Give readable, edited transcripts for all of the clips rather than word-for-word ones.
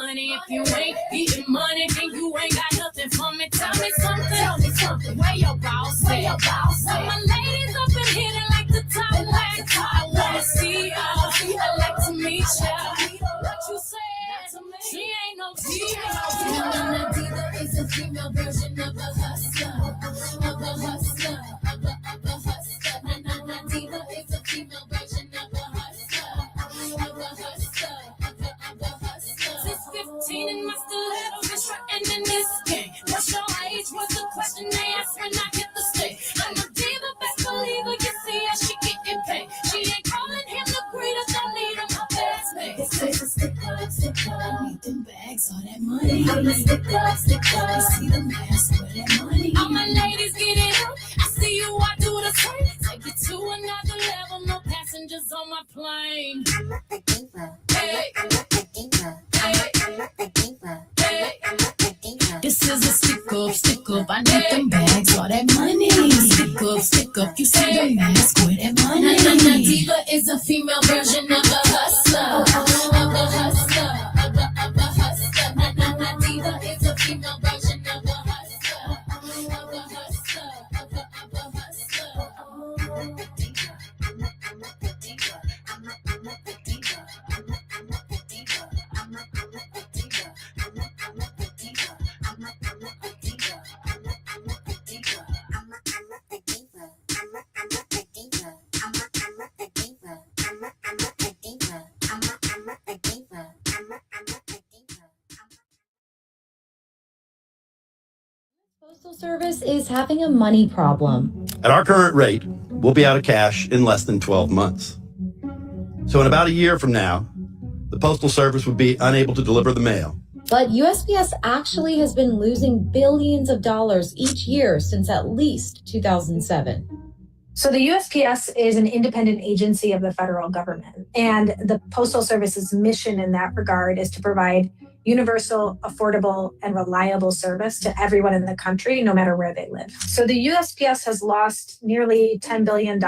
money. If you ain't getting money, then you ain't got nothing for me. Tell me something. Where your boss at? Where my ladies up and hitting like the top wax. I wanna see y'all. I like to meet y'all. What you said? She ain't no diva. Diva is a female version of a hustler. Of a hustler. Of a hustler. Diva is a female version of a hustler. Of a hustler. Of a hustler. Since 15 in my stilettos, been shredding in this game. What's your age? Was the question they asked when I hit the stage. I'm a diva, best believer. You see how she getting paid. She ain't calling him the greatest, I need him my best mate. This is a sticker. I need them bags, all that money. I'm a sticker. I see the mask, all that money. All my ladies get it up. I see you, I do the same. Take it to another level. No passengers on my plane. I'm not the diva. Hey. I'm not the diva. Hey. I'm not the diva. Hey. I'm not the diva. This is a stick up. I need them bags, all that money. Stick up. You see the mask, all that money. Na diva is a female version of a hustler. Of a hustler. Of a hustler. Na diva is a female version of a hustler. Of a hustler. Of a hustler. I'm not the diva. I'm not the diva. I'm not the diva. I'm not the diva. I'm not the diva. I'm not the diva. I'm not the diva. I'm not the diva. I'm not the diva. I'm not the diva. I'm not the diva. I'm not the diva. I'm not the diva. I'm not the diva. Postal Service is having a money problem. At our current rate, we'll be out of cash in less than 12 months. So in about a year from now, the Postal Service would be unable to deliver the mail. But USPS actually has been losing billions of dollars each year since at least 2007. So the USPS is an independent agency of the federal government, and the Postal Service's mission in that regard is to provide universal, affordable, and reliable service to everyone in the country, no matter where they live. So the USPS has lost nearly $10 billion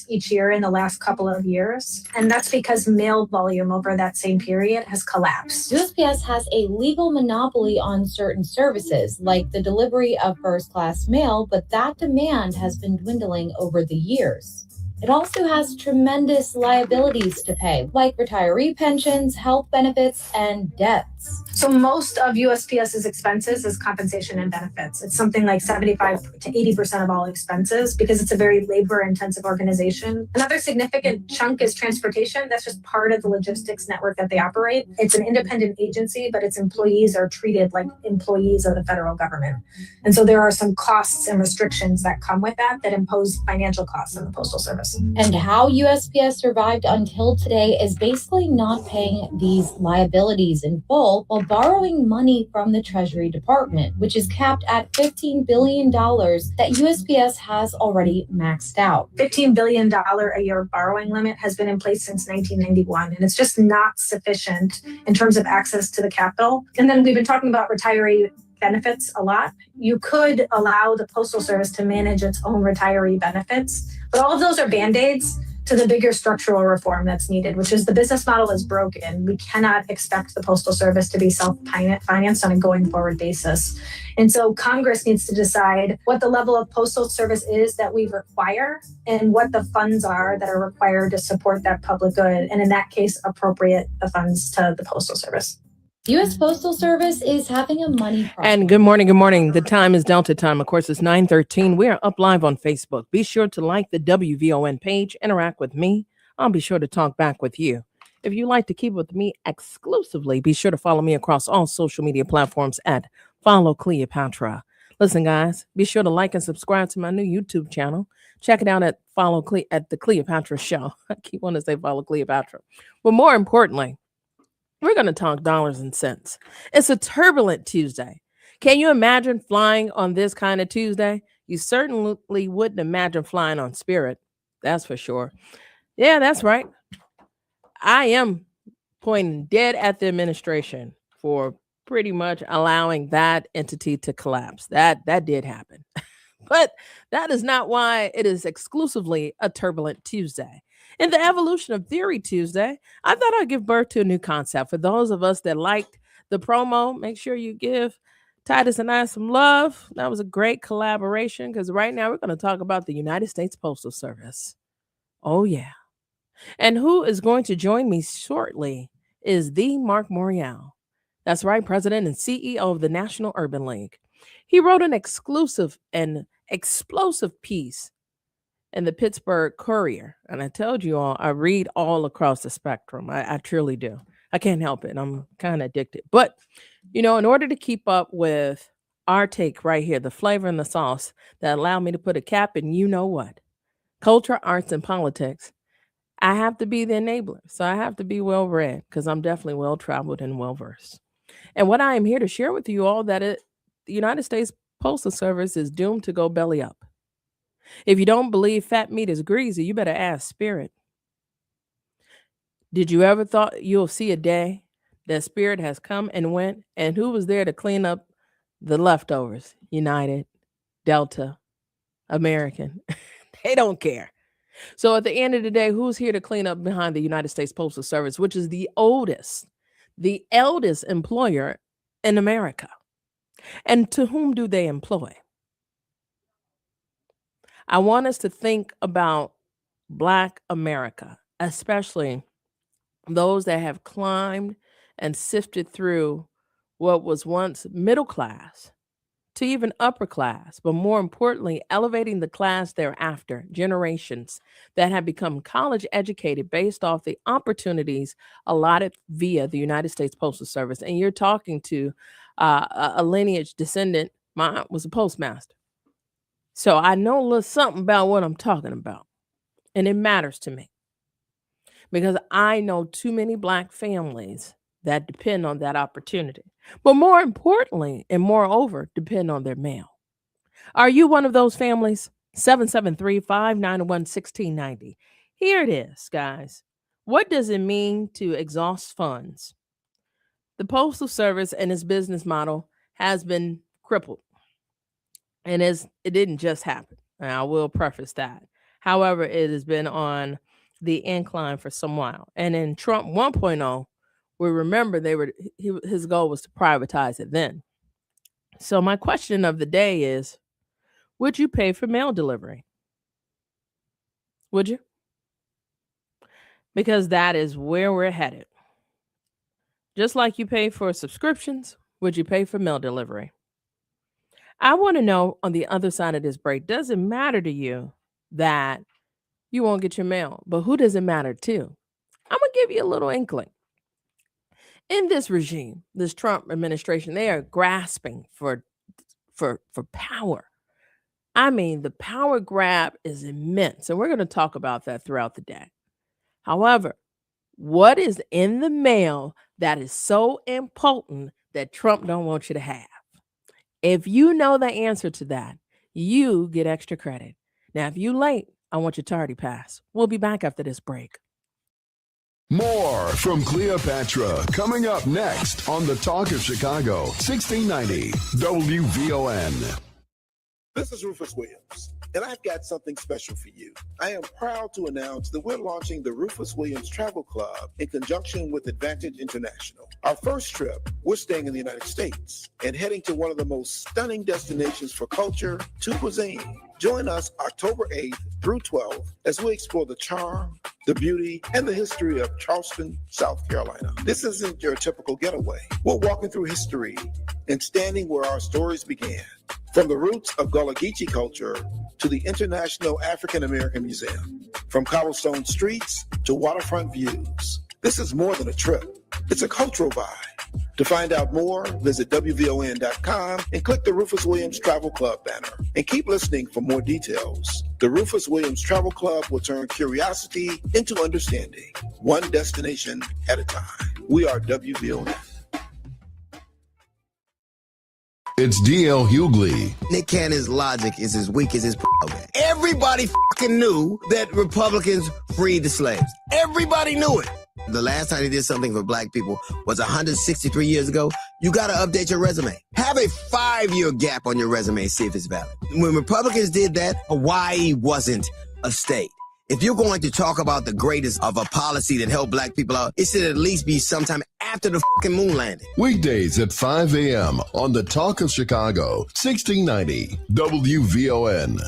each year in the last couple of years, and that's because mail volume over that same period has collapsed. USPS has a legal monopoly on certain services, like the delivery of first-class mail, but that demand has been dwindling over the years. It also has tremendous liabilities to pay, like retiree pensions, health benefits, and debts. So most of USPS's expenses is compensation and benefits. It's something like 75 to 80% of all expenses because it's a very labor-intensive organization. Another significant chunk is transportation. That's just part of the logistics network that they operate. It's an independent agency, but its employees are treated like employees of the federal government. And so there are some costs and restrictions that come with that impose financial costs on the Postal Service. And how USPS survived until today is basically not paying these liabilities in full while borrowing money from the Treasury Department, which is capped at $15 billion that USPS has already maxed out. $15 billion a year borrowing limit has been in place since 1991, and it's just not sufficient in terms of access to the capital. And then we've been talking about retiree benefits a lot. You could allow the Postal Service to manage its own retiree benefits, but all of those are Band-Aids to the bigger structural reform that's needed, which is the business model is broken. We cannot expect the Postal Service to be self-financed on a going forward basis. And so Congress needs to decide what the level of Postal Service is that we require and what the funds are that are required to support that public good. And in that case, appropriate the funds to the Postal Service. U.S. Postal Service is having a money problem. And good morning. Good morning. The time is Delta time. Of course, it's 9:13. We are up live on Facebook. Be sure to like the WVON page, interact with me. I'll be sure to talk back with you. If you like to keep with me exclusively, be sure to follow me across all social media platforms at Follow Cleopatra. Listen, guys, be sure to like and subscribe to my new YouTube channel. Check it out at the Cleopatra Show. I keep wanting to say Follow Cleopatra. But more importantly, we're going to talk dollars and cents. It's a turbulent Tuesday. Can you imagine flying on this kind of Tuesday? You certainly wouldn't imagine flying on Spirit. That's for sure. Yeah, that's right. I am pointing dead at the administration for pretty much allowing that entity to collapse. That did happen. But that is not why it is exclusively a turbulent Tuesday. In the Evolution of Theory Tuesday, I thought I'd give birth to a new concept for those of us that liked the promo. Make sure you give Titus and I some love. That was a great collaboration because right now we're going to talk about the United States Postal Service. Oh, yeah. And who is going to join me shortly is the Marc Morial. That's right, President and CEO of the National Urban League. He wrote an exclusive and explosive piece in the Pittsburgh Courier. And I told you all, I read all across the spectrum. I truly do. I can't help it. I'm kind of addicted. But, in order to keep up with our take right here, the flavor and the sauce that allowed me to put a cap in what? Culture, arts, and politics. I have to be the enabler. So I have to be well-read because I'm definitely well-traveled and well-versed. And what I am here to share with you all that the United States Postal Service is doomed to go belly up. If you don't believe fat meat is greasy, you better ask Spirit. Did you ever thought you'll see a day that Spirit has come and went? And who was there to clean up the leftovers? United, Delta, American. They don't care. So at the end of the day, who's here to clean up behind the United States Postal Service, which is the eldest employer in America? And to whom do they employ? I want us to think about Black America, especially those that have climbed and sifted through what was once middle class to even upper class, but more importantly, elevating the class thereafter, generations that have become college educated based off the opportunities allotted via the United States Postal Service. And you're talking to a lineage descendant. My aunt was a postmaster. So I know a little something about what I'm talking about. And it matters to me because I know too many Black families that depend on that opportunity. But more importantly, and moreover, depend on their mail. Are you one of those families? 773-591-1690. Here it is, guys. What does it mean to exhaust funds? The Postal Service and its business model has been crippled. And it didn't just happen. And I will preface that. However, it has been on the incline for some while. And in Trump 1.0, we remember his goal was to privatize it then. So my question of the day is, would you pay for mail delivery? Would you? Because that is where we're headed. Just like you pay for subscriptions, would you pay for mail delivery? I want to know on the other side of this break, does it matter to you that you won't get your mail? But who does it matter to? I'm going to give you a little inkling. In this regime, this Trump administration, they are grasping for power. I mean, the power grab is immense, and we're going to talk about that throughout the day. However, what is in the mail that is so impotent that Trump don't want you to have? If you know the answer to that, you get extra credit. Now, if you late, I want your tardy pass. We'll be back after this break. More from Cleopatra coming up next on the Talk of Chicago, 1690 WVON. This is Rufus Williams, and I've got something special for you. I am proud to announce that we're launching the Rufus Williams Travel Club in conjunction with Advantage International. Our first trip, we're staying in the United States and heading to one of the most stunning destinations for culture to cuisine. Join us October 8th through 12th as we explore the charm, the beauty, and the history of Charleston, South Carolina. This isn't your typical getaway. We're walking through history and standing where our stories began. From the roots of Gullah Geechee culture to the International African American Museum, from cobblestone streets to waterfront views. This is more than a trip. It's a cultural vibe. To find out more, visit WVON.com and click the Rufus Williams Travel Club banner. And keep listening for more details. The Rufus Williams Travel Club will turn curiosity into understanding, one destination at a time. We are WVON. It's D.L. Hughley. Nick Cannon's logic is as weak as his program. Everybody fucking knew that Republicans freed the slaves. Everybody knew it. The last time they did something for black people was 163 years ago. You got to update your resume. Have a 5-year gap on your resume, see if it's valid. When Republicans did that, Hawaii wasn't a state. If you're going to talk about the greatest of a policy that helped black people out, it should at least be sometime after the fucking moon landing. Weekdays at 5 a.m. on the Talk of Chicago, 1690 WVON.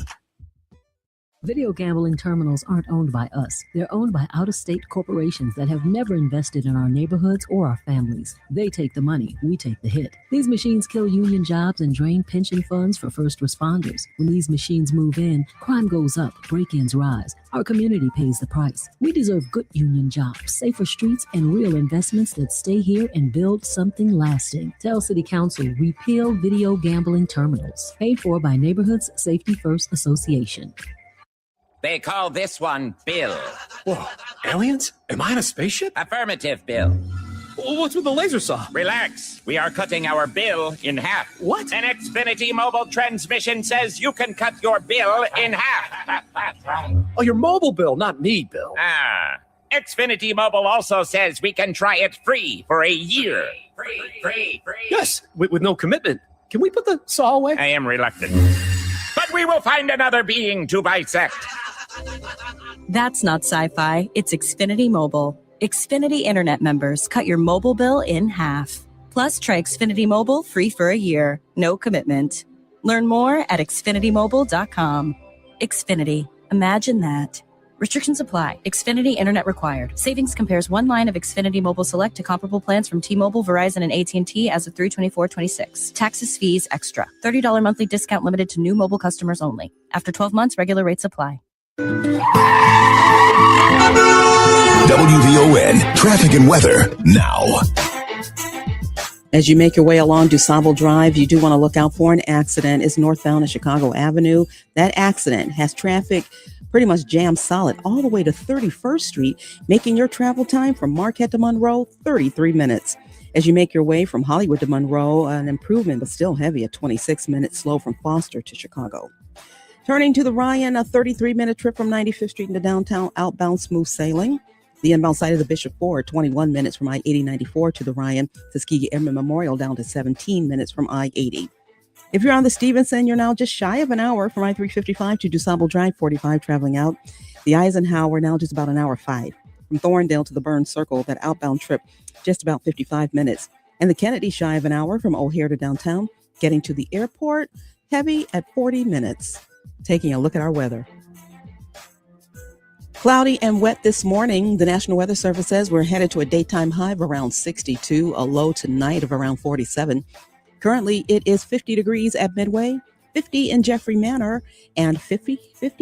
Video gambling terminals aren't owned by us. They're owned by out-of-state corporations that have never invested in our neighborhoods or our families. They take the money, we take the hit. These machines kill union jobs and drain pension funds for first responders. When these machines move in, crime goes up, break-ins rise. Our community pays the price. We deserve good union jobs, safer streets, and real investments that stay here and build something lasting. Tell City Council, repeal video gambling terminals. Paid for by Neighborhoods Safety First Association. They call this one Bill. Whoa, aliens? Am I in a spaceship? Affirmative, Bill. What's with the laser saw? Relax. We are cutting our bill in half. What? An Xfinity mobile transmission says you can cut your bill in half. Oh, your mobile bill, not me, Bill. Xfinity Mobile also says we can try it free for a year. Free. Yes, with no commitment. Can we put the saw away? I am reluctant. But we will find another being to bisect. That's not sci-fi. It's Xfinity Mobile. Xfinity Internet members cut your mobile bill in half. Plus, try Xfinity Mobile free for a year. No commitment. Learn more at xfinitymobile.com. Xfinity. Imagine that. Restrictions apply. Xfinity Internet required. Savings compares one line of Xfinity Mobile Select to comparable plans from T-Mobile, Verizon, and AT&T as of 3/24/26. Taxes, fees, extra. $30 monthly discount limited to new mobile customers only. After 12 months, regular rates apply. WVON traffic and weather now. As you make your way along DuSable Drive, you do want to look out for an accident. It's northbound at Chicago Avenue. That accident has traffic pretty much jammed solid all the way to 31st Street, making your travel time from Marquette to Monroe 33 minutes. As you make your way from Hollywood to Monroe, an improvement, but still heavy at 26 minutes, slow from Foster to Chicago. Turning to the Ryan, a 33-minute trip from 95th Street into downtown, outbound smooth sailing. The inbound side of the Bishop Ford, 21 minutes from I-80-94 to the Ryan. Tuskegee Airmen Memorial down to 17 minutes from I-80. If you're on the Stevenson, you're now just shy of an hour from I-355 to DuSable Drive, 45 traveling out. The Eisenhower now just about an hour 5. From Thorndale to the Burns Circle, that outbound trip, just about 55 minutes. And the Kennedy shy of an hour from O'Hare to downtown. Getting to the airport, heavy at 40 minutes. Taking a look at our weather. Cloudy and wet this morning. The National Weather Service says we're headed to a daytime high of around 62, a low tonight of around 47. Currently, it is 50 degrees at Midway, 50 in Jeffrey Manor, and 50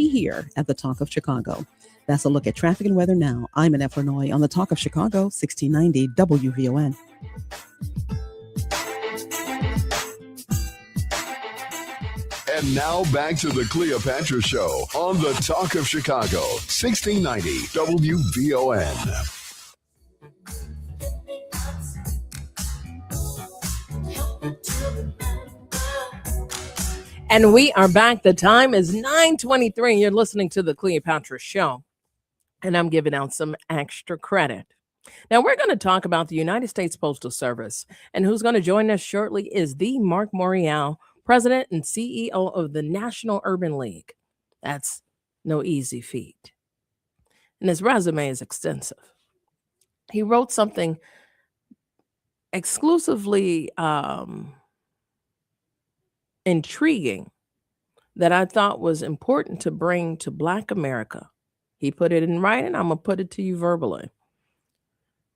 here at the Talk of Chicago. That's a look at traffic and weather now. I'm Annette Flurnoy on the Talk of Chicago, 1690 WVON. And now back to the Cleopatra Show on the Talk of Chicago, 1690 WVON. And we are back. The time is 9:23. You're listening to the Cleopatra Show. And I'm giving out some extra credit. Now, we're going to talk about the United States Postal Service. And who's going to join us shortly is the Marc Morial, President and CEO of the National Urban League. That's no easy feat. And his resume is extensive. He wrote something exclusively intriguing that I thought was important to bring to Black America. He put it in writing. I'm going to put it to you verbally.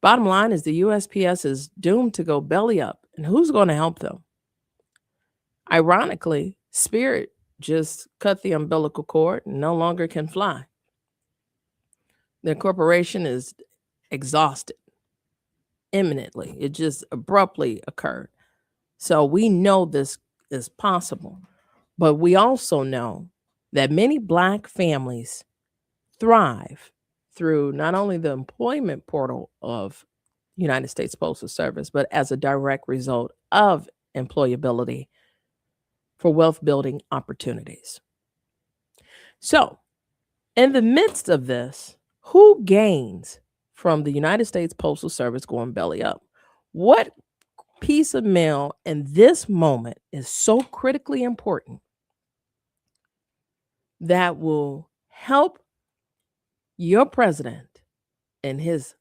Bottom line is the USPS is doomed to go belly up. And who's going to help them? Ironically, Spirit just cut the umbilical cord and no longer can fly. Their corporation is exhausted imminently. It just abruptly occurred. So we know this is possible. But we also know that many Black families thrive through not only the employment portal of United States Postal Service, but as a direct result of employability for wealth building opportunities. So, in the midst of this, who gains from the United States Postal Service going belly up? What piece of mail in this moment is so critically important that will help your president in his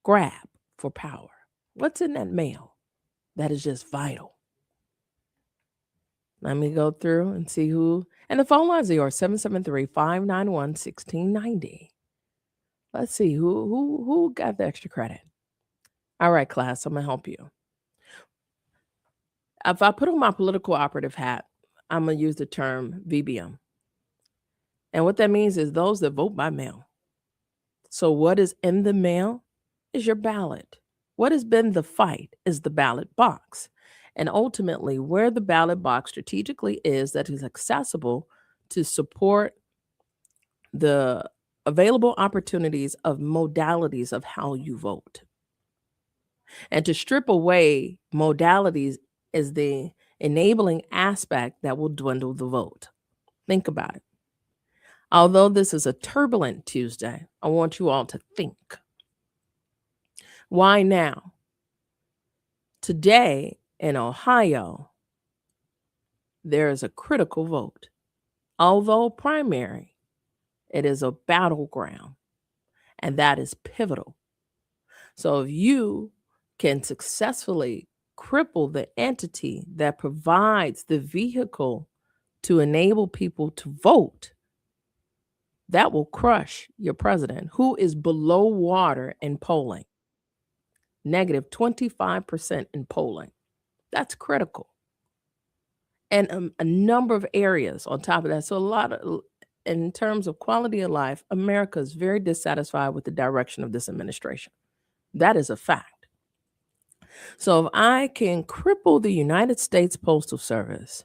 grab for power? What's in that mail that is just vital? Let me go through and see who. And the phone lines are yours, 773-591-1690. Let's see who got the extra credit. All right, class, I'm gonna help you. If I put on my political operative hat, I'm gonna use the term VBM. And what that means is those that vote by mail. So what is in the mail is your ballot. What has been the fight is the ballot box. And ultimately, where the ballot box strategically is that is accessible to support the available opportunities of modalities of how you vote. And to strip away modalities is the enabling aspect that will dwindle the vote. Think about it. Although this is a turbulent Tuesday, I want you all to think. Why now? Today in Ohio, there is a critical vote. Although primary, it is a battleground, and that is pivotal. So if you can successfully cripple the entity that provides the vehicle to enable people to vote, that will crush your president, who is below water in polling, negative 25% in polling. That's critical. And a number of areas on top of that. So a lot of, in terms of quality of life, America is very dissatisfied with the direction of this administration. That is a fact. So if I can cripple the United States Postal Service,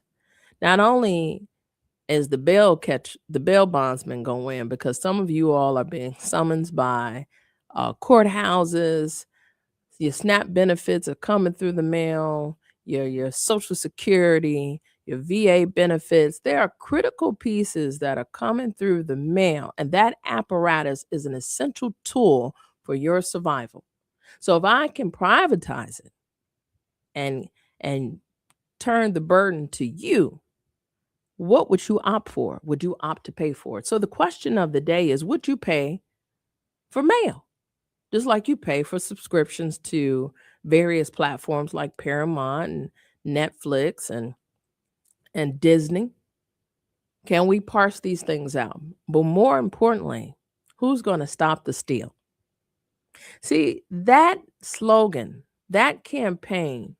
not only is the bail bondsman going to win, because some of you all are being summoned by courthouses, your SNAP benefits are coming through the mail, your Social Security, your VA benefits. There are critical pieces that are coming through the mail, and that apparatus is an essential tool for your survival. So if I can privatize it and turn the burden to you, what would you opt for? Would you opt to pay for it? So the question of the day is, would you pay for mail? Just like you pay for subscriptions to various platforms like Paramount and Netflix and Disney. Can we parse these things out? But more importantly, who's going to stop the steal? See, that slogan, that campaign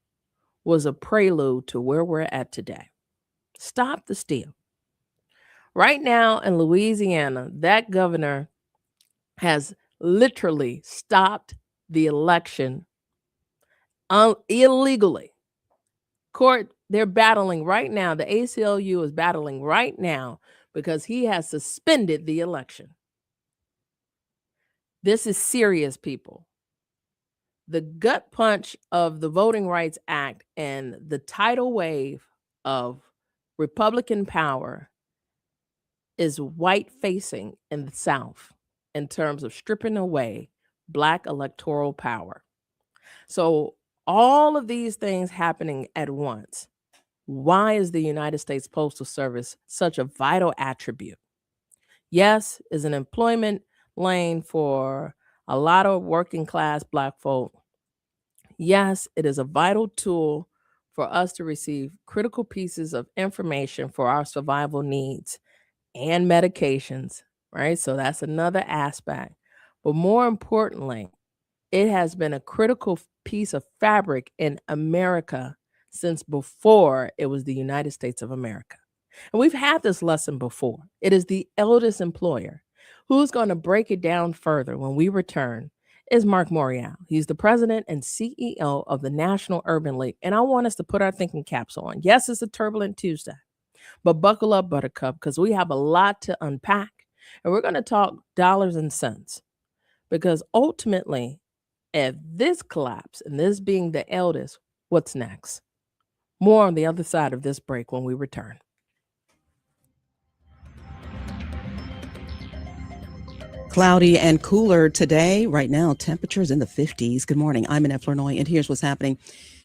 was a prelude to where we're at today. Stop the steal. Right now in Louisiana, that governor has literally stopped the election illegally. Court, they're battling right now. The ACLU is battling right now because he has suspended the election. This is serious, people. The gut punch of the Voting Rights Act and the tidal wave of Republican power is white facing in the South in terms of stripping away Black electoral power. So all of these things happening at once. Why is the United States Postal Service such a vital attribute? Yes, is an employment lane for a lot of working class Black folk. Yes, it is a vital tool for us to receive critical pieces of information for our survival needs and medications, right? So that's another aspect. But more importantly, it has been a critical piece of fabric in America since before it was the United States of America. And we've had this lesson before. It is the eldest employer. Who's going to break it down further when we return is Marc Morial. He's the president and CEO of the National Urban League. And I want us to put our thinking caps on. Yes, it's a turbulent Tuesday, but buckle up, Buttercup, because we have a lot to unpack. And we're going to talk dollars and cents, because ultimately, if this collapse and this being the eldest, what's next? More on the other side of this break when we return. Cloudy and cooler today. Right now, temperatures in the 50s. Good morning. I'm Annette Flournoy, and here's what's happening.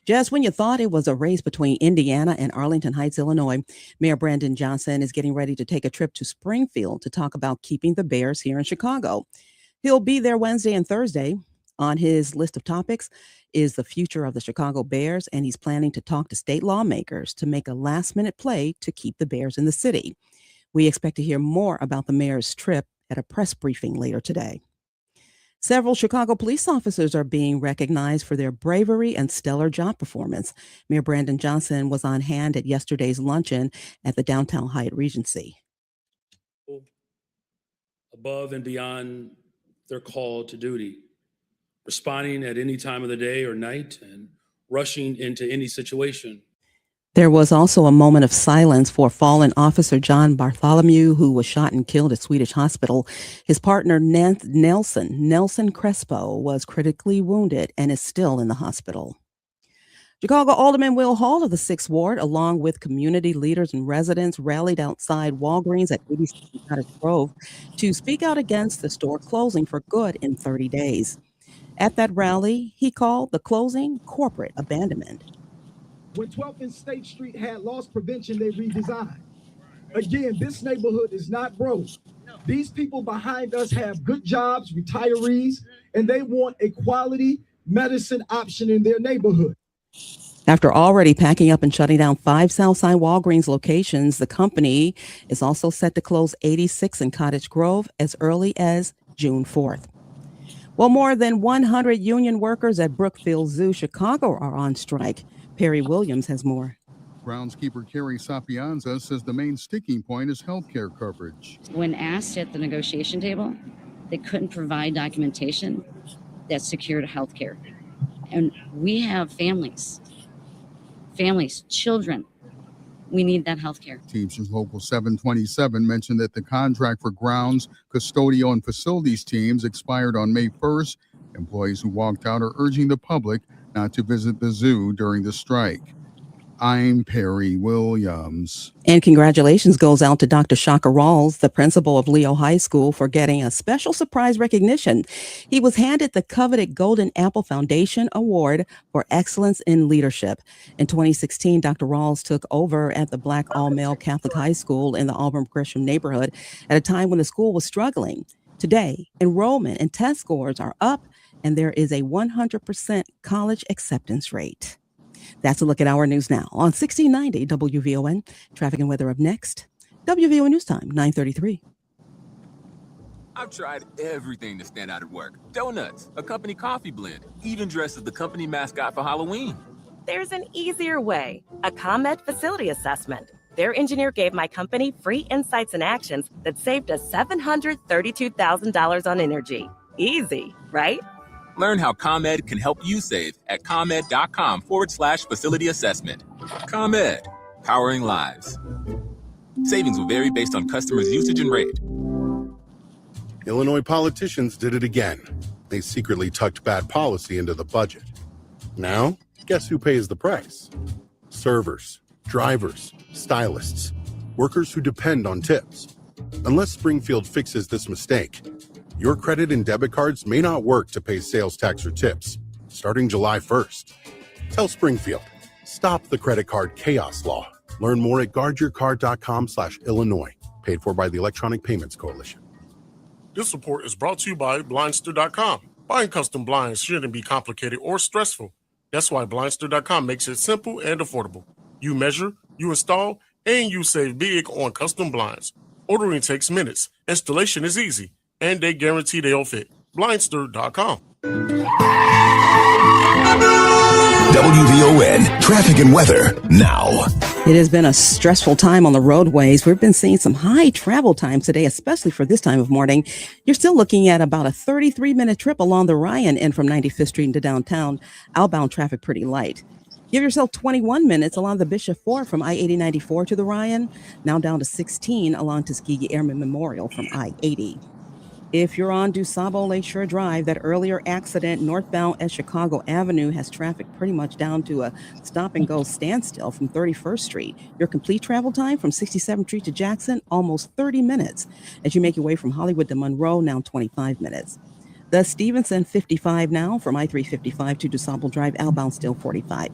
Just when you thought it was a race between Indiana and Arlington Heights, Illinois, Mayor Brandon Johnson is getting ready to take a trip to Springfield to talk about keeping the Bears here in Chicago. He'll be there Wednesday and Thursday. On his list of topics is the future of the Chicago Bears, and he's planning to talk to state lawmakers to make a last-minute play to keep the Bears in the city. We expect to hear more about the mayor's trip at a press briefing later today. Several Chicago police officers are being recognized for their bravery and stellar job performance. Mayor Brandon Johnson was on hand at yesterday's luncheon at the Downtown Hyatt Regency. Above and beyond their call to duty, responding at any time of the day or night and rushing into any situation. There was also a moment of silence for fallen officer John Bartholomew, who was shot and killed at Swedish Hospital. His partner, Nelson Crespo, was critically wounded and is still in the hospital. Chicago Alderman Will Hall of the 6th Ward, along with community leaders and residents, rallied outside Walgreens at 87 Cottage Grove to speak out against the store closing for good in 30 days. At that rally, he called the closing corporate abandonment. When 12th and State Street had loss prevention, they redesigned. Again, this neighborhood is not broke. These people behind us have good jobs, retirees, and they want a quality medicine option in their neighborhood. After already packing up and shutting down 5 Southside Walgreens locations, the company is also set to close 86 in Cottage Grove as early as June 4th. Well, more than 100 union workers at Brookfield Zoo, Chicago are on strike. Perry Williams has more. Groundskeeper Carrie Sapienza says the main sticking point is health care coverage. When asked at the negotiation table, they couldn't provide documentation that secured health care. And we have families, children. We need that health care. Teamsters Local 727 mentioned that the contract for grounds, custodial, and facilities teams expired on May 1st. Employees who walked out are urging the public not to visit the zoo during the strike. I'm Perry Williams. And congratulations goes out to Dr. Shaka Rawls, the principal of Leo High School, for getting a special surprise recognition. He was handed the coveted Golden Apple Foundation Award for Excellence in Leadership. In 2016, Dr. Rawls took over at the Black all-male Catholic high school in the Auburn Gresham neighborhood at a time when the school was struggling. Today, enrollment and test scores are up, and there is a 100% college acceptance rate. That's a look at our news now on 1690 WVON. Traffic and weather up next. WVON News Time, 9:33. I've tried everything to stand out at work. Donuts, a company coffee blend, even dressed as the company mascot for Halloween. There's an easier way, a ComEd facility assessment. Their engineer gave my company free insights and actions that saved us $732,000 on energy. Easy, right? Learn how ComEd can help you save at ComEd.com/facility assessment. ComEd, powering lives. Savings will vary based on customers' usage and rate. Illinois politicians did it again. They secretly tucked bad policy into the budget. Now, guess who pays the price? Servers, drivers, stylists, workers who depend on tips. Unless Springfield fixes this mistake, your credit and debit cards may not work to pay sales tax or tips, starting July 1st. Tell Springfield, stop the credit card chaos law. Learn more at guardyourcard.com/Illinois, paid for by the Electronic Payments Coalition. This report is brought to you by Blindster.com. Buying custom blinds shouldn't be complicated or stressful. That's why Blindster.com makes it simple and affordable. You measure, you install, and you save big on custom blinds. Ordering takes minutes. Installation is easy. And they guarantee they'll fit. Blindster.com. WVON traffic and weather now. It has been a stressful time on the roadways. We've been seeing some high travel times today, especially for this time of morning. You're still looking at about a 33-minute trip along the Ryan and from 95th Street into downtown. Outbound traffic pretty light. Give yourself 21 minutes along the Bishop Ford from I-80-94 to the Ryan. Now down to 16 along Tuskegee Airmen Memorial from I-80. If you're on DuSable Lakeshore Drive, that earlier accident northbound at Chicago Avenue has traffic pretty much down to a stop-and-go standstill from 31st Street. Your complete travel time from 67th Street to Jackson, almost 30 minutes. As you make your way from Hollywood to Monroe, now 25 minutes. The Stevenson 55 now from I-355 to DuSable Drive, outbound still 45.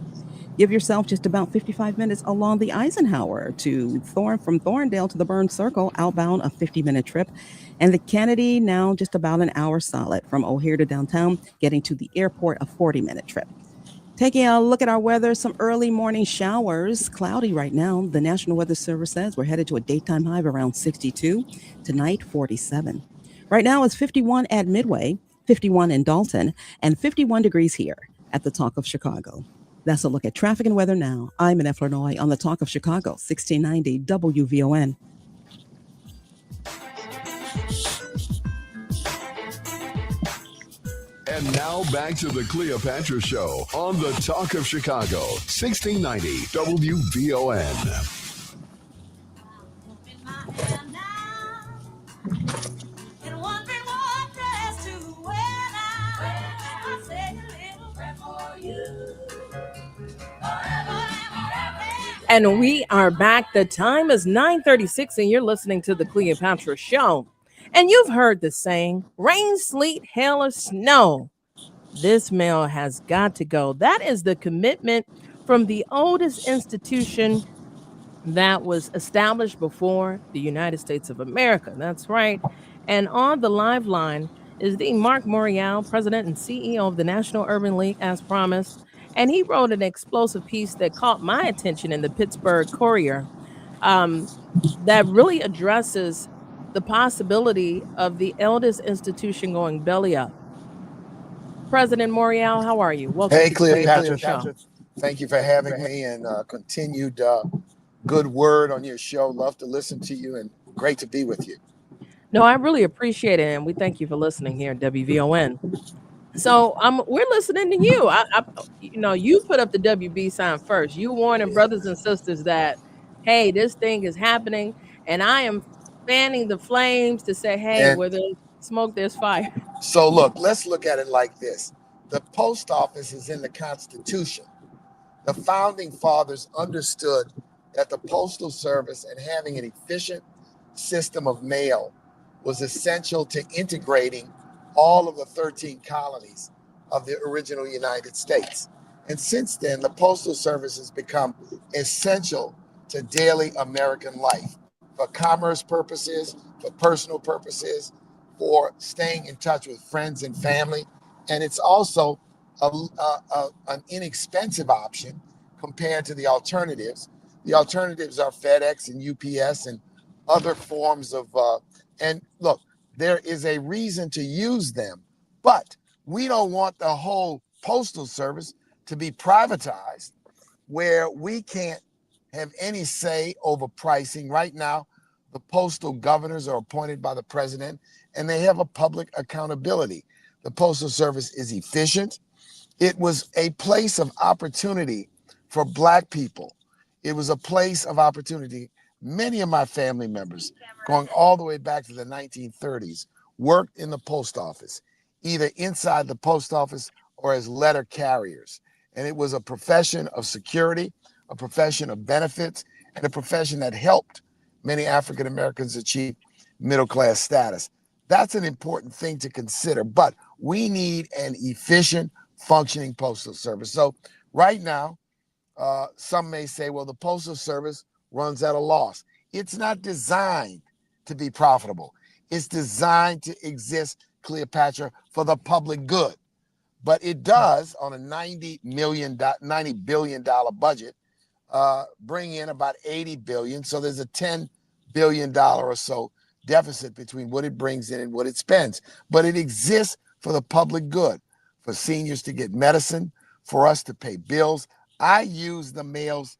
Give yourself just about 55 minutes along the Eisenhower from Thorndale to the Burns Circle, outbound a 50-minute trip. And the Kennedy, now just about an hour solid from O'Hare to downtown, getting to the airport, a 40-minute trip. Taking a look at our weather, some early morning showers, cloudy right now. The National Weather Service says we're headed to a daytime high of around 62, tonight 47. Right now it's 51 at Midway, 51 in Dalton, and 51 degrees here at the Talk of Chicago. That's a look at traffic and weather now. I'm Annette Flournoy on the Talk of Chicago, 1690 WVON. And now back to the Cleopatra Show on the Talk of Chicago, 1690 WVON. And we are back. The time is 9:36, and you're listening to the Cleopatra Show. And you've heard the saying, rain, sleet, hail, or snow. This mail has got to go. That is the commitment from the oldest institution that was established before the United States of America. That's right. And on the live line is the Marc Morial, President and CEO of the National Urban League, as promised. And he wrote an explosive piece that caught my attention in the Pittsburgh Courier that really addresses the possibility of the eldest institution going belly up. President Morial, how are you? Welcome to Cleopatra Show. Thank you for having me, and continued good word on your show. Love to listen to you, and great to be with you. No, I really appreciate it, and we thank you for listening here at WVON. So we're listening to you. You put up the WB sign first. You warning brothers and sisters that, hey, this thing is happening, and I am fanning the flames to say, hey, where there's smoke, there's fire. So look, let's look at it like this. The post office is in the Constitution. The founding fathers understood that the Postal Service and having an efficient system of mail was essential to integrating all of the 13 colonies of the original United States. And since then, the Postal Service has become essential to daily American life for commerce purposes, for personal purposes, for staying in touch with friends and family. And it's also an inexpensive option compared to the alternatives. The alternatives are FedEx and UPS and other forms of, and look, there is a reason to use them, but we don't want the whole Postal Service to be privatized where we can't have any say over pricing. Right now, the postal governors are appointed by the president, and they have a public accountability. The Postal Service is efficient. It was a place of opportunity for Black people. It was a place of opportunity. Many of my family members, going all the way back to the 1930s, worked in the post office, either inside the post office or as letter carriers. And it was a profession of security, a profession of benefits, and a profession that helped many African Americans achieve middle-class status. That's an important thing to consider, but we need an efficient, functioning Postal Service. So right now, some may say, well, the Postal Service runs at a loss. It's not designed to be profitable. It's designed to exist, Cleopatra, for the public good. But it does, on a $90 billion budget, bring in about $80 billion. So there's a $10 billion or so deficit between what it brings in and what it spends. But it exists for the public good, for seniors to get medicine, for us to pay bills. I use the mails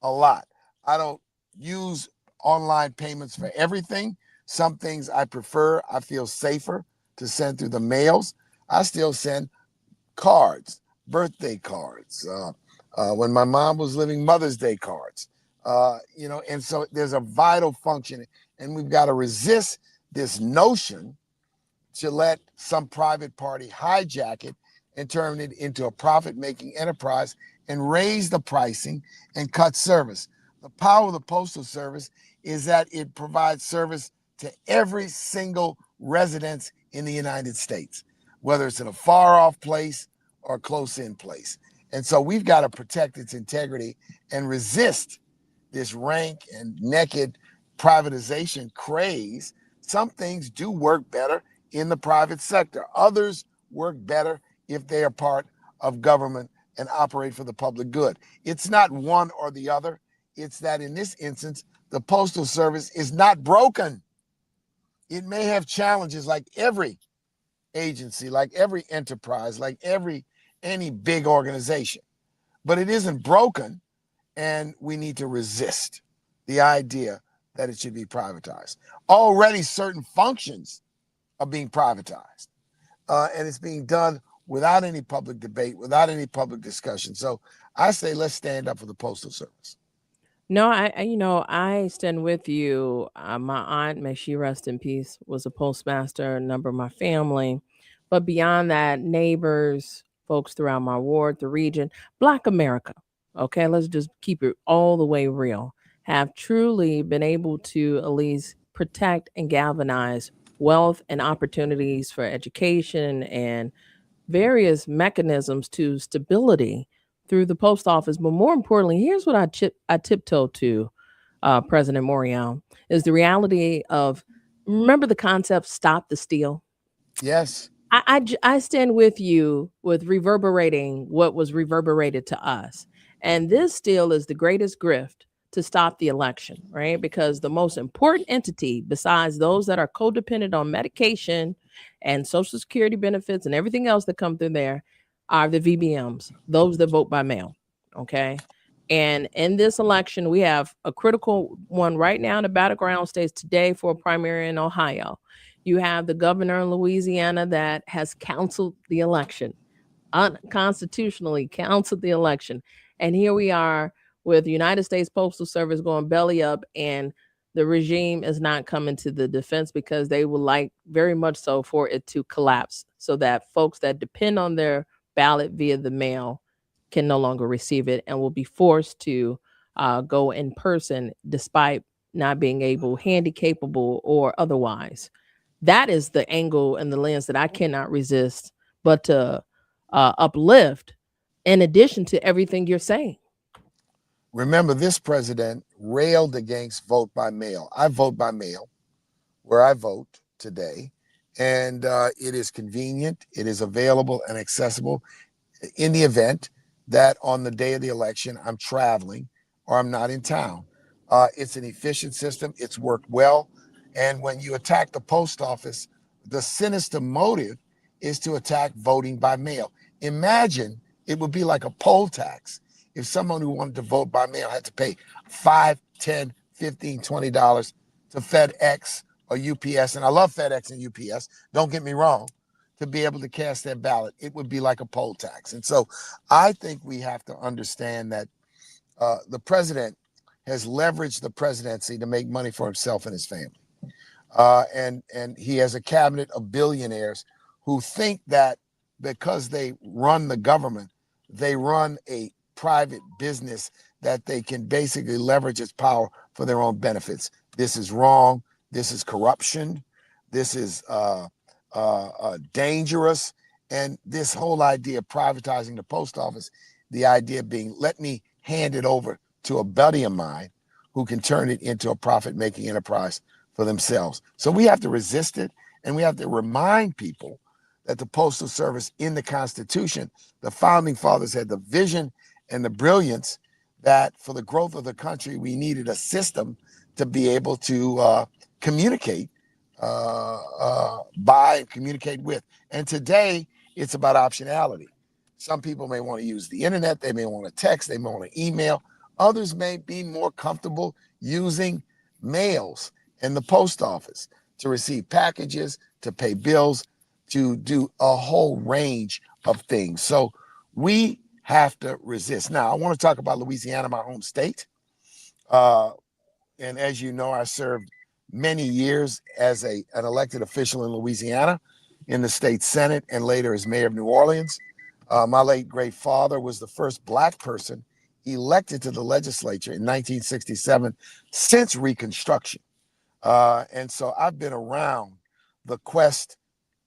a lot. I don't use online payments for everything. Some things I prefer, I feel safer to send through the mails. I still send cards, birthday cards. When my mom was living, Mother's Day cards. And so there's a vital function, and we've got to resist this notion to let some private party hijack it and turn it into a profit-making enterprise and raise the pricing and cut service. The power of the Postal Service is that it provides service to every single residence in the United States, whether it's in a far-off place or a close-in place. And so we've got to protect its integrity and resist this rank and naked privatization craze. Some things do work better in the private sector. Others work better if they are part of government and operate for the public good. It's not one or the other. It's that in this instance, the Postal Service is not broken. It may have challenges like every agency, like every enterprise, like any big organization, but it isn't broken. And we need to resist the idea that it should be privatized. Already certain functions are being privatized, and it's being done without any public debate, without any public discussion. So I say let's stand up for the Postal Service. No, I stand with you. My aunt, may she rest in peace, was a postmaster, a number of my family. But beyond that, neighbors, folks throughout my ward, the region, Black America, okay, let's just keep it all the way real, have truly been able to at least protect and galvanize wealth and opportunities for education and various mechanisms to stability through the post office. But more importantly, here's what I tiptoe to, President Morial, is the reality of, remember the concept stop the steal? Yes. I stand with you with reverberating what was reverberated to us. And this still is the greatest grift to stop the election, right? Because the most important entity, besides those that are codependent on medication and Social Security benefits and everything else that come through there, are the VBMs, those that vote by mail, okay? And in this election, we have a critical one right now in the battleground states today for a primary in Ohio. You have the governor in Louisiana that has counseled the election, unconstitutionally counseled the election. And here we are with the United States Postal Service going belly up, and the regime is not coming to the defense because they would like very much so for it to collapse so that folks that depend on their ballot via the mail can no longer receive it and will be forced to go in person despite not being able, handy capable or otherwise. That is the angle and the lens that I cannot resist but to uplift in addition to everything you're saying. Remember, this president railed against vote by mail. I vote by mail where I vote today, and it is convenient, it is available and accessible in the event that on the day of the election I'm traveling or I'm not in town. It's an efficient system, it's worked well, and when you attack the post office, the sinister motive is to attack voting by mail. Imagine it would be like a poll tax if someone who wanted to vote by mail had to pay $5, $10, $15, $20 to FedEx or UPS, and I love FedEx and UPS, don't get me wrong, to be able to cast their ballot. It would be like a poll tax. And so I think we have to understand that the president has leveraged the presidency to make money for himself and his family. And he has a cabinet of billionaires who think that because they run the government, they run a private business that they can basically leverage its power for their own benefits. This is wrong. This is corruption. This is dangerous. And this whole idea of privatizing the post office, the idea being, let me hand it over to a buddy of mine who can turn it into a profit-making enterprise for themselves. So we have to resist it, and we have to remind people that the Postal Service in the Constitution, the Founding Fathers had the vision and the brilliance that for the growth of the country, we needed a system to be able to communicate by and communicate with. And today, it's about optionality. Some people may want to use the internet, they may want to text, they may want to email. Others may be more comfortable using mails and the post office to receive packages, to pay bills, to do a whole range of things. So we have to resist. Now, I want to talk about Louisiana, my home state. And as you know, I served many years as an elected official in Louisiana, in the state Senate, and later as mayor of New Orleans. My late great father was the first Black person elected to the legislature in 1967 since Reconstruction. And so I've been around the quest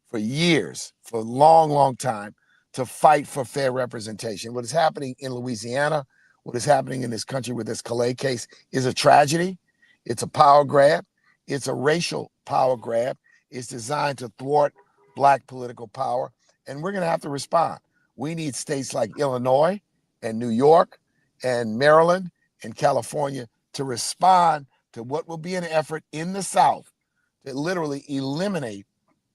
for years, for a long, long time, to fight for fair representation. What is happening in Louisiana, what is happening in this country with this Calais case is a tragedy. It's a power grab. It's a racial power grab. It's designed to thwart Black political power, and we're going to have to respond. We need states like Illinois and New York and Maryland and California to respond to what will be an effort in the South to literally eliminate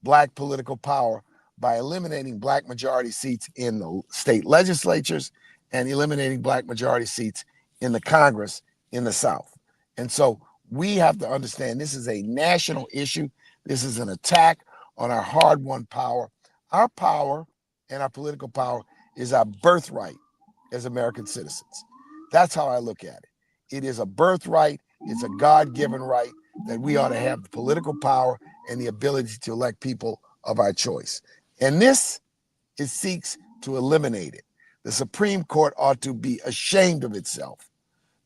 Black political power by eliminating Black majority seats in the state legislatures and eliminating Black majority seats in the Congress in the South. And so we have to understand this is a national issue. This is an attack on our hard-won power. Our power and our political power is our birthright as American citizens. That's how I look at it. It is a birthright. It's a God-given right that we ought to have the political power and the ability to elect people of our choice. And this, it seeks to eliminate it. The Supreme Court ought to be ashamed of itself.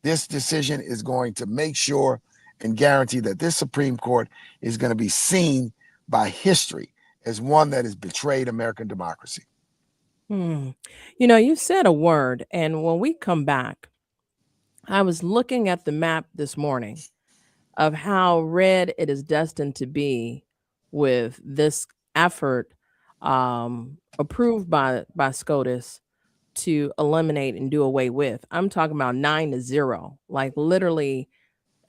This decision is going to make sure and guarantee that this Supreme Court is going to be seen by history as one that has betrayed American democracy. You know, you said a word, and when we come back, I was looking at the map this morning of how red it is destined to be with this effort approved by SCOTUS to eliminate and do away with. I'm talking about 9-0, like literally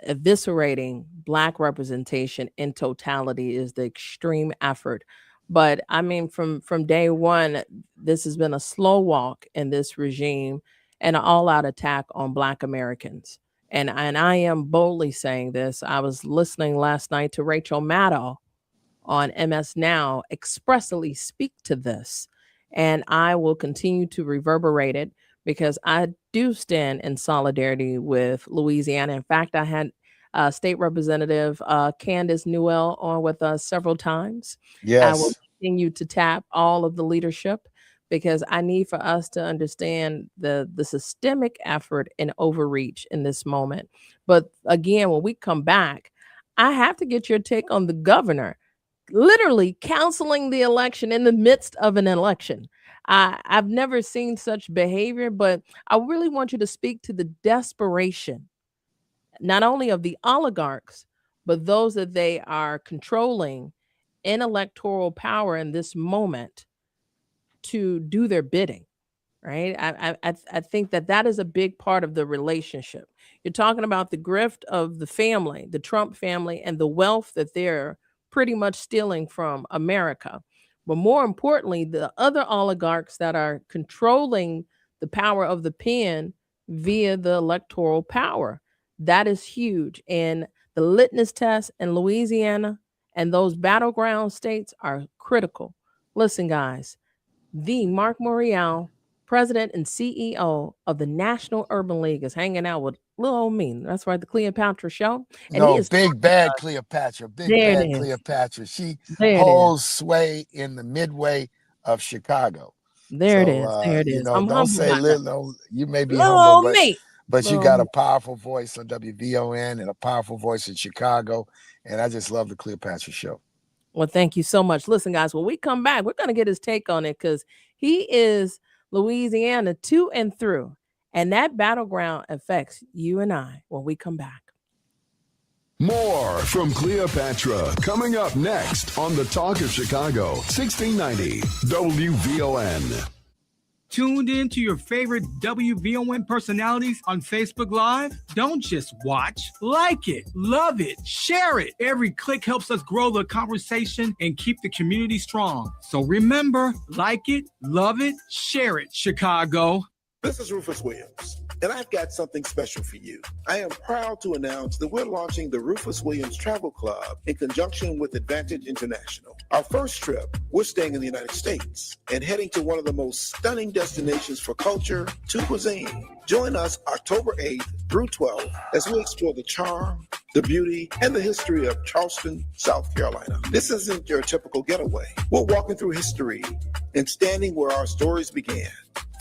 eviscerating Black representation in totality is the extreme effort. But I mean, from day one, this has been a slow walk in this regime and an all-out attack on Black Americans. And I am boldly saying this. I was listening last night to Rachel Maddow on MS Now expressly speak to this. And I will continue to reverberate it because I do stand in solidarity with Louisiana. In fact, I had State Representative Candace Newell on with us several times. Yes. I will continue to tap all of the leadership because I need for us to understand the systemic effort and overreach in this moment. But again, when we come back, I have to get your take on the governor literally counseling the election in the midst of an election. I've never seen such behavior, but I really want you to speak to the desperation, not only of the oligarchs, but those that they are controlling in electoral power in this moment to do their bidding, right? I think that is a big part of the relationship. You're talking about the grift of the family, the Trump family, and the wealth that they're pretty much stealing from America. But more importantly, the other oligarchs that are controlling the power of the pen via the electoral power. That is huge. And the litmus test in Louisiana and those battleground states are critical. Listen, guys, the Marc Morial, president and CEO of the National Urban League, is hanging out with little old me. That's right, the Cleopatra Show. And No, he is big bad Cleopatra. Big There it bad is. Cleopatra. She There it holds sway in the midway of Chicago. There it So, is. There it you is. know, I'm don't humbled say by that. little. You may be Little humble, old me. but you Little got old a powerful voice on WVON and a powerful voice in Chicago. And I just love the Cleopatra Show. Well, thank you so much. Listen, guys, when we come back, we're going to get his take on it because he is Louisiana to and through. And that battleground affects you and I when we come back. More from Cleopatra coming up next on the Talk of Chicago, 1690 WVON. Tuned in to your favorite WVON personalities on Facebook Live? Don't just watch, like it, love it, share it. Every click helps us grow the conversation and keep the community strong. So remember, like it, love it, share it, Chicago. This is Rufus Williams, and I've got something special for you. I am proud to announce that we're launching the Rufus Williams Travel Club in conjunction with Advantage International. Our first trip, we're staying in the United States and heading to one of the most stunning destinations for culture to cuisine. Join us October 8th through 12th as we explore the charm, the beauty, and the history of Charleston, South Carolina. This isn't your typical getaway. We're walking through history and standing where our stories began.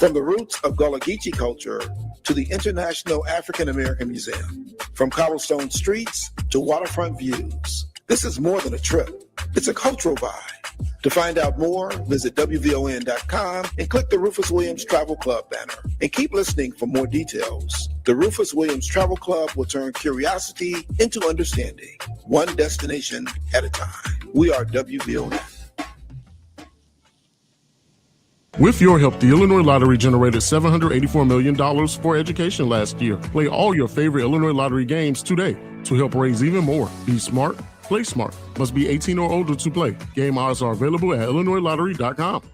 From the roots of Gullah Geechee culture to the International African American Museum, from cobblestone streets to waterfront views. This is more than a trip. It's a cultural vibe. To find out more, visit WVON.com and click the Rufus Williams Travel Club banner. And keep listening for more details. The Rufus Williams Travel Club will turn curiosity into understanding, one destination at a time. We are WVON. With your help, the Illinois Lottery generated $784 million for education last year. Play all your favorite Illinois Lottery games today to help raise even more. Be smart, play smart. Must be 18 or older to play. Game odds are available at IllinoisLottery.com.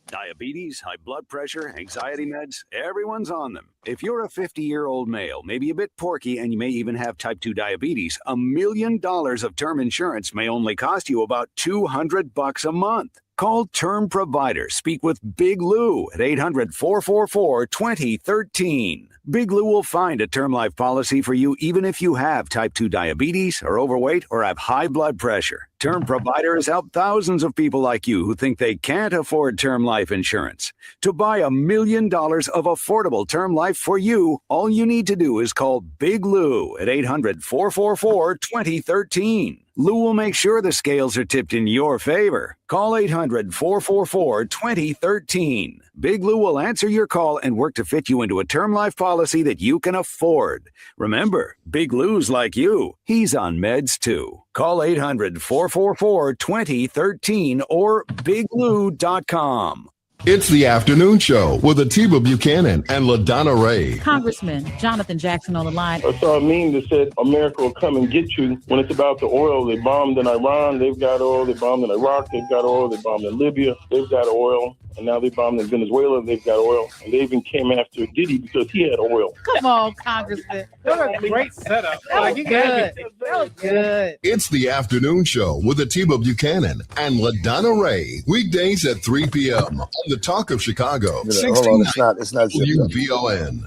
Diabetes, high blood pressure, anxiety meds, everyone's on them. If you're a 50-year-old male, maybe a bit porky, and you may even have type 2 diabetes, $1 million of term insurance may only cost you about $200 a month. Call Term Provider. Speak with Big Lou at 800-444-2013. Big Lou will find a term life policy for you even if you have type 2 diabetes, are overweight, or have high blood pressure. Term Provider has helped thousands of people like you who think they can't afford term life insurance. To buy $1 million of affordable term life for you, all you need to do is call Big Lou at 800-444-2013. Lou will make sure the scales are tipped in your favor. Call 800-444-2013. Big Lou will answer your call and work to fit you into a term life policy that you can afford. Remember, Big Lou's like you. He's on meds too. Call 800-444-2013 or biglou.com. It's the afternoon show with Atiba Buchanan and LaDonna Ray. Congressman Jonathan Jackson on the line. I saw a meme that said America will come and get you. When it's about the oil, they bombed in Iran, they've got oil. They bombed in Iraq, they've got oil. They bombed in Libya, they've got oil. And now they bombed in Venezuela, they've got oil. And they even came after Diddy because he had oil. Come on, Congressman. What a great setup. That was good. That was good. It's the afternoon show with Atiba Buchanan and LaDonna Ray. Weekdays at 3 p.m. on the Talk of Chicago. Hold on, it's not WVON.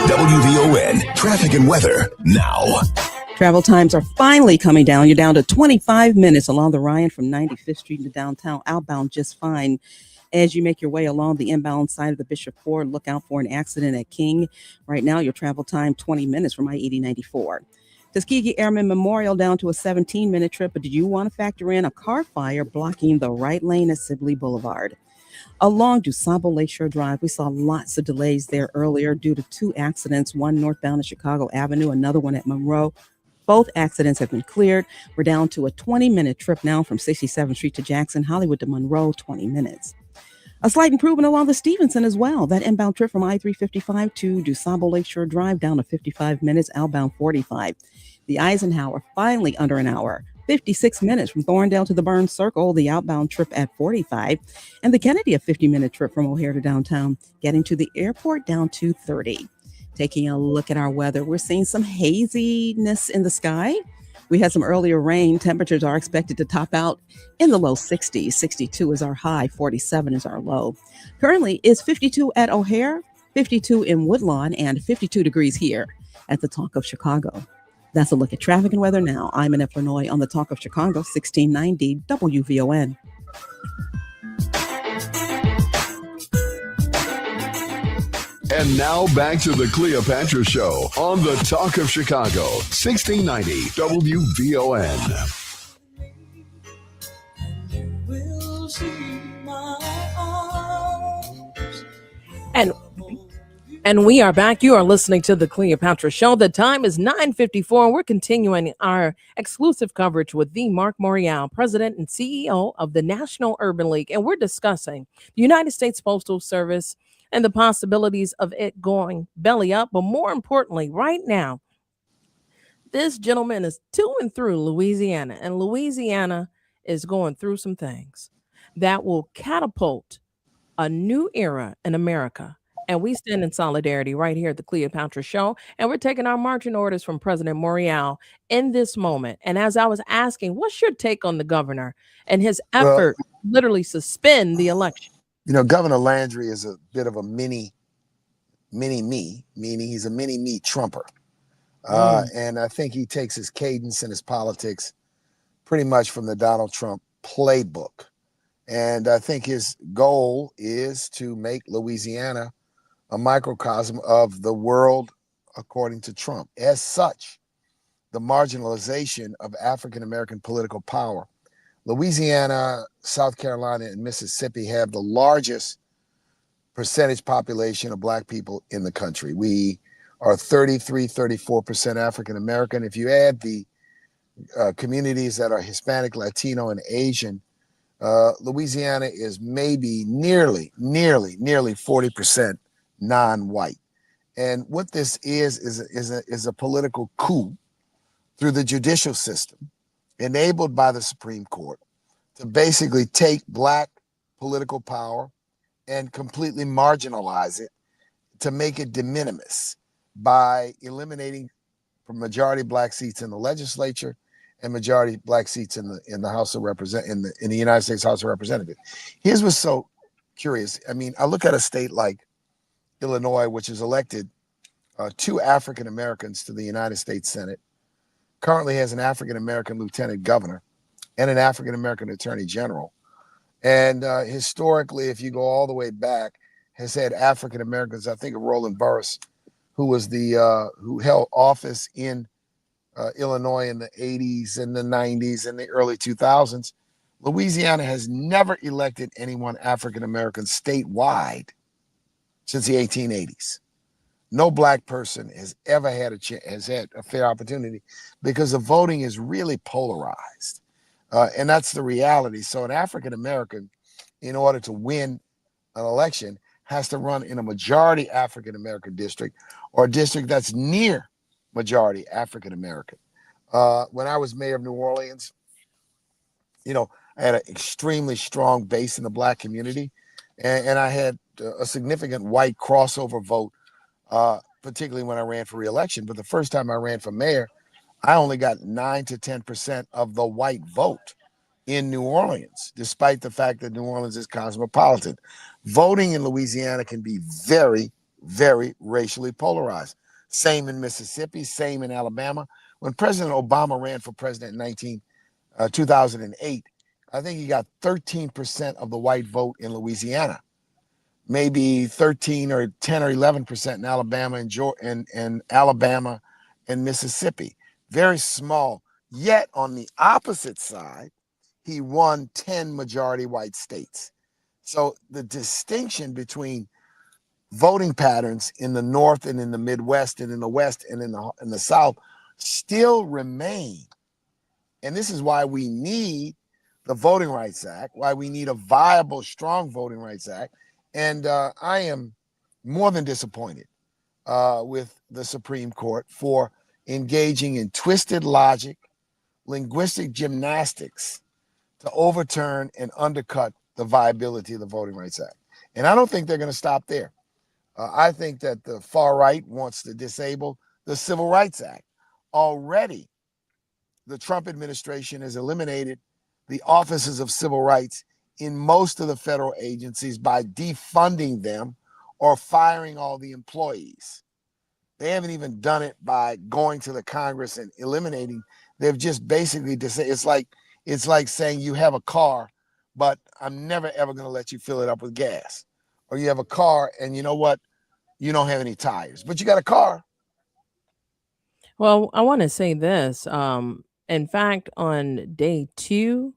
WVON traffic and weather now. Travel times are finally coming down. You're down to 25 minutes along the Ryan from 95th Street to downtown. Outbound just fine. As you make your way along the inbound side of the Bishop Ford, look out for an accident at King. Right now, your travel time 20 minutes from I-8094. Tuskegee Airmen Memorial down to a 17-minute trip, but did you want to factor in a car fire blocking the right lane at Sibley Boulevard? Along DuSable Lakeshore Drive, we saw lots of delays there earlier due to two accidents, one northbound at Chicago Avenue, another one at Monroe. Both accidents have been cleared. We're down to a 20-minute trip now from 67th Street to Jackson, Hollywood to Monroe, 20 minutes. A slight improvement along the Stevenson as well. That inbound trip from I-355 to DuSable Lakeshore Drive down to 55 minutes, outbound 45. The Eisenhower finally under an hour, 56 minutes from Thorndale to the Burns Circle, the outbound trip at 45. And the Kennedy, a 50-minute trip from O'Hare to downtown, getting to the airport down to 30. Taking a look at our weather, we're seeing some haziness in the sky. We had some earlier rain. Temperatures are expected to top out in the low 60s. 62 is our high, 47 is our low. Currently, it's 52 at O'Hare, 52 in Woodlawn, and 52 degrees here at the Talk of Chicago. That's a look at traffic and weather now. I'm Annette Bernoy on the Talk of Chicago, 1690 WVON. And now back to the Cleopatra Show on the Talk of Chicago, 1690 WVON. And we are back. You are listening to the Cleopatra Show. The time is 9:54. We're continuing our exclusive coverage with the Marc Morial, President and CEO of the National Urban League. And we're discussing the United States Postal Service and the possibilities of it going belly up. But more importantly, right now, this gentleman is to and through Louisiana, and Louisiana is going through some things that will catapult a new era in America. And we stand in solidarity right here at the Cleopatra Show. And we're taking our marching orders from President Morial in this moment. And as I was asking, what's your take on the governor and his effort to literally suspend the election? You know, Governor Landry is a bit of a mini me, meaning he's a mini me Trumper. And I think he takes his cadence and his politics pretty much from the Donald Trump playbook. And I think his goal is to make Louisiana a microcosm of the world according to Trump. As such, the marginalization of African American political power. Louisiana, South Carolina, and Mississippi have the largest percentage population of Black people in the country. We are 34% African American. If you add the communities that are Hispanic, Latino, and Asian, Louisiana is maybe nearly 40% non-white. And what this is a political coup through the judicial system, enabled by the Supreme Court, to basically take Black political power and completely marginalize it, to make it de minimis by eliminating majority Black seats in the legislature and majority Black seats in the House of Representatives, in the United States House of Representatives. Here's what's so curious. I mean, I look at a state like Illinois, which has elected 2 African Americans to the United States Senate, currently has an African American lieutenant governor and an African American attorney general. And historically, if you go all the way back, has had African Americans. I think of Roland Burris, who was who held office in Illinois in the 80s and the 90s and the early 2000s. Louisiana has never elected anyone African American statewide since the 1880s. No Black person has ever had a fair opportunity, because the voting is really polarized. And that's the reality. So an African American, in order to win an election, has to run in a majority African American district, or a district that's near majority African American. When I was mayor of New Orleans, I had an extremely strong base in the Black community, and I had a significant white crossover vote, particularly when I ran for re-election. But the first time I ran for mayor, I only got 9 to 10% of the white vote in New Orleans, despite the fact that New Orleans is cosmopolitan. Voting in Louisiana can be very, very racially polarized. Same in Mississippi, same in Alabama. When President Obama ran for president in 2008, I think he got 13% of the white vote in Louisiana, maybe 13 or 10 or 11% in Alabama and Alabama and Mississippi. Very small. Yet on the opposite side, he won 10 majority white states. So the distinction between voting patterns in the North and in the Midwest and in the West and in the South still remain. And this is why we need the Voting Rights Act, why we need a viable, strong Voting Rights Act. And I am more than disappointed with the Supreme Court for engaging in twisted logic, linguistic gymnastics to overturn and undercut the viability of the Voting Rights Act. And I don't think they're going to stop there. I think that the far right wants to disable the Civil Rights Act. Already, the Trump administration has eliminated the offices of civil rights in most of the federal agencies by defunding them or firing all the employees. They haven't even done it by going to the Congress and eliminating. They've just basically it's like saying you have a car, but I'm never ever going to let you fill it up with gas. Or you have a car and you know what? You don't have any tires, but you got a car. Well, I want to say this. In fact, on day 2,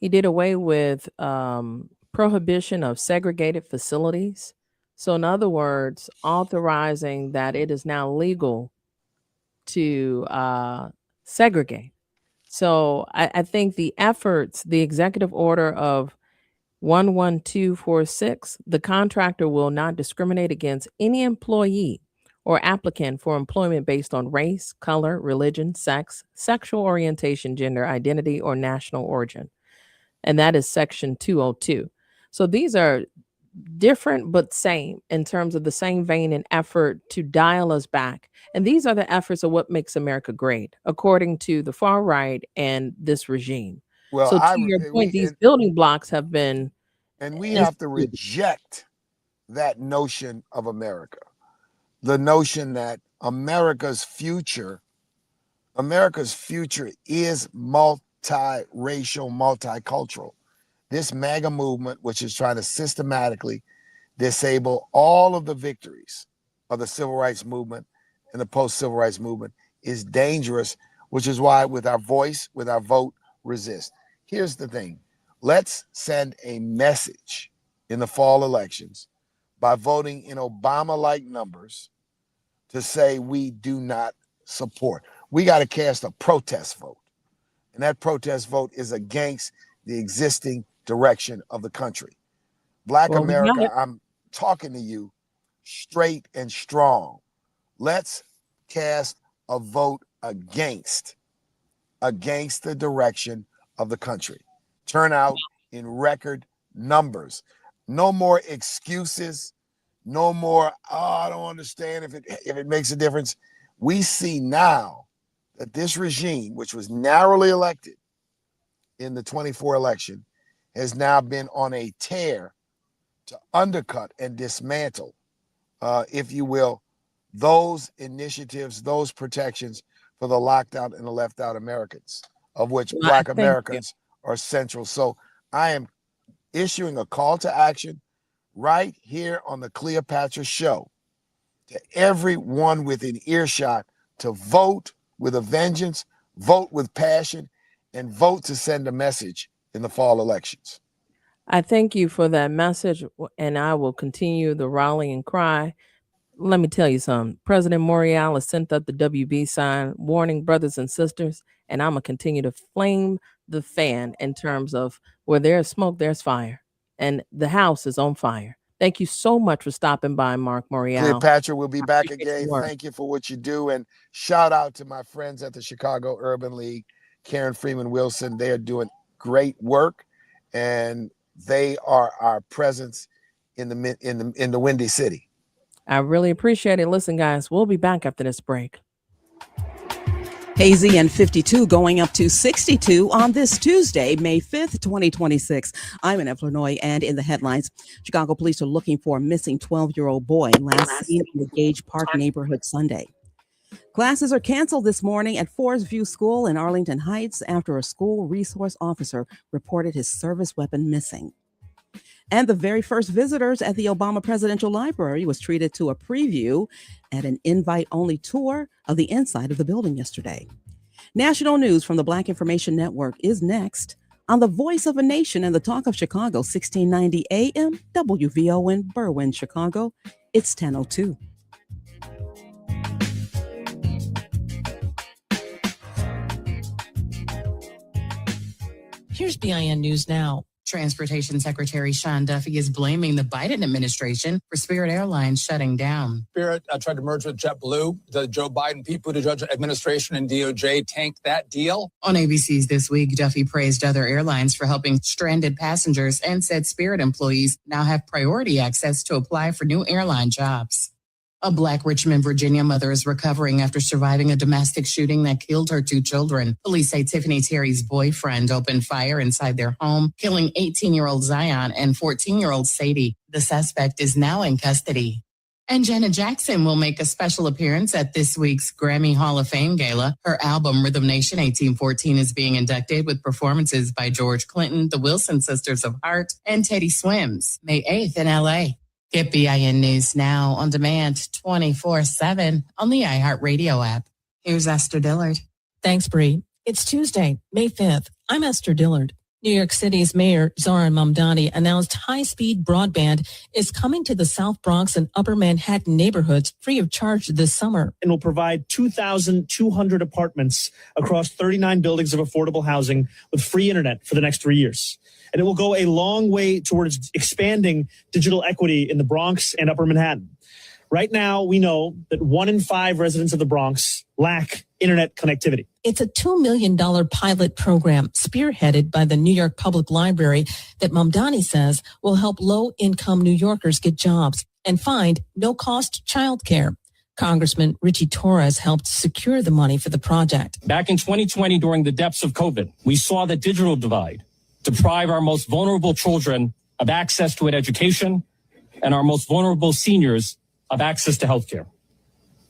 he did away with prohibition of segregated facilities. So, in other words, authorizing that it is now legal to segregate. So, I think the efforts, the executive order of 11246, the contractor will not discriminate against any employee or applicant for employment based on race, color, religion, sex, sexual orientation, gender identity, or national origin. And that is section 202. So these are different but same in terms of the same vein and effort to dial us back. And these are the efforts of what makes America great, according to the far right and this regime. Well, so to your point, these building blocks have been. And we have to reject that notion of America. The notion that America's future is multiracial, multicultural. This MAGA movement, which is trying to systematically disable all of the victories of the civil rights movement and the post-civil rights movement, is dangerous, which is why with our voice, with our vote, resist. Here's the thing. Let's send a message in the fall elections by voting in Obama-like numbers to say we do not support. We got to cast a protest vote. And that protest vote is against the existing direction of the country. Black America, I'm talking to you straight and strong. Let's cast a vote against the direction of the country. Turn out in record numbers. No more excuses. No more, I don't understand if it makes a difference. We see now that this regime, which was narrowly elected in the 24 election, has now been on a tear to undercut and dismantle, if you will, those initiatives, those protections for the locked out and the left out Americans, of which Black Americans are central. So I am issuing a call to action right here on the Cleopatra Show to everyone within earshot to vote with a vengeance, vote with passion, and vote to send a message in the fall elections. I thank you for that message, and I will continue the rallying cry. Let me tell you something. President Morial has sent up the WB sign warning brothers and sisters, and I'm going to continue to flame the fan in terms of where there's smoke, there's fire, and the house is on fire. Thank you so much for stopping by, Marc Morial. Cleopatra will be back again. Thank you for what you do, and shout out to my friends at the Chicago Urban League, Karen Freeman Wilson. They are doing great work, and they are our presence in the Windy City. I really appreciate it. Listen, guys, we'll be back after this break. Hazy and 52 going up to 62 on this Tuesday, May 5th, 2026. I'm in Illinois, and in the headlines, Chicago police are looking for a missing 12-year-old boy last seen in the Gage Park neighborhood Sunday. Classes are canceled this morning at Forest View School in Arlington Heights after a school resource officer reported his service weapon missing. And the very first visitors at the Obama Presidential Library was treated to a preview at an invite-only tour of the inside of the building yesterday. National news from the Black Information Network is next on the Voice of a Nation and the Talk of Chicago, 1690 AM, WVON, Berwyn, Chicago. It's 10:02. Here's BIN News Now. Transportation Secretary Sean Duffy is blaming the Biden administration for Spirit Airlines shutting down. Spirit tried to merge with JetBlue. The Joe Biden, Pete Buttigieg administration and DOJ tanked that deal. On ABC's This Week, Duffy praised other airlines for helping stranded passengers and said Spirit employees now have priority access to apply for new airline jobs. A Black Richmond, Virginia mother is recovering after surviving a domestic shooting that killed her 2 children. Police say Tiffany Terry's boyfriend opened fire inside their home, killing 18-year-old Zion and 14-year-old Sadie. The suspect is now in custody. And Janet Jackson will make a special appearance at this week's Grammy Hall of Fame Gala. Her album, Rhythm Nation 1814, is being inducted with performances by George Clinton, the Wilson Sisters of Heart, and Teddy Swims, May 8th in L.A. Get BIN News Now on demand 24/7 on the iHeartRadio app. Here's Esther Dillard. Thanks, Bree. It's Tuesday, May 5th. I'm Esther Dillard. New York City's Mayor Zohran Mamdani announced high-speed broadband is coming to the South Bronx and Upper Manhattan neighborhoods free of charge this summer. And will provide 2,200 apartments across 39 buildings of affordable housing with free internet for the next 3 years. And it will go a long way towards expanding digital equity in the Bronx and Upper Manhattan. Right now, we know that 1 in 5 residents of the Bronx lack internet connectivity. It's a $2 million pilot program spearheaded by the New York Public Library that Mamdani says will help low-income New Yorkers get jobs and find no-cost childcare. Congressman Richie Torres helped secure the money for the project. Back in 2020, during the depths of COVID, we saw the digital divide deprive our most vulnerable children of access to an education and our most vulnerable seniors of access to healthcare.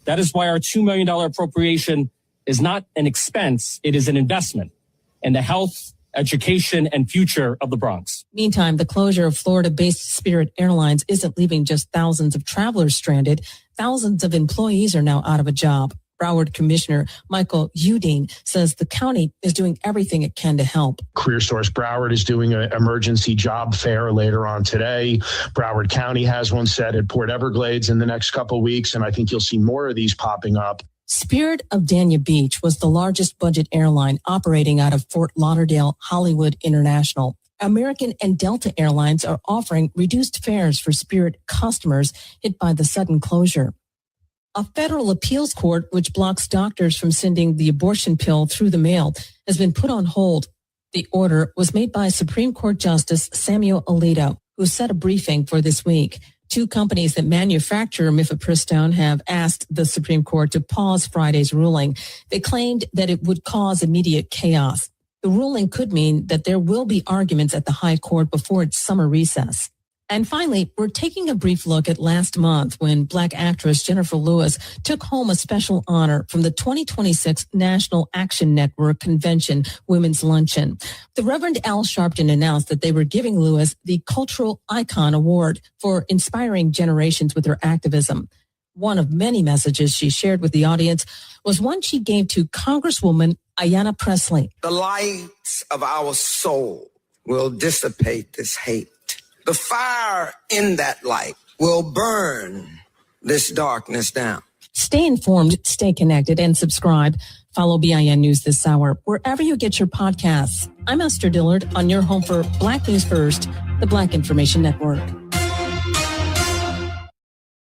That is why our $2 million appropriation is not an expense, it is an investment in the health, education, and future of the Bronx. Meantime, the closure of Florida-based Spirit Airlines isn't leaving just thousands of travelers stranded. Thousands of employees are now out of a job. Broward Commissioner Michael Udine says the county is doing everything it can to help. Career Source Broward is doing an emergency job fair later on today. Broward County has one set at Port Everglades in the next couple of weeks, and I think you'll see more of these popping up. Spirit of Dania Beach was the largest budget airline operating out of Fort Lauderdale Hollywood International. American and Delta Airlines are offering reduced fares for Spirit customers hit by the sudden closure. A federal appeals court, which blocks doctors from sending the abortion pill through the mail, has been put on hold. The order was made by Supreme Court Justice Samuel Alito, who set a briefing for this week. Two companies that manufacture mifepristone have asked the Supreme Court to pause Friday's ruling. They claimed that it would cause immediate chaos. The ruling could mean that there will be arguments at the High Court before its summer recess. And finally, we're taking a brief look at last month when Black actress Jennifer Lewis took home a special honor from the 2026 National Action Network Convention Women's Luncheon. The Reverend Al Sharpton announced that they were giving Lewis the Cultural Icon Award for inspiring generations with her activism. One of many messages she shared with the audience was one she gave to Congresswoman Ayanna Pressley. The lights of our soul will dissipate this hate. The fire in that light will burn this darkness down. Stay informed, stay connected, and subscribe. Follow BIN News this hour wherever you get your podcasts. I'm Esther Dillard on your home for Black News First, the Black Information Network.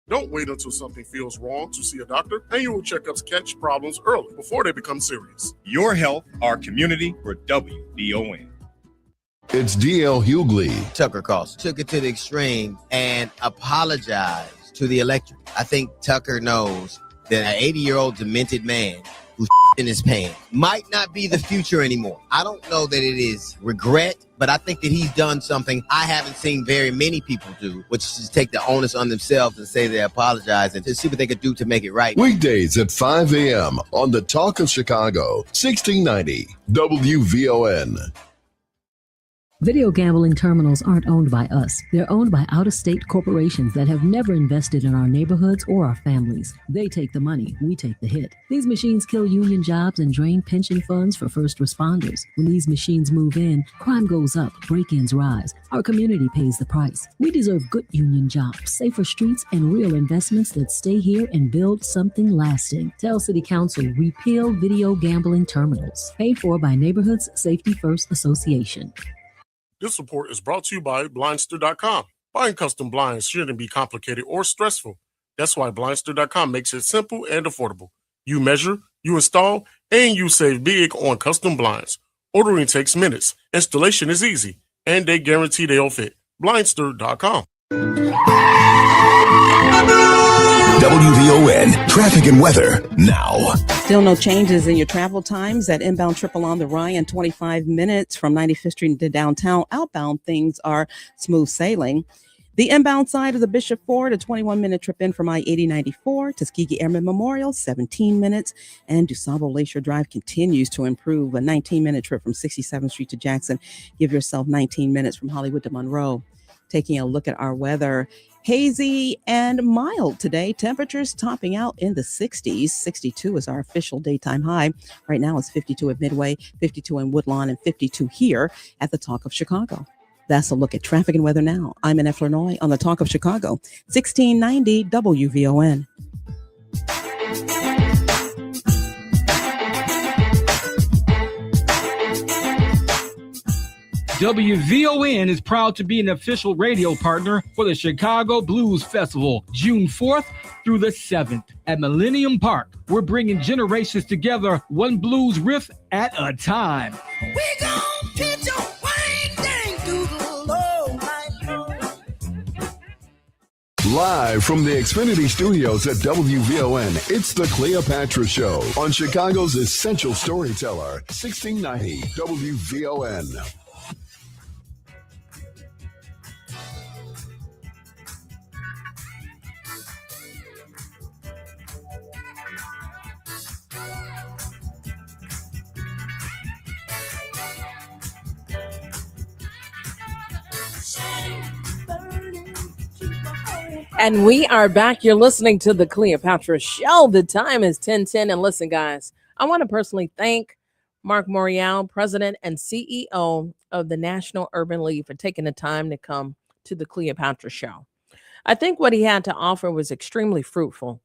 Don't wait until something feels wrong to see a doctor. Annual checkups catch problems early before they become serious. Your health, our community, for WVON. It's DL Hughley. Tucker Carlson took it to the extreme and apologized to the electorate. I think Tucker knows that an 80-year-old demented man who's in his pants might not be the future anymore. I don't know that it is regret, but I think that he's done something I haven't seen very many people do, which is to take the onus on themselves and say they apologize and to see what they could do to make it right. Weekdays at 5 a.m. on the Talk of Chicago, 1690 WVON. Video gambling terminals aren't owned by us. They're owned by out-of-state corporations that have never invested in our neighborhoods or our families. They take the money, we take the hit. These machines kill union jobs and drain pension funds for first responders. When these machines move in, crime goes up, break-ins rise. Our community pays the price. We deserve good union jobs, safer streets, and real investments that stay here and build something lasting. Tell City Council, repeal video gambling terminals. Paid for by Neighborhoods Safety First Association. This report is brought to you by Blindster.com. Buying custom blinds shouldn't be complicated or stressful. That's why Blindster.com makes it simple and affordable. You measure, you install, and you save big on custom blinds. Ordering takes minutes, installation is easy, and they guarantee they'll fit. Blindster.com. WVON traffic and weather now. Still no changes in your travel times. At inbound trip along the Ryan, 25 minutes from 95th Street to downtown. Outbound, things are smooth sailing. The inbound side of the Bishop Ford, a 21-minute trip in from I-8094 to Tuskegee Airmen Memorial, 17 minutes. And DuSable Lakeshore Drive continues to improve, a 19-minute trip from 67th Street to Jackson. Give yourself 19 minutes from Hollywood to Monroe. Taking a look at our weather. Hazy and mild today. Temperatures topping out in the 60s. 62 is our official daytime high. Right now it's 52 at Midway, 52 in Woodlawn, and 52 here at the Talk of Chicago. That's a look at traffic and weather now. I'm Annette Flurnoy on the Talk of Chicago, 1690 WVON. WVON is proud to be an official radio partner for the Chicago Blues Festival, June 4th through the 7th at Millennium Park. We're bringing generations together, one blues riff at a time. We gon' pitch a wang dang doodle low, my lord. Live from the Xfinity Studios at WVON, it's the Cleopatra Show on Chicago's essential storyteller, 1690 WVON. And we are back. You're listening to the Cleopatra Show. The time is 10:10. And listen, guys, I want to personally thank Marc Morial, President and CEO of the National Urban League, for taking the time to come to the Cleopatra Show. I think what he had to offer was extremely fruitful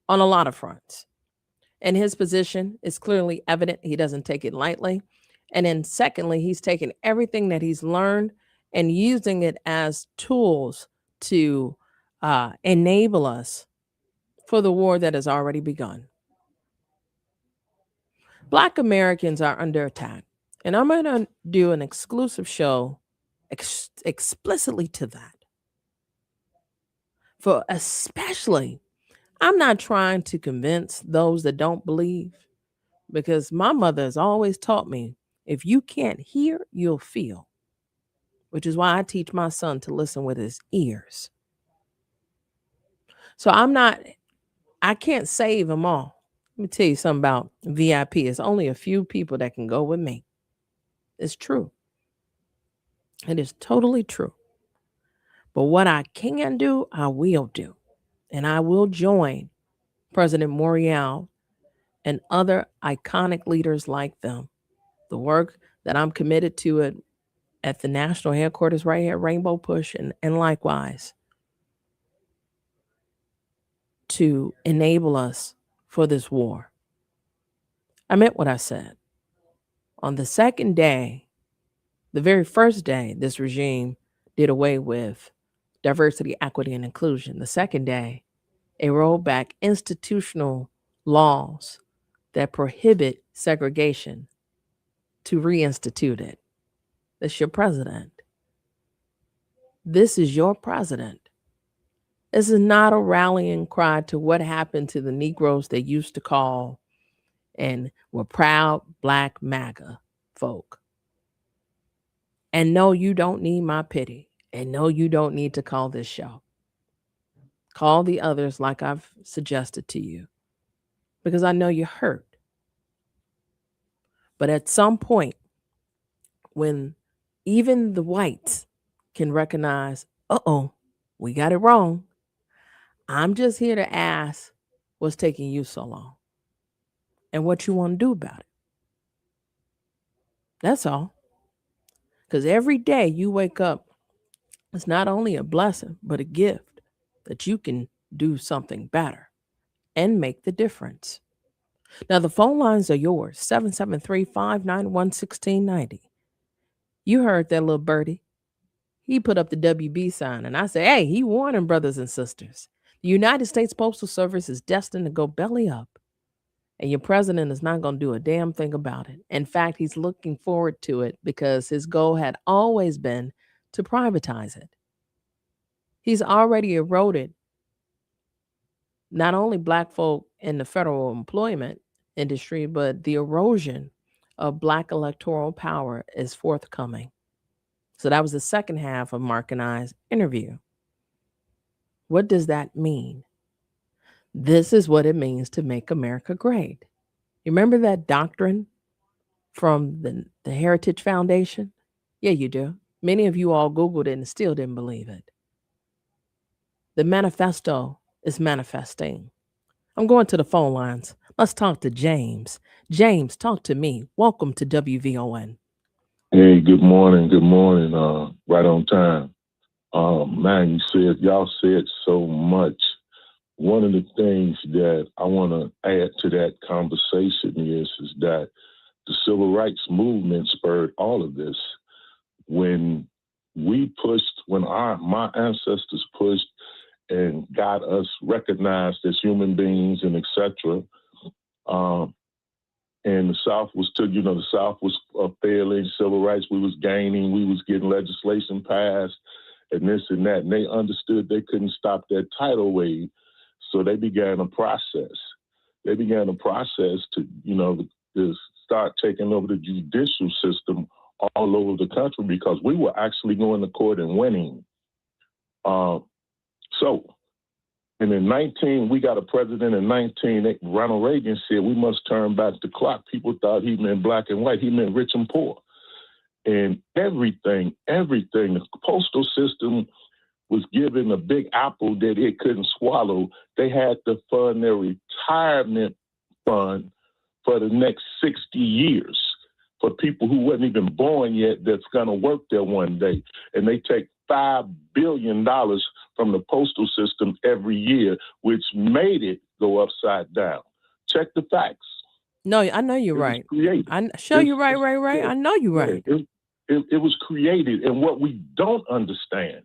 on a lot of fronts. And his position is clearly evident. He doesn't take it lightly. And then secondly, he's taken everything that he's learned and using it as tools to enable us for the war that has already begun. Black Americans are under attack, and I'm going to do an exclusive show explicitly to that. For especially, I'm not trying to convince those that don't believe, because my mother has always taught me, if you can't hear, you'll feel, which is why I teach my son to listen with his ears. So I can't save them all. Let me tell you something about VIP. It's only a few people that can go with me. It's true. It is totally true. But what I can do, I will do. And I will join President Morial and other iconic leaders like them. The work that I'm committed to at the national headquarters right here at Rainbow Push, and likewise to enable us for this war. I meant what I said. On the second day, the very first day, this regime did away with diversity, equity, and inclusion. The second day, it rolled back institutional laws that prohibit segregation to reinstitute it. That's your president. This is your president. This is not a rallying cry to what happened to the Negros they used to call and were proud Black MAGA folk. And no, you don't need my pity. And no, you don't need to call this show. Call the others like I've suggested to you, because I know you're hurt. But at some point, when even the whites can recognize, we got it wrong, I'm just here to ask what's taking you so long and what you want to do about it. That's all. Because every day you wake up, it's not only a blessing, but a gift that you can do something better and make the difference. Now, the phone lines are yours, 773-591-1690. You heard that little birdie. He put up the WB sign, and I said, hey, he warning brothers and sisters. The United States Postal Service is destined to go belly up, and your president is not going to do a damn thing about it. In fact, he's looking forward to it because his goal had always been to privatize it. He's already eroded not only Black folk in the federal employment industry, but the erosion of Black electoral power is forthcoming. So that was the second half of Marc and I's interview. What does that mean? This is what it means to make America great. You remember that doctrine from the Heritage Foundation? Yeah, you do. Many of you all Googled it and still didn't believe it. The manifesto is manifesting. I'm going to the phone lines. Let's talk to James. James, talk to me. Welcome to WVON. Hey, good morning. Good morning. Right on time. Man, y'all said so much. One of the things that I want to add to that conversation is that the civil rights movement spurred all of this. When we pushed, my ancestors pushed and got us recognized as human beings and etc. And the South was failing civil rights. We was gaining. We was getting legislation passed and this and that. And they understood they couldn't stop that tidal wave. So they began a process. They began a process to start taking over the judicial system all over the country because we were actually going to court and winning. And in we got a president in Ronald Reagan said we must turn back the clock. People thought he meant black and white. He meant rich and poor. And everything, the postal system was given a big apple that it couldn't swallow, they had to fund their retirement fund for the next 60 years for people who wasn't even born yet that's going to work there one day. And they take $5 billion from the postal system every year, which made it go upside down. Check the facts. No, I know you're right. I show you right. I know you're right. It was created. And what we don't understand,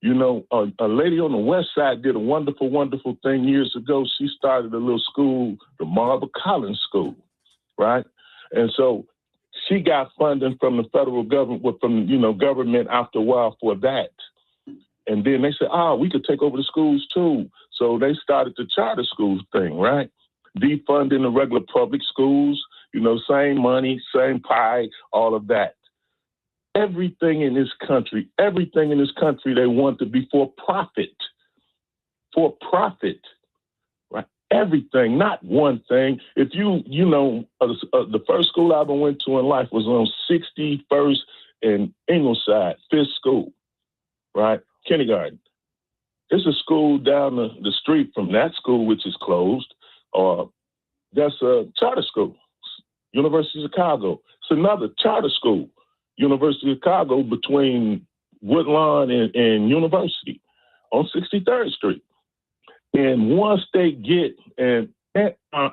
you know, a lady on the West Side did a wonderful, wonderful thing years ago. She started a little school, the Marva Collins School, right? And so she got funding from the federal government, government after a while for that. And then they said, we could take over the schools too. So they started the charter schools thing, right? Defunding the regular public schools, same money, same pie, all of that. Everything in this country, they want to be for profit, right? Everything, not one thing. If the first school I ever went to in life was on 61st and Ingleside, fifth school, right? Kindergarten. It's a school down the street from that school, which is closed. That's a charter school, University of Chicago. It's another charter school, University of Chicago, between Woodlawn and University on 63rd Street. And once they get, and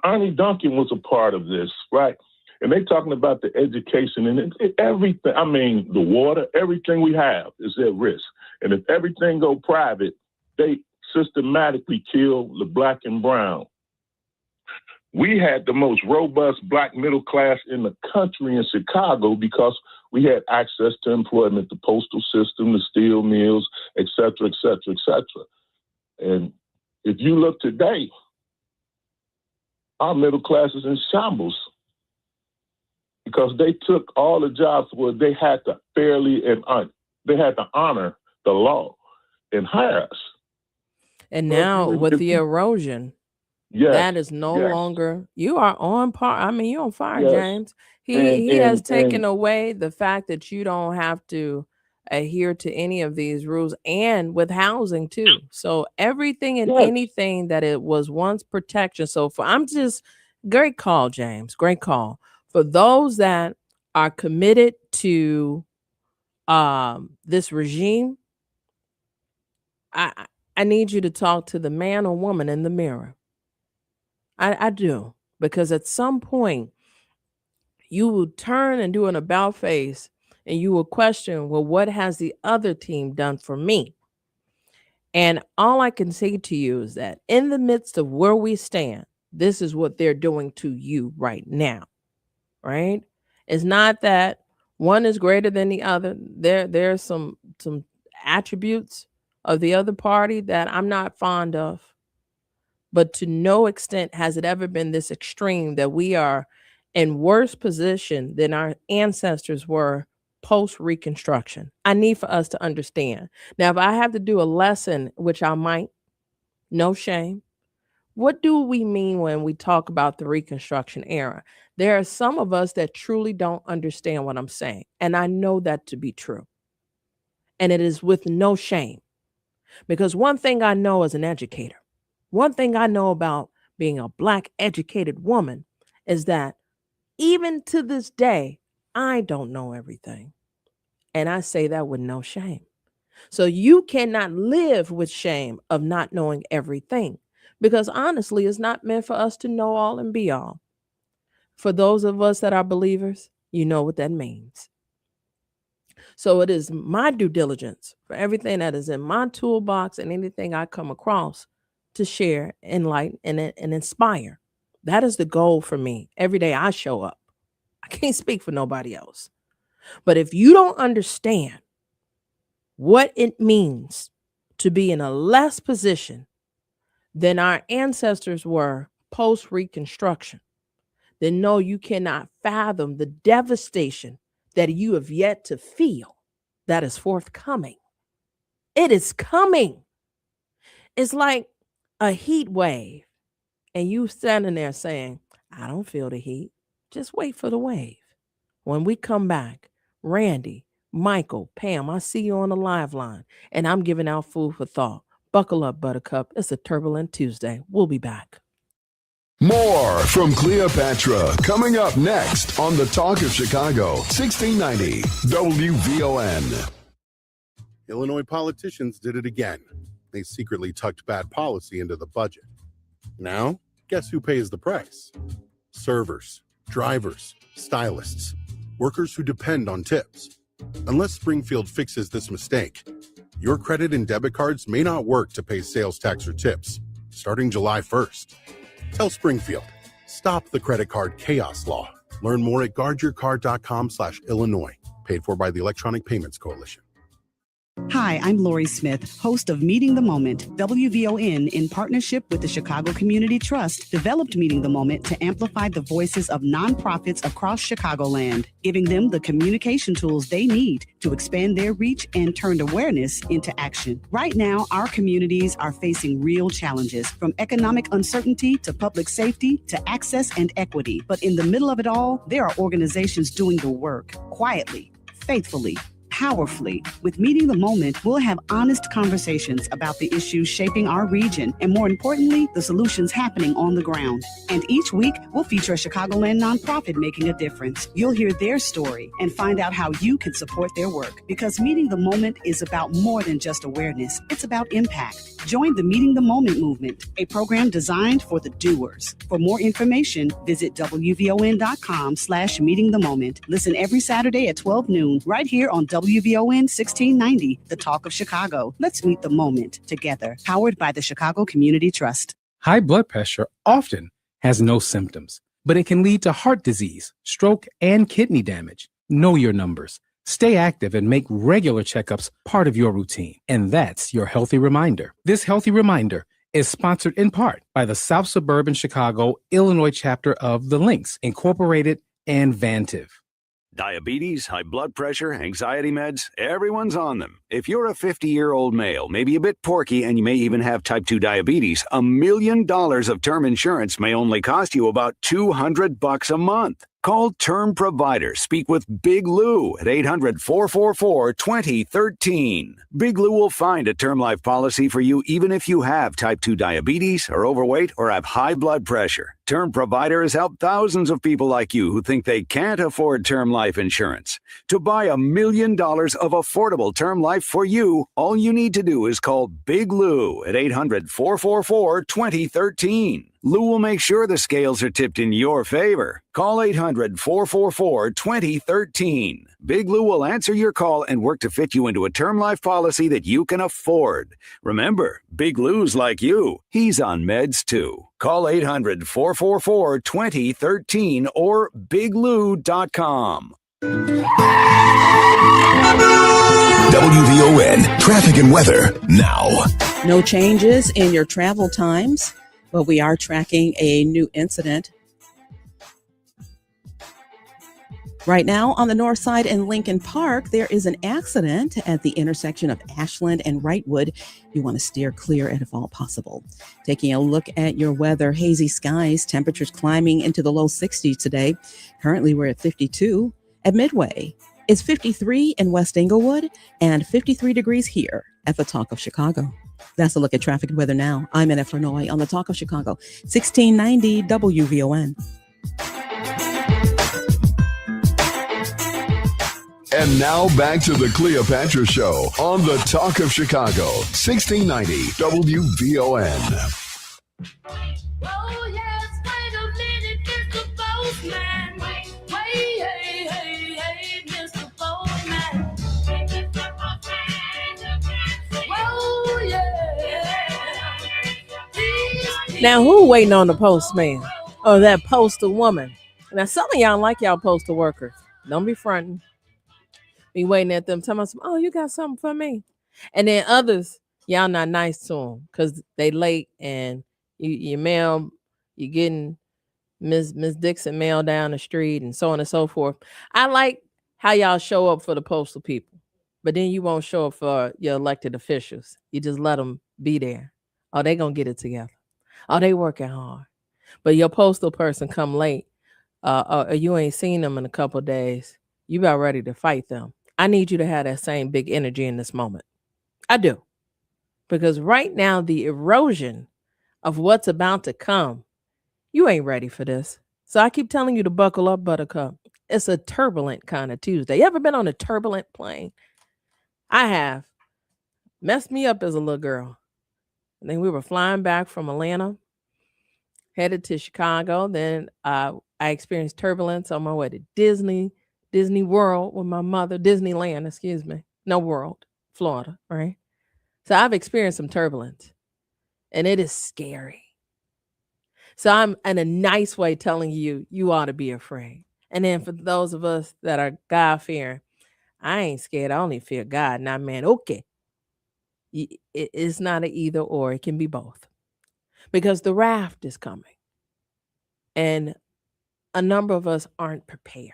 Ernie Duncan was a part of this, right? And they talking about the education and everything. I mean, the water, everything we have is at risk. And if everything go private, they systematically kill the black and brown. We had the most robust black middle class in the country in Chicago because we had access to employment, the postal system, the steel mills, et cetera, et cetera, et cetera. And if you look today, our middle class is in shambles because they took all the jobs where they had to they had to honor the law and hire us. And now with the erosion, that is no longer, you are on par. I mean, you're on fire, James. He has taken away the fact that you don't have to adhere to any of these rules, and with housing too. So everything and anything that it was once protection. So great call, James. Great call. For those that are committed to this regime, I need you to talk to the man or woman in the mirror. I do, because at some point you will turn and do an about face and you will question, well, what has the other team done for me? And all I can say to you is that in the midst of where we stand, this is what they're doing to you right now, right? It's not that one is greater than the other. There's some attributes of the other party that I'm not fond of. But to no extent has it ever been this extreme that we are in worse position than our ancestors were post-Reconstruction. I need for us to understand. Now, if I have to do a lesson, which I might, no shame, what do we mean when we talk about the Reconstruction era? There are some of us that truly don't understand what I'm saying, and I know that to be true. And it is with no shame, because one thing I know as an educator, one thing I know about being a Black educated woman is that even to this day, I don't know everything. And I say that with no shame. So you cannot live with shame of not knowing everything, because honestly, it's not meant for us to know all and be all. For those of us that are believers, you know what that means. So it is my due diligence for everything that is in my toolbox and anything I come across to share, enlighten, and inspire. That is the goal for me. Every day I show up. I can't speak for nobody else. But if you don't understand what it means to be in a less position than our ancestors were post-Reconstruction, then no, you cannot fathom the devastation that you have yet to feel that is forthcoming. It is coming. It's like a heat wave, and you standing there saying, I don't feel the heat. Just wait for the wave. When we come back, Randy, Michael, Pam, I see you on the live line, and I'm giving out food for thought. Buckle up, Buttercup. It's a turbulent Tuesday. We'll be back. More from Cleopatra coming up next on the Talk of Chicago, 1690 WVON. Illinois politicians did it again. They secretly tucked bad policy into the budget. Now, guess who pays the price? Servers, drivers, stylists, workers who depend on tips. Unless Springfield fixes this mistake, your credit and debit cards may not work to pay sales tax or tips starting July 1st. Tell Springfield, stop the credit card chaos law. Learn more at guardyourcard.com/Illinois. Paid for by the Electronic Payments Coalition. Hi, I'm Lori Smith, host of Meeting the Moment. WVON, in partnership with the Chicago Community Trust, developed Meeting the Moment to amplify the voices of nonprofits across Chicagoland, giving them the communication tools they need to expand their reach and turn awareness into action. Right now, our communities are facing real challenges, from economic uncertainty to public safety to access and equity. But in the middle of it all, there are organizations doing the work quietly, faithfully, powerfully. With Meeting the Moment, we'll have honest conversations about the issues shaping our region and, more importantly, the solutions happening on the ground. And each week, we'll feature a Chicagoland nonprofit making a difference. You'll hear their story and find out how you can support their work, because Meeting the Moment is about more than just awareness. It's about impact. Join the Meeting the Moment movement, a program designed for the doers. For more information, visit WVON.com/Meeting the Moment. Listen every Saturday at 12 noon, right here on WVON 1690, the Talk of Chicago. Let's meet the moment together. Powered by the Chicago Community Trust. High blood pressure often has no symptoms, but it can lead to heart disease, stroke, and kidney damage. Know your numbers. Stay active and make regular checkups part of your routine. And that's your Healthy Reminder. This Healthy Reminder is sponsored in part by the South Suburban Chicago, Illinois chapter of the Lynx, Incorporated, and Vantive. Diabetes, high blood pressure, anxiety meds, everyone's on them. If you're a 50-year-old male, maybe a bit porky, and you may even have type 2 diabetes, $1 million of term insurance may only cost you about $200 a month. Call Term Provider. Speak with Big Lou at 800-444-2013. Big Lou will find a term life policy for you even if you have type 2 diabetes, are overweight, or have high blood pressure. Term Provider has helped thousands of people like you who think they can't afford term life insurance. To buy $1 million of affordable term life for you, all you need to do is call Big Lou at 800-444-2013. Lou will make sure the scales are tipped in your favor. Call 800-444-2013. Big Lou will answer your call and work to fit you into a term life policy that you can afford. Remember, Big Lou's like you. He's on meds too. Call 800-444-2013 or biglou.com. WVON traffic and weather now. No changes in your travel times, but we are tracking a new incident. Right now on the north side in Lincoln Park, there is an accident at the intersection of Ashland and Wrightwood. You want to steer clear if all possible. Taking a look at your weather, hazy skies, temperatures climbing into the low 60s today. Currently, we're at 52 at Midway. It's 53 in West Englewood and 53 degrees here at the Talk of Chicago. That's a look at traffic and weather now. I'm Annette Flournoy on the Talk of Chicago, 1690 WVON. And now back to the Cleopatra Show on the Talk of Chicago, 1690 WVON. Oh, yes, wait a minute, Mr. Postman. Wait, hey, Mr. Postman. Oh, yeah. Now, who waiting on the postman or that postal woman? Now, some of y'all like y'all postal workers. Don't be fronting. Be waiting at them, telling them, oh, you got something for me. And then others, y'all not nice to them because they late and you mail, you getting Miss Dixon mail down the street and so on and so forth. I like how y'all show up for the postal people, but then you won't show up for your elected officials. You just let them be there. Oh, they gonna get it together. Oh, they working hard. But your postal person come late, or you ain't seen them in a couple of days. You about ready to fight them. I need you to have that same big energy in this moment. I do. Because right now, the erosion of what's about to come, you ain't ready for this. So I keep telling you to buckle up, Buttercup. It's a turbulent kind of Tuesday. You ever been on a turbulent plane? I have. Messed me up as a little girl. And then we were flying back from Atlanta, headed to Chicago. Then I experienced turbulence on my way to Disney World with my mother, Disneyland, excuse me. No, World, Florida, right? So I've experienced some turbulence, and it is scary. So I'm in a nice way telling you, you ought to be afraid. And then for those of us that are God-fearing, I ain't scared. I only fear God, not man. Okay. It's not an either or. It can be both. Because the raft is coming. And a number of us aren't prepared.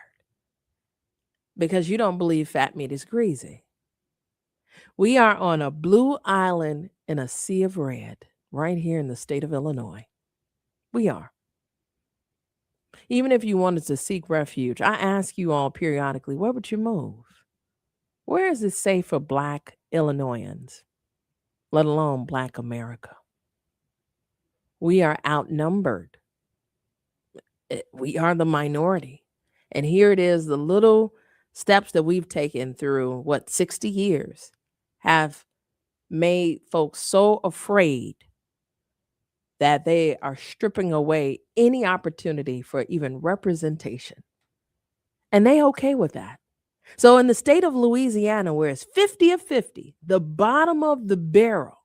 Because you don't believe fat meat is greasy. We are on a blue island in a sea of red right here in the state of Illinois. We are. Even if you wanted to seek refuge, I ask you all periodically, where would you move? Where is it safe for Black Illinoisans, let alone Black America? We are outnumbered. We are the minority. And here it is, the little steps that we've taken through, 60 years have made folks so afraid that they are stripping away any opportunity for even representation. And they okay with that. So in the state of Louisiana, where it's 50 of 50, the bottom of the barrel,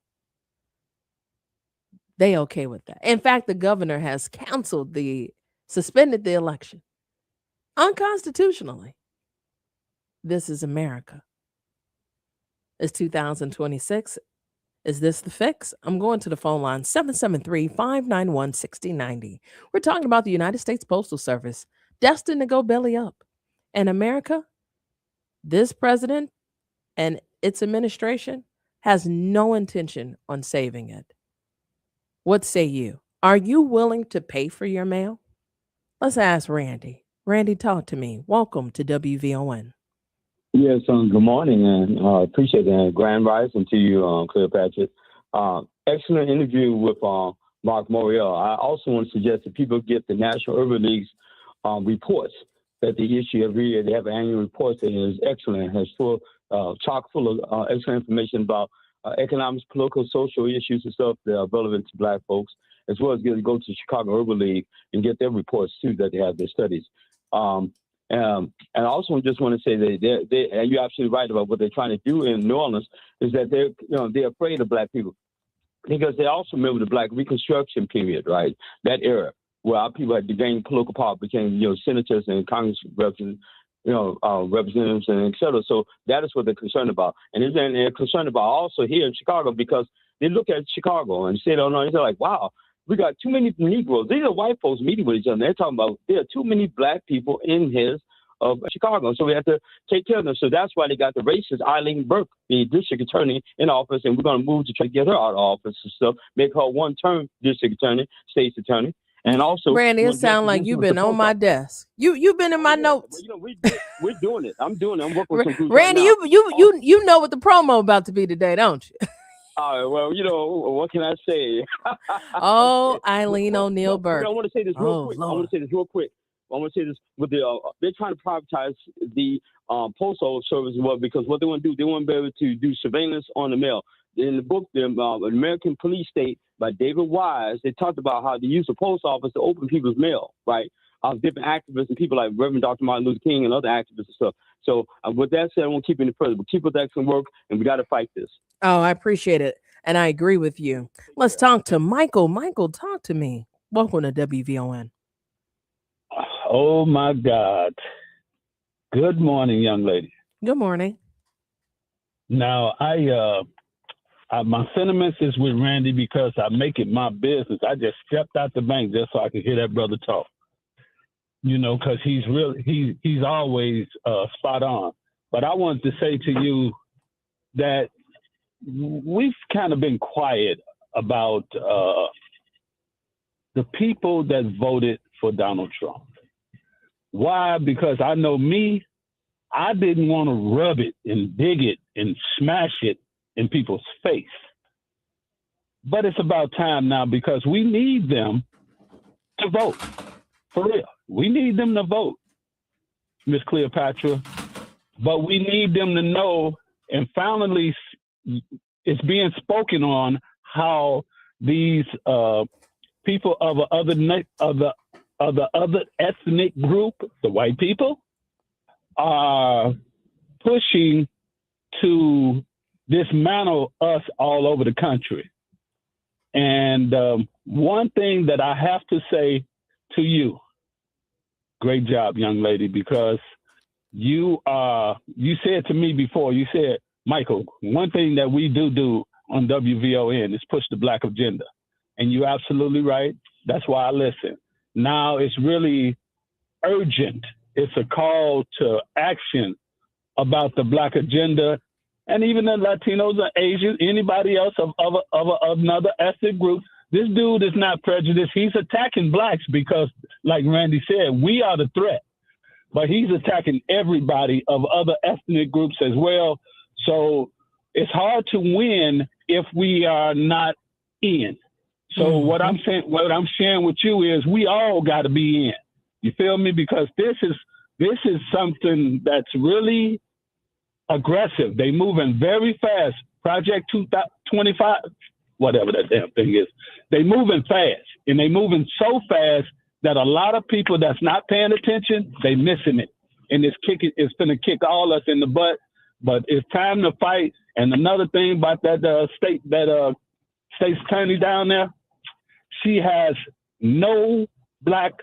they okay with that. In fact, the governor has suspended the election unconstitutionally. This is America. It's 2026. Is this the fix? I'm going to the phone line, 773-591-6090. We're talking about the United States Postal Service, destined to go belly up. And America, this president and its administration has no intention on saving it. What say you? Are you willing to pay for your mail? Let's ask Randy. Randy, talk to me. Welcome to WVON. Yes, good morning, and appreciate that. Grand rising to you, Cleopatra. Excellent interview with Marc Morial. I also want to suggest that people get the National Urban League's reports that they issue every year. They have annual reports that is excellent, has chock full of excellent information about economics, political, social issues and stuff that are relevant to Black folks, as well as go to Chicago Urban League and get their reports too that they have their studies. And I also just want to say that and you're absolutely right about what they're trying to do in New Orleans is that they're afraid of Black people because they also remember the Black Reconstruction period, right? That era where our people had to gain political power, became senators and Congress representatives, and et cetera. So that is what they're concerned about, and they're concerned about also here in Chicago because they look at Chicago and say, "Oh no," they're like, "Wow. We got too many Negroes." These are white folks meeting with each other. They're talking about there are too many Black people in of Chicago. So we have to take care of them. So that's why they got the racist Eileen Burke, the district attorney, in office. And we're going to move to try to get her out of office and stuff, make her one-term district attorney, state's attorney. And also, Randy, it sounds like you've been on my desk. You've been in my notes. Well, we're doing it. I'm doing it. I'm working with some groups Randy, right now. you know what the promo about to be today, don't you? Well, what can I say? Oh, Eileen O'Neill Burke. I want to say this real quick. Lord. I want to say this with they're trying to privatize the postal service as well because what they want to do, they want to be able to do surveillance on the mail. In the book, the American Police State by David Wise, they talked about how they use the post office to open people's mail, right? Different activists and people like Reverend Dr. Martin Luther King and other activists and stuff. So with that said, I won't keep any further, but keep with the excellent work, and we got to fight this. Oh, I appreciate it. And I agree with you. Let's talk to Michael. Michael, talk to me. Welcome to WVON. Oh, my God. Good morning, young lady. Good morning. Now, my sentiments is with Randy because I make it my business. I just stepped out the bank just so I could hear that brother talk. Because he's always spot on. But I wanted to say to you that we've kind of been quiet about the people that voted for Donald Trump. Why? Because I know me, I didn't want to rub it and dig it and smash it in people's face. But it's about time now because we need them to vote. For real. We need them to vote, Miss Cleopatra. But we need them to know, and finally it's being spoken on, how these people of the other ethnic group, the white people, are pushing to dismantle us all over the country. And one thing that I have to say to you, great job, young lady, because you said to me before, you said, Michael, one thing that we do on WVON is push the Black agenda. And you're absolutely right. That's why I listen. Now it's really urgent. It's a call to action about the Black agenda, and even the Latinos or Asians, anybody else of another ethnic group. This dude is not prejudiced. He's attacking Blacks because, like Randy said, we are the threat. But he's attacking everybody of other ethnic groups as well. So it's hard to win if we are not in. So what I'm sharing with you is we all got to be in. You feel me? Because this is something that's really aggressive. They moving very fast. Project 2025, whatever that damn thing is. They moving fast, and they moving so fast that a lot of people that's not paying attention, they missing it, and it's gonna kick all us in the butt. But it's time to fight. And another thing about that state's attorney down there, she has no Black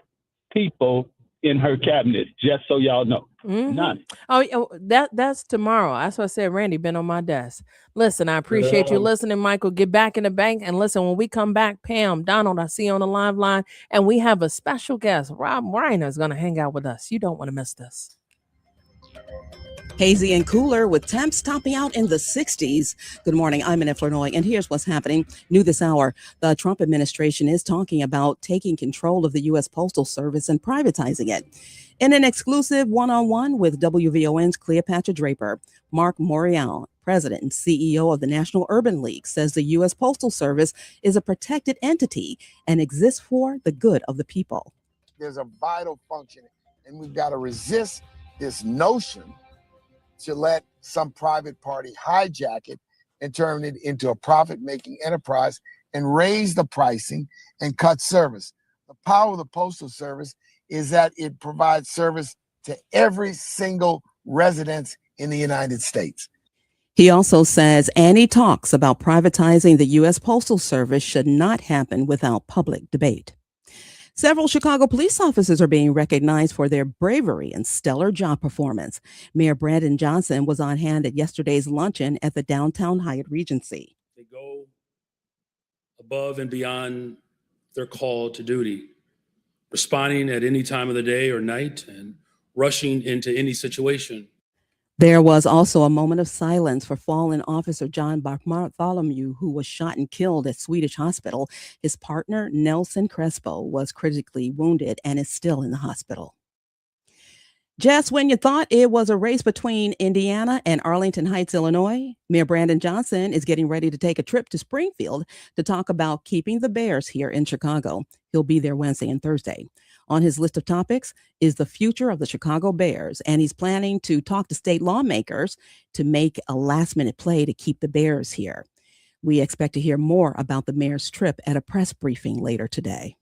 people in her cabinet, just so y'all know. None. Oh, that's tomorrow. That's what I said. Randy been on my desk. Listen, I appreciate you listening, Michael. Get back in the bank and listen. When we come back, Pam, Donald, I see you on the live line, and we have a special guest. Rob Weiner is going to hang out with us. You don't want to miss this. Hazy and cooler with temps topping out in the 60s. Good morning. I'm in Illinois, and here's what's happening. New this hour, the Trump administration is talking about taking control of the U.S. Postal Service and privatizing it. In an exclusive one-on-one with WVON's Cleopatra Draper, Marc Morial, president and CEO of the National Urban League, says the U.S. Postal Service is a protected entity and exists for the good of the people. There's a vital function, and we've got to resist this notion to let some private party hijack it and turn it into a profit-making enterprise and raise the pricing and cut service. The power of the Postal Service is that it provides service to every single resident in the United States. He also says any talks about privatizing the U.S. Postal Service should not happen without public debate. Several Chicago police officers are being recognized for their bravery and stellar job performance. Mayor Brandon Johnson was on hand at yesterday's luncheon at the downtown Hyatt Regency. They go above and beyond their call to duty, responding at any time of the day or night and rushing into any situation. There was also a moment of silence for fallen officer John Bartholomew, who was shot and killed at Swedish Hospital. His partner, Nelson Crespo, was critically wounded and is still in the hospital. Just when you thought it was a race between Indiana and Arlington Heights, Illinois, Mayor Brandon Johnson is getting ready to take a trip to Springfield to talk about keeping the Bears here in Chicago. He'll be there Wednesday and Thursday. On his list of topics is the future of the Chicago Bears, and he's planning to talk to state lawmakers to make a last-minute play to keep the Bears here. We expect to hear more about the mayor's trip at a press briefing later today.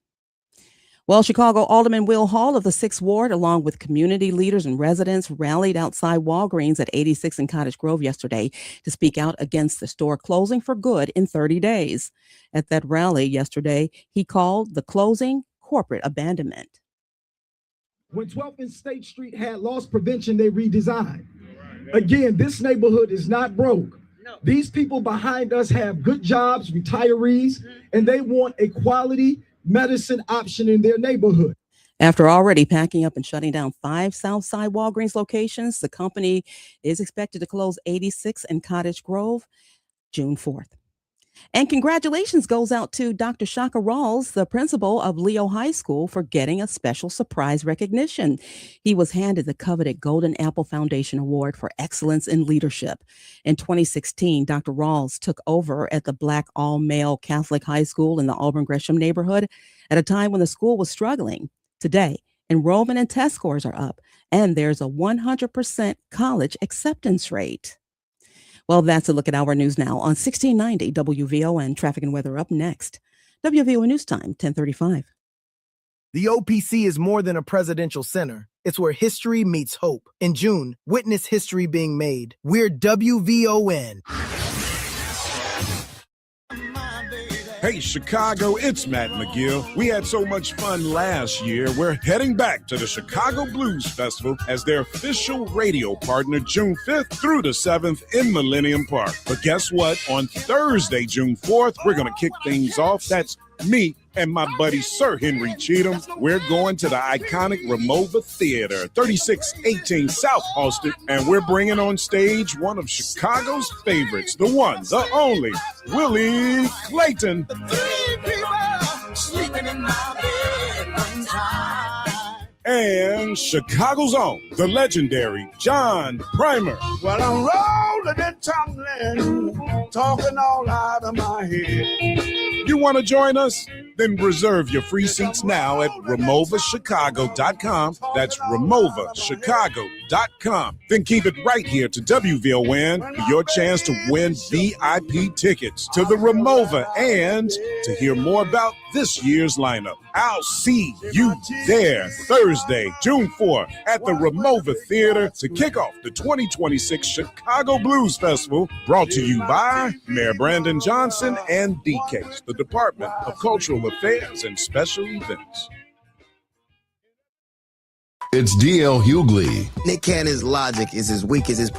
Well, Chicago Alderman Will Hall of the 6th Ward, along with community leaders and residents, rallied outside Walgreens at 86 and Cottage Grove yesterday to speak out against the store closing for good in 30 days. At that rally yesterday, he called the closing corporate abandonment. When 12th and State Street had loss prevention, they redesigned. Again, this neighborhood is not broke. These people behind us have good jobs, retirees, and they want a quality medicine option in their neighborhood. After already packing up and shutting down 5 Southside Walgreens locations, the company is expected to close 86 and Cottage Grove June 4th. And congratulations goes out to Dr. Shaka Rawls, the principal of Leo High School, for getting a special surprise recognition. He was handed the coveted Golden Apple Foundation Award for Excellence in Leadership. In 2016, Dr. Rawls took over at the Black all-male Catholic high school in the Auburn Gresham neighborhood at a time when the school was struggling. Today, enrollment and test scores are up, and there's a 100% college acceptance rate. Well, that's a look at our news now on 1690 WVON. Traffic and weather up next. WVON News Time, 10:35. The OPC is more than a presidential center. It's where history meets hope. In June, witness history being made. We're WVON. Hey, Chicago, it's Matt McGill. We had so much fun last year. We're heading back to the Chicago Blues Festival as their official radio partner June 5th through the 7th in Millennium Park. But guess what? On Thursday, June 4th, we're going to kick things off. That's me and my buddy Sir Henry Cheatham. We're going to the iconic Ramova Theater, 3618 South Austin, and we're bringing on stage one of Chicago's favorites, the one, the only, Willie Clayton. And Chicago's own, the legendary John Primer. Well, I'm rolling and tumbling, talking all out of my head. You want to join us? Then reserve your free seats now at RamovaChicago.com. That's RamovaChicago.com. Then keep it right here to WVON for your chance to win VIP tickets to the Ramova and to hear more about this year's lineup. I'll see you there Thursday, June 4th at the Ramova Theater to kick off the 2026 Chicago Blues Festival, brought to you by Mayor Brandon Johnson and DCASE, the Department of Cultural Affairs and Special Events. It's D.L. Hughley. Nick Cannon's logic is as weak as his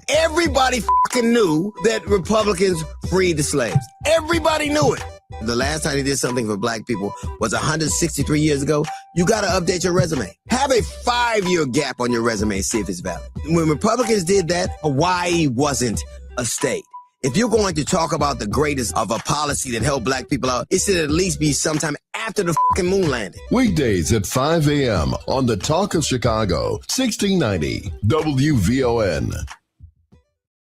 Everybody fucking knew that Republicans freed the slaves. Everybody knew it. The last time he did something for black people was 163 years ago. You got to update your resume. Have a 5-year gap on your resume and see if it's valid. When Republicans did that, Hawaii wasn't a state. If you're going to talk about the greatest of a policy that helped black people out, it should at least be sometime after the fucking moon landing. Weekdays at 5 a.m. on the Talk of Chicago, 1690 WVON.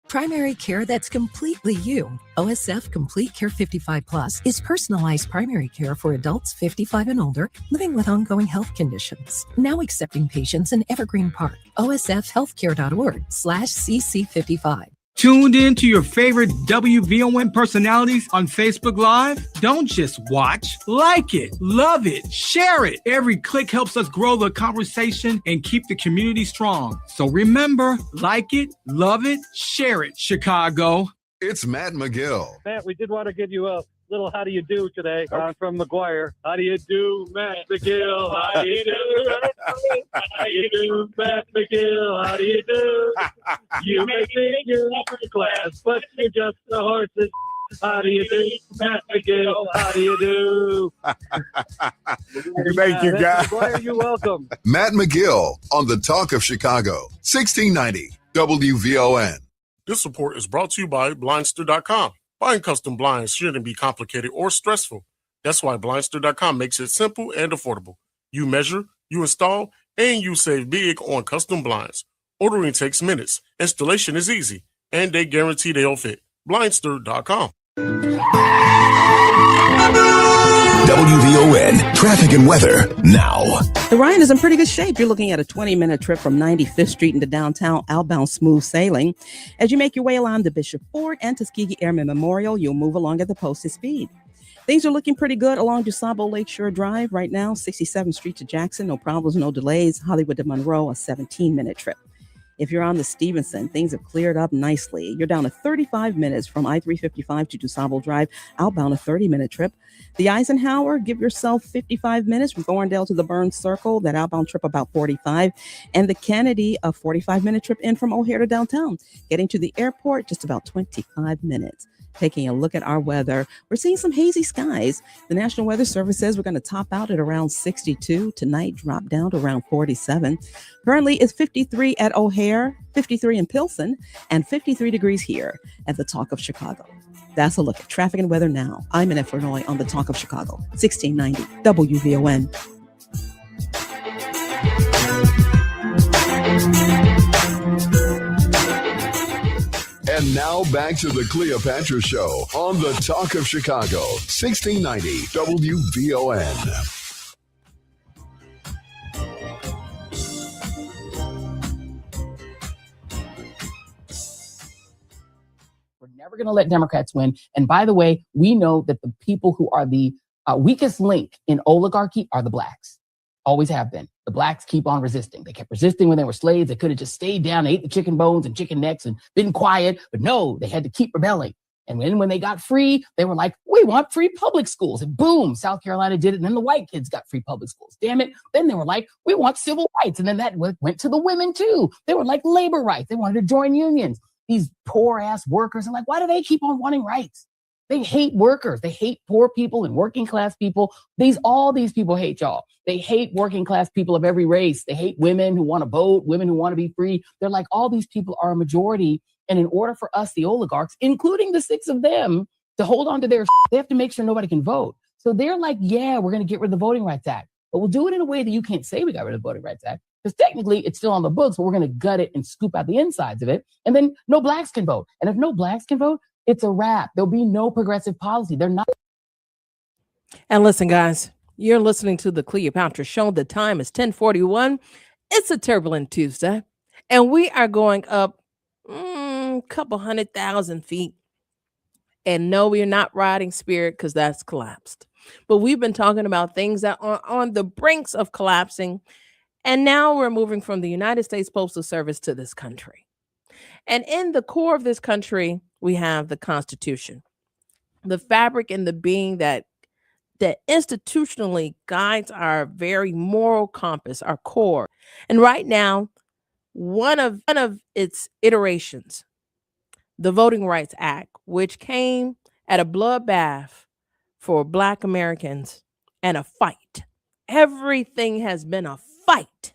Primary care that's completely you. OSF Complete Care 55 Plus is personalized primary care for adults 55 and older living with ongoing health conditions. Now accepting patients in Evergreen Park. OSFhealthcare.org/CC55. Tuned in to your favorite WVON personalities on Facebook Live? Don't just watch, like it, love it, share it. Every click helps us grow the conversation and keep the community strong. So remember, like it, love it, share it, Chicago. It's Matt McGill. Matt, we did want to give you a little how do you do today. I'm from McGuire. How do you do, Matt McGill? How do you do? How do you do, Matt McGill? How do you do? You may think you're upper class, but you're just the horses. How do you do, Matt McGill? How do you do? Thank you, guys. McGuire, you're welcome. Matt McGill on the Talk of Chicago, 1690 WVON. This report is brought to you by Blindster.com. Buying custom blinds shouldn't be complicated or stressful. That's why Blindster.com makes it simple and affordable. You measure, you install, and you save big on custom blinds. Ordering takes minutes, installation is easy, and they guarantee they'll fit. Blindster.com. WVON traffic and weather now. The Ryan is in pretty good shape. You're looking at a 20-minute trip from 95th Street into downtown, outbound smooth sailing. As you make your way along the Bishop Ford and Tuskegee Airmen Memorial, you'll move along at the posted speed. Things are looking pretty good along DuSable Lakeshore Drive right now, 67th Street to Jackson. No problems, no delays. Hollywood to Monroe, a 17-minute trip. If you're on the Stevenson, things have cleared up nicely. You're down to 35 minutes from I-355 to DuSable Drive, outbound a 30-minute trip. The Eisenhower, give yourself 55 minutes from Thorndale to the Burns Circle, that outbound trip about 45. And the Kennedy, a 45-minute trip in from O'Hare to downtown. Getting to the airport, just about 25 minutes. Taking a look at our weather, we're seeing some hazy skies. The National Weather Service says we're going to top out at around 62. Tonight, drop down to around 47. Currently, it's 53 at O'Hare, 53 in Pilsen, and 53 degrees here at the Talk of Chicago. That's a look at traffic and weather now. I'm Annette Flournoy on the Talk of Chicago, 1690 WVON. And now back to the Cleopatra Show on the Talk of Chicago, 1690 WVON. We're never going to let Democrats win. And by the way, we know that the people who are the weakest link in oligarchy are the blacks. Always have been. The blacks keep on resisting. They kept resisting when they were slaves. They could have just stayed down, ate the chicken bones and chicken necks and been quiet. But no, they had to keep rebelling. And then when they got free, they were like, we want free public schools. And boom, South Carolina did it. And then the white kids got free public schools. Damn it. Then they were like, we want civil rights. And then that went to the women too. They were like labor rights. They wanted to join unions. These poor ass workers are like, why do they keep on wanting rights? They hate workers. They hate poor people and working class people. All these people hate y'all. They hate working class people of every race. They hate women who want to vote, women who want to be free. They're like, all these people are a majority. And in order for us, the oligarchs, including the 6 of them, to hold on to their they have to make sure nobody can vote. So they're like, yeah, we're going to get rid of the Voting Rights Act. But we'll do it in a way that you can't say we got rid of the Voting Rights Act. Because technically it's still on the books, but we're going to gut it and scoop out the insides of it. And then no blacks can vote. And if no blacks can vote, it's a wrap. There'll be no progressive policy. They're not. And listen, guys, you're listening to the Cleopatra Show. The time is 10:41. It's a turbulent Tuesday. And we are going up a couple 100,000 feet. And no, we're not riding Spirit because that's collapsed. But we've been talking about things that are on the brinks of collapsing. And now we're moving from the United States Postal Service to this country. And in the core of this country, we have the Constitution, the fabric and the being that institutionally guides our very moral compass, our core. And right now, one of its iterations, the Voting Rights Act, which came at a bloodbath for Black Americans and a fight. Everything has been a fight.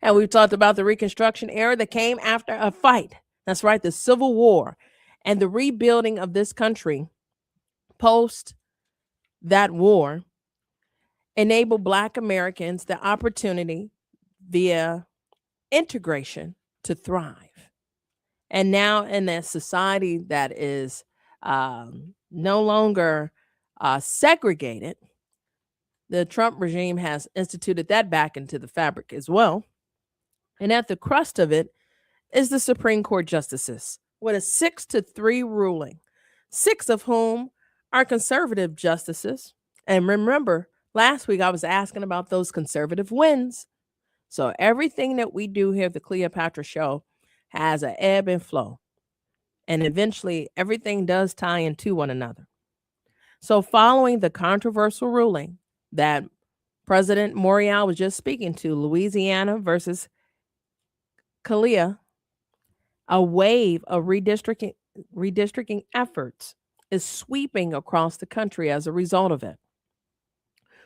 And we've talked about the Reconstruction era that came after a fight. That's right, the Civil War and the rebuilding of this country post that war enabled Black Americans the opportunity via integration to thrive. And now in a society that is no longer segregated, the Trump regime has instituted that back into the fabric as well. And at the crust of it is the Supreme Court justices with a 6-3 ruling, 6 of whom are conservative justices. And remember, last week I was asking about those conservative wins. So everything that we do here at the Cleopatra Show has an ebb and flow. And eventually everything does tie into one another. So following the controversial ruling that President Morial was just speaking to, Louisiana versus Kalia, a wave of redistricting efforts is sweeping across the country as a result of it,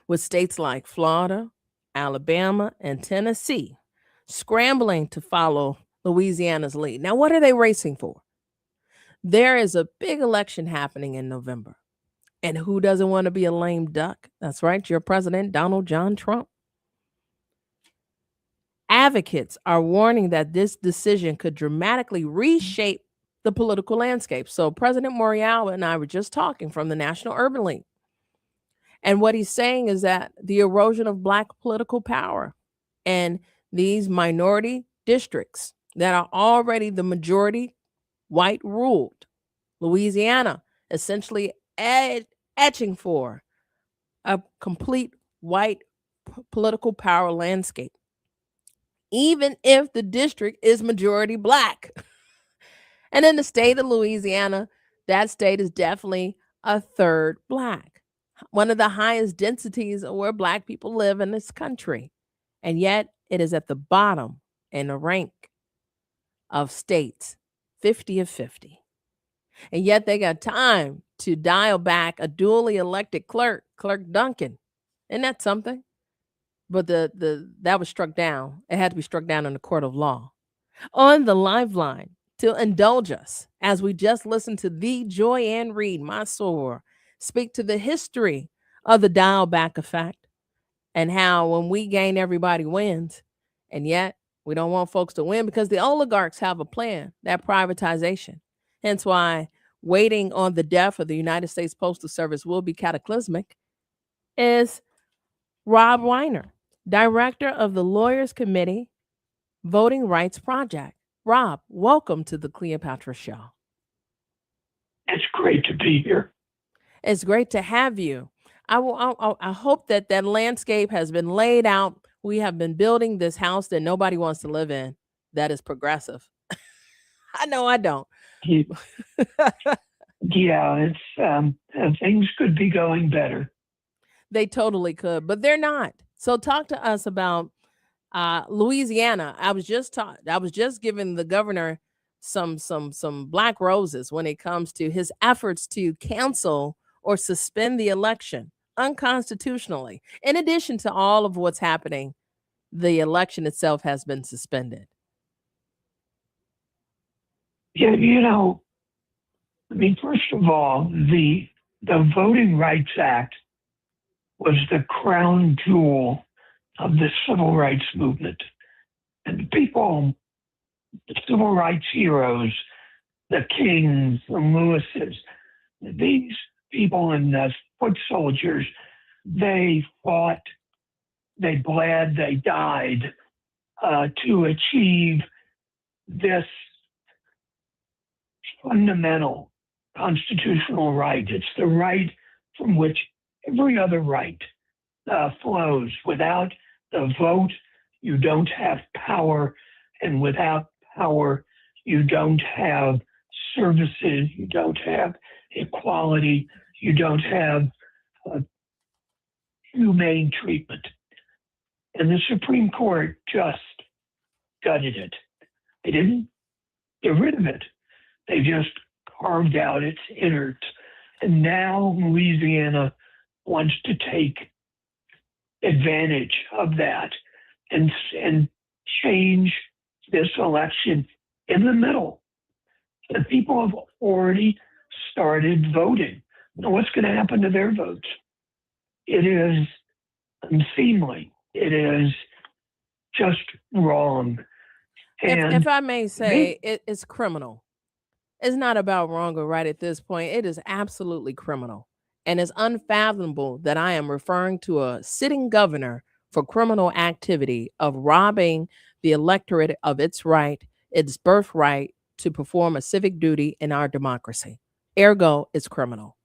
with states like Florida, Alabama, and Tennessee scrambling to follow Louisiana's lead. Now, what are they racing for? There is a big election happening in November. And who doesn't want to be a lame duck? That's right, your president, Donald John Trump. Advocates are warning that this decision could dramatically reshape the political landscape. So President Morial and I were just talking from the National Urban League. And what he's saying is that the erosion of Black political power and these minority districts that are already the majority white ruled, Louisiana essentially etching for a complete white political power landscape, even if the district is majority Black. And in the state of Louisiana, that state is definitely a third Black, one of the highest densities of where Black people live in this country. And yet it is at the bottom in the rank of states, 50 of 50. And yet they got time to dial back a duly elected clerk, Clerk Duncan. Isn't that something? But that was struck down. It had to be struck down in the court of law. On the live line, to indulge us as we just listened to the Joy Ann Reid, my soror, speak to the history of the dial back effect and how when we gain, everybody wins. And yet we don't want folks to win because the oligarchs have a plan, that privatization. Hence why waiting on the death of the United States Postal Service will be cataclysmic is Rob Weiner, director of the Lawyers Committee Voting Rights Project. Rob, welcome to the Cleopatra Show. It's great to be here. It's great to have you. I hope that landscape has been laid out. We have been building this house that nobody wants to live in that is progressive. I know I don't. Yeah, it's things could be going better. They totally could, but they're not. So talk to us about Louisiana. I was just giving the governor some black roses when it comes to his efforts to cancel or suspend the election unconstitutionally. In addition to all of what's happening, the election itself has been suspended. Yeah, I mean, first of all, the Voting Rights Act was the crown jewel of the civil rights movement. And the people, the civil rights heroes, the Kings, the Lewises, these people and the foot soldiers, they fought, they bled, they died to achieve this fundamental constitutional right. It's the right from which every other right flows. Without the vote, you don't have power, and without power, you don't have services, you don't have equality, you don't have humane treatment. And the Supreme Court just gutted it. They didn't get rid of it. They just carved out its innards. And now Louisiana wants to take advantage of that and change this election in the middle. The people have already started voting. Now, what's going to happen to their votes? It is unseemly. It is just wrong. And if I may say, it's criminal. It's not about wrong or right at this point. It is absolutely criminal. And it's unfathomable that I am referring to a sitting governor for criminal activity of robbing the electorate of its right, its birthright to perform a civic duty in our democracy. Ergo, it's criminal.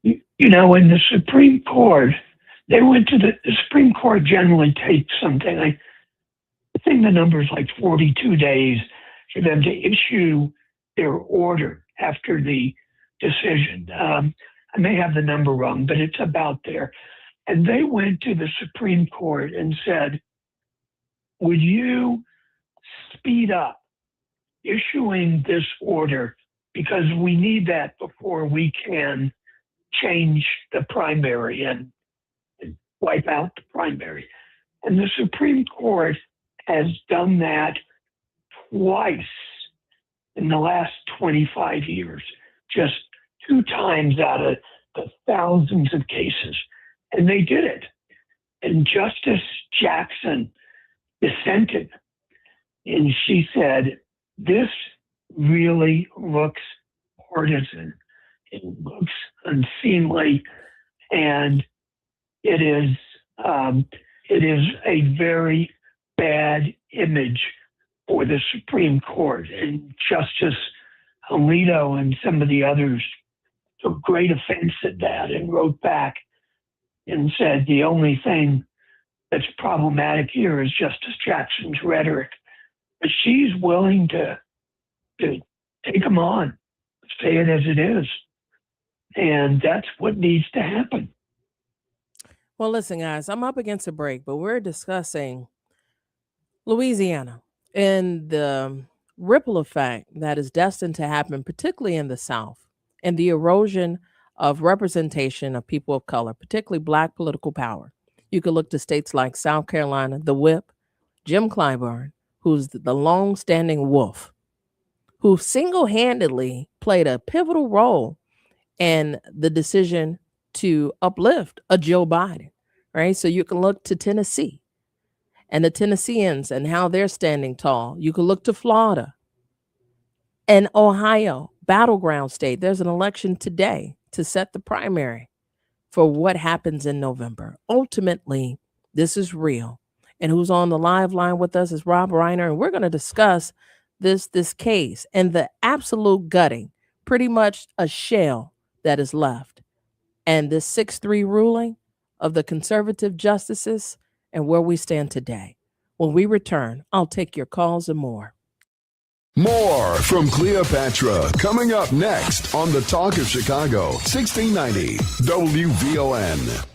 In the Supreme Court, they went to the Supreme Court generally takes something. I think the number is like 42 days for them to issue their order after the decision. I may have the number wrong, but it's about there. And they went to the Supreme Court and said, would you speed up issuing this order because we need that before we can change the primary and wipe out the primary. And the Supreme Court has done that twice in the last 25 years, just 2 times out of the thousands of cases. And they did it. And Justice Jackson dissented. And she said, this really looks partisan. It looks unseemly. And it is a very bad image for the Supreme Court. And Justice Alito and some of the others took great offense at that and wrote back and said the only thing that's problematic here is Justice Jackson's rhetoric. But she's willing to take them on, say it as it is. And that's what needs to happen. Well, listen, guys, I'm up against a break, but we're discussing Louisiana and the ripple effect that is destined to happen, particularly in the South, and the erosion of representation of people of color, particularly Black political power. You could look to states like South Carolina, the Whip, Jim Clyburn, who's the long-standing wolf, who single-handedly played a pivotal role in the decision to uplift a Joe Biden, right? So you can look to Tennessee and the Tennesseans and how they're standing tall. You can look to Florida and Ohio, battleground state. There's an election today to set the primary for what happens in November. Ultimately, this is real. And who's on the live line with us is Rob Weiner, and we're going to discuss this case and the absolute gutting, pretty much a shell that is left, and this 6-3 ruling of the conservative justices and where we stand today. When we return, I'll take your calls and more. More from Cleopatra coming up next on the Talk of Chicago, 1690 WVON.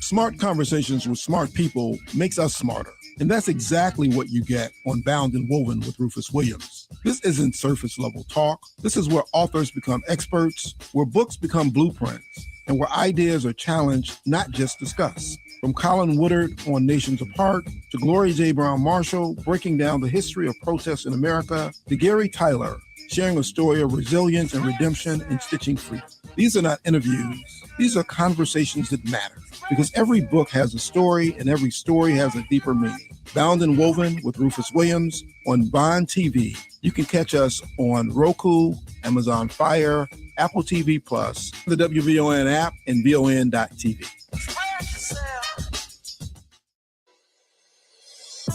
Smart conversations with smart people makes us smarter. And that's exactly what you get on Bound and Woven with Rufus Williams. This isn't surface level talk. This is where authors become experts, where books become blueprints, and where ideas are challenged, not just discussed. From Colin Woodard on Nations Apart, to Gloria J. Brown Marshall breaking down the history of protests in America, to Gary Tyler sharing a story of resilience and redemption and stitching freedom. These are not interviews. These are conversations that matter, because every book has a story and every story has a deeper meaning. Bound and Woven with Rufus Williams on Bond TV. You can catch us on Roku, Amazon Fire, Apple TV Plus, the WVON app, and VON.TV.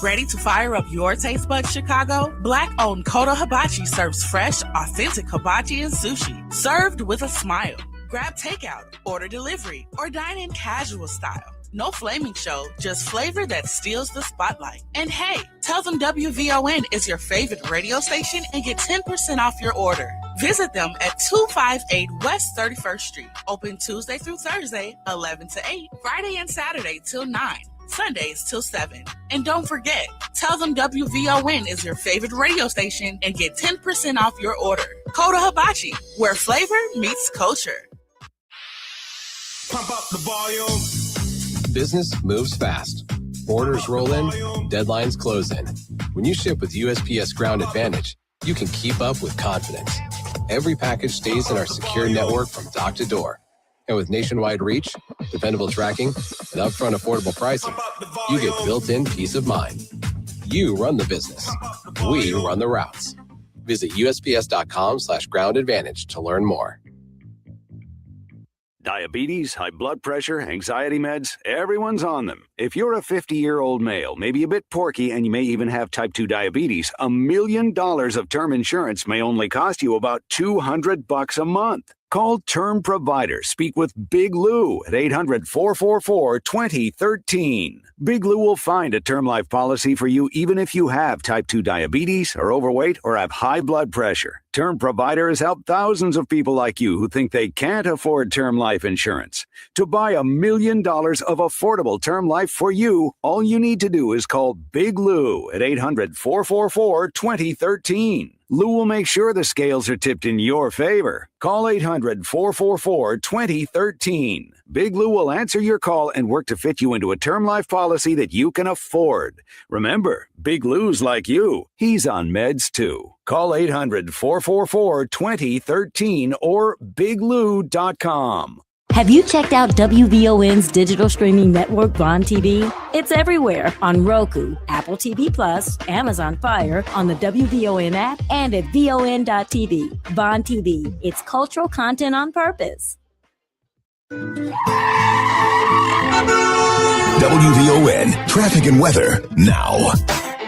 Ready to fire up your taste buds, Chicago? Black-owned Koto Hibachi serves fresh, authentic hibachi and sushi, served with a smile. Grab takeout, order delivery, or dine in casual style. No flaming show, just flavor that steals the spotlight. And hey, tell them WVON is your favorite radio station and get 10% off your order. Visit them at 258 West 31st Street. Open Tuesday through Thursday, 11 to 8, Friday and Saturday till 9. Sundays till 7. And don't forget, tell them WVON is your favorite radio station and get 10% off your order. Koto Hibachi, where flavor meets culture. Pump up the volume. Business moves fast. Orders roll in, deadlines close in. When you ship with USPS Ground Advantage, you can keep up with confidence. Every package stays in our secure network from dock to door. And with nationwide reach, dependable tracking, and upfront affordable pricing, you get built-in peace of mind. You run the business. We run the routes. Visit USPS.com/Ground Advantage to learn more. Diabetes, high blood pressure, anxiety meds, everyone's on them. If you're a 50-year-old male, maybe a bit porky, and you may even have type 2 diabetes, $1 million of term insurance may only cost you about $200 a month. Call Term Provider. Speak with Big Lou at 800-444-2013. Big Lou will find a term life policy for you even if you have type 2 diabetes, are overweight, or have high blood pressure. Term Provider has helped thousands of people like you who think they can't afford term life insurance. To buy $1 million of affordable term life for you, all you need to do is call Big Lou at 800-444-2013. Lou will make sure the scales are tipped in your favor. Call 800-444-2013. Big Lou will answer your call and work to fit you into a term life policy that you can afford. Remember, Big Lou's like you. He's on meds too. Call 800-444-2013 or biglou.com. Have you checked out WVON's digital streaming network, Bond TV? It's everywhere on Roku, Apple TV Plus, Amazon Fire, on the WVON app, and at VON.TV. Bond TV, it's cultural content on purpose. WVON, traffic and weather now.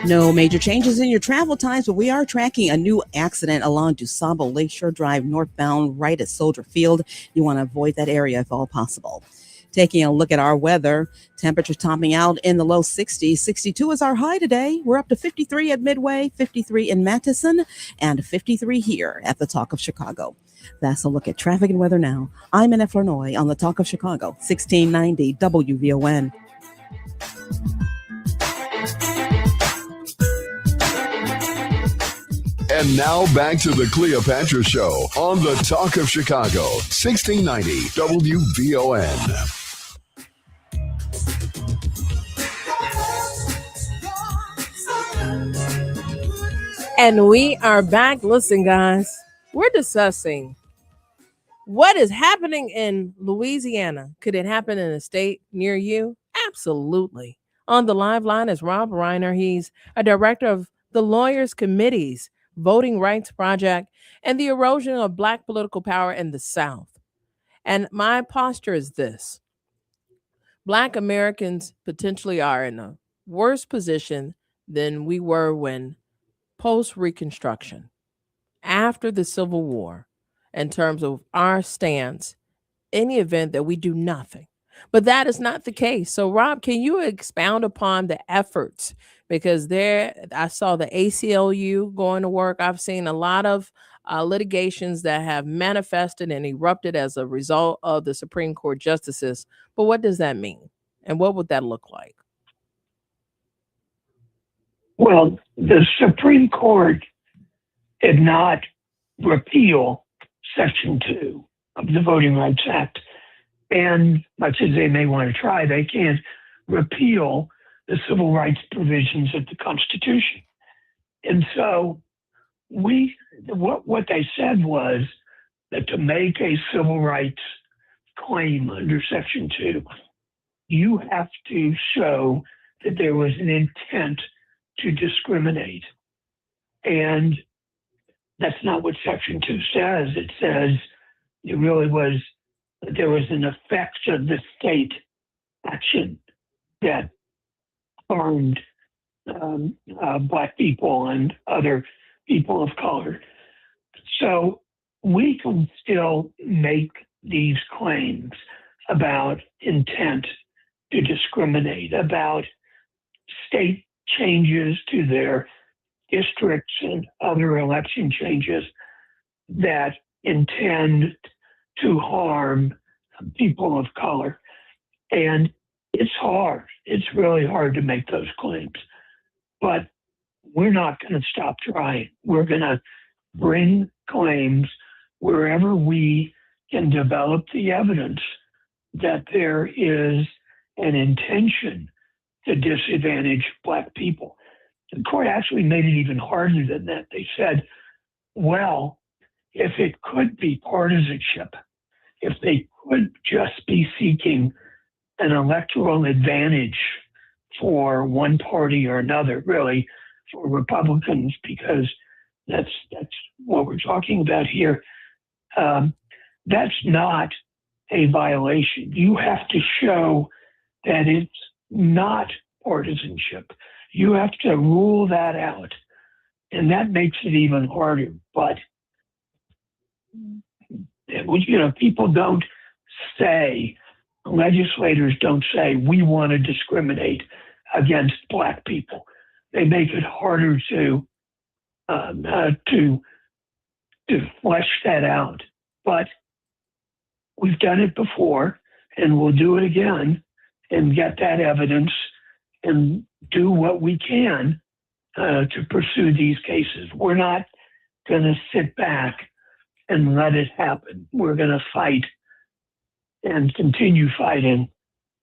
No major changes in your travel times, but we are tracking a new accident along DuSable Lakeshore Drive northbound right at Soldier Field. You want to avoid that area if all possible. Taking a look at our weather, temperatures topping out in the low 60s. 62 is our high today. We're up to 53 at Midway, 53 in Madison, and 53 here at the Talk of Chicago. That's a look at traffic and weather now. I'm Annette Flournoy on the Talk of Chicago, 1690 WVON. And now back to the Cleopatra Show on the Talk of Chicago, 1690 WVON. And we are back. Listen, guys, we're discussing what is happening in Louisiana. Could it happen in a state near you? Absolutely. On the live line is Rob Weiner. He's a director of the Lawyers Committee's Voting Rights Project and the Erosion of Black Political Power in the South. And my posture is this. Black Americans potentially are in a worse position than we were when post-Reconstruction, after the Civil War, in terms of our stance, in the event that we do nothing. But that is not the case. So, Rob, can you expound upon the efforts? Because I saw the ACLU going to work. I've seen a lot of litigations that have manifested and erupted as a result of the Supreme Court justices. But what does that mean? And what would that look like? Well, the Supreme Court did not repeal Section 2 of the Voting Rights Act. And much as they may want to try, they can't repeal the civil rights provisions of the Constitution. And so what they said was that to make a civil rights claim under Section 2, you have to show that there was an intent to discriminate. And that's not what Section 2 says. It says there was an effect of the state action that harmed Black people and other people of color. So we can still make these claims about intent to discriminate, about state changes to their districts and other election changes that intend to harm people of color. And it's hard. It's really hard to make those claims. But we're not going to stop trying. We're going to bring claims wherever we can develop the evidence that there is an intention to disadvantage Black people. The court actually made it even harder than that. They said, well, if it could be partisanship, if they could just be seeking an electoral advantage for one party or another, really for Republicans, because that's what we're talking about here, that's not a violation. You have to show that it's not partisanship. You have to rule that out. And that makes it even harder. But, people don't say, legislators don't say, we want to discriminate against Black people. They make it harder to flesh that out. But we've done it before, and we'll do it again and get that evidence and do what we can to pursue these cases. We're not going to sit back and let it happen. We're going to fight and continue fighting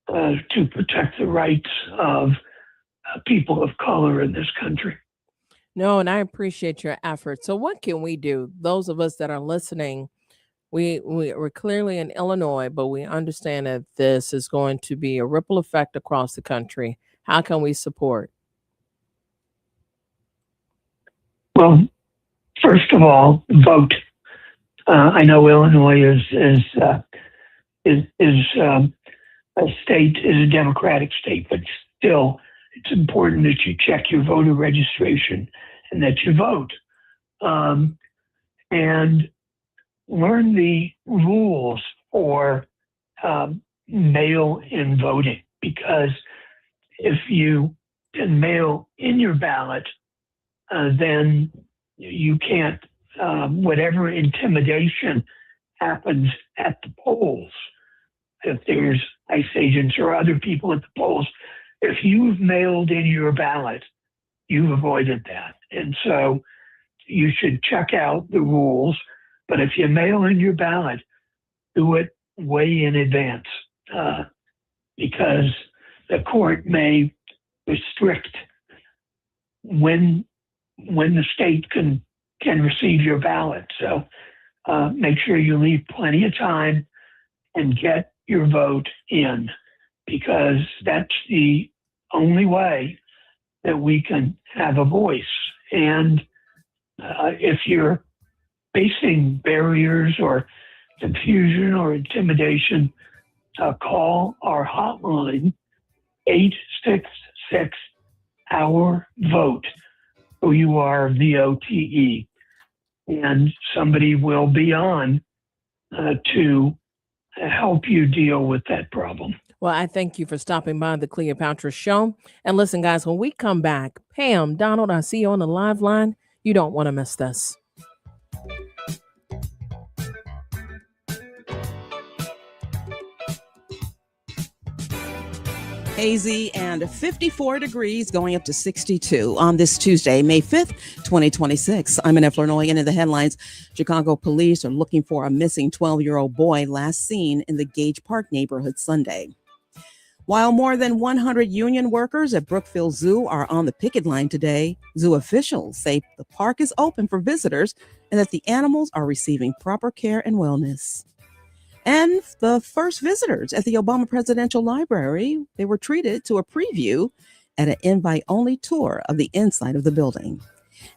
to protect the rights of people of color in this country. No, and I appreciate your efforts. So what can we do? Those of us that are listening, we're clearly in Illinois, but we understand that this is going to be a ripple effect across the country. How can we support? Well, first of all, vote. I know Illinois is a state, is a Democratic state, but still, it's important that you check your voter registration and that you vote. And learn the rules for mail-in voting, because if you can mail in your ballot, then you can't, whatever intimidation happens at the polls, if there's ICE agents or other people at the polls, if you've mailed in your ballot, you've avoided that. And so you should check out the rules. But if you mail in your ballot, do it way in advance, because the court may restrict when when the state can receive your ballot. So make sure you leave plenty of time and get your vote in, because that's the only way that we can have a voice. And if you're facing barriers or confusion or intimidation, call our hotline, 866 our vote, VOTE, and somebody will be on to help you deal with that problem. Well, I thank you for stopping by the Cleopatra Show. And listen, guys, when we come back, Pam, Donald, I see you on the live line. You don't want to miss this. Hazy and 54 degrees going up to 62 on this Tuesday, May 5th, 2026. I'm Annette Flournoy, and in the headlines, Chicago police are looking for a missing 12-year-old boy last seen in the Gage Park neighborhood Sunday. While more than 100 union workers at Brookfield Zoo are on the picket line today, zoo officials say the park is open for visitors and that the animals are receiving proper care and wellness. And the first visitors at the Obama Presidential Library, they were treated to a preview at an invite-only tour of the inside of the building.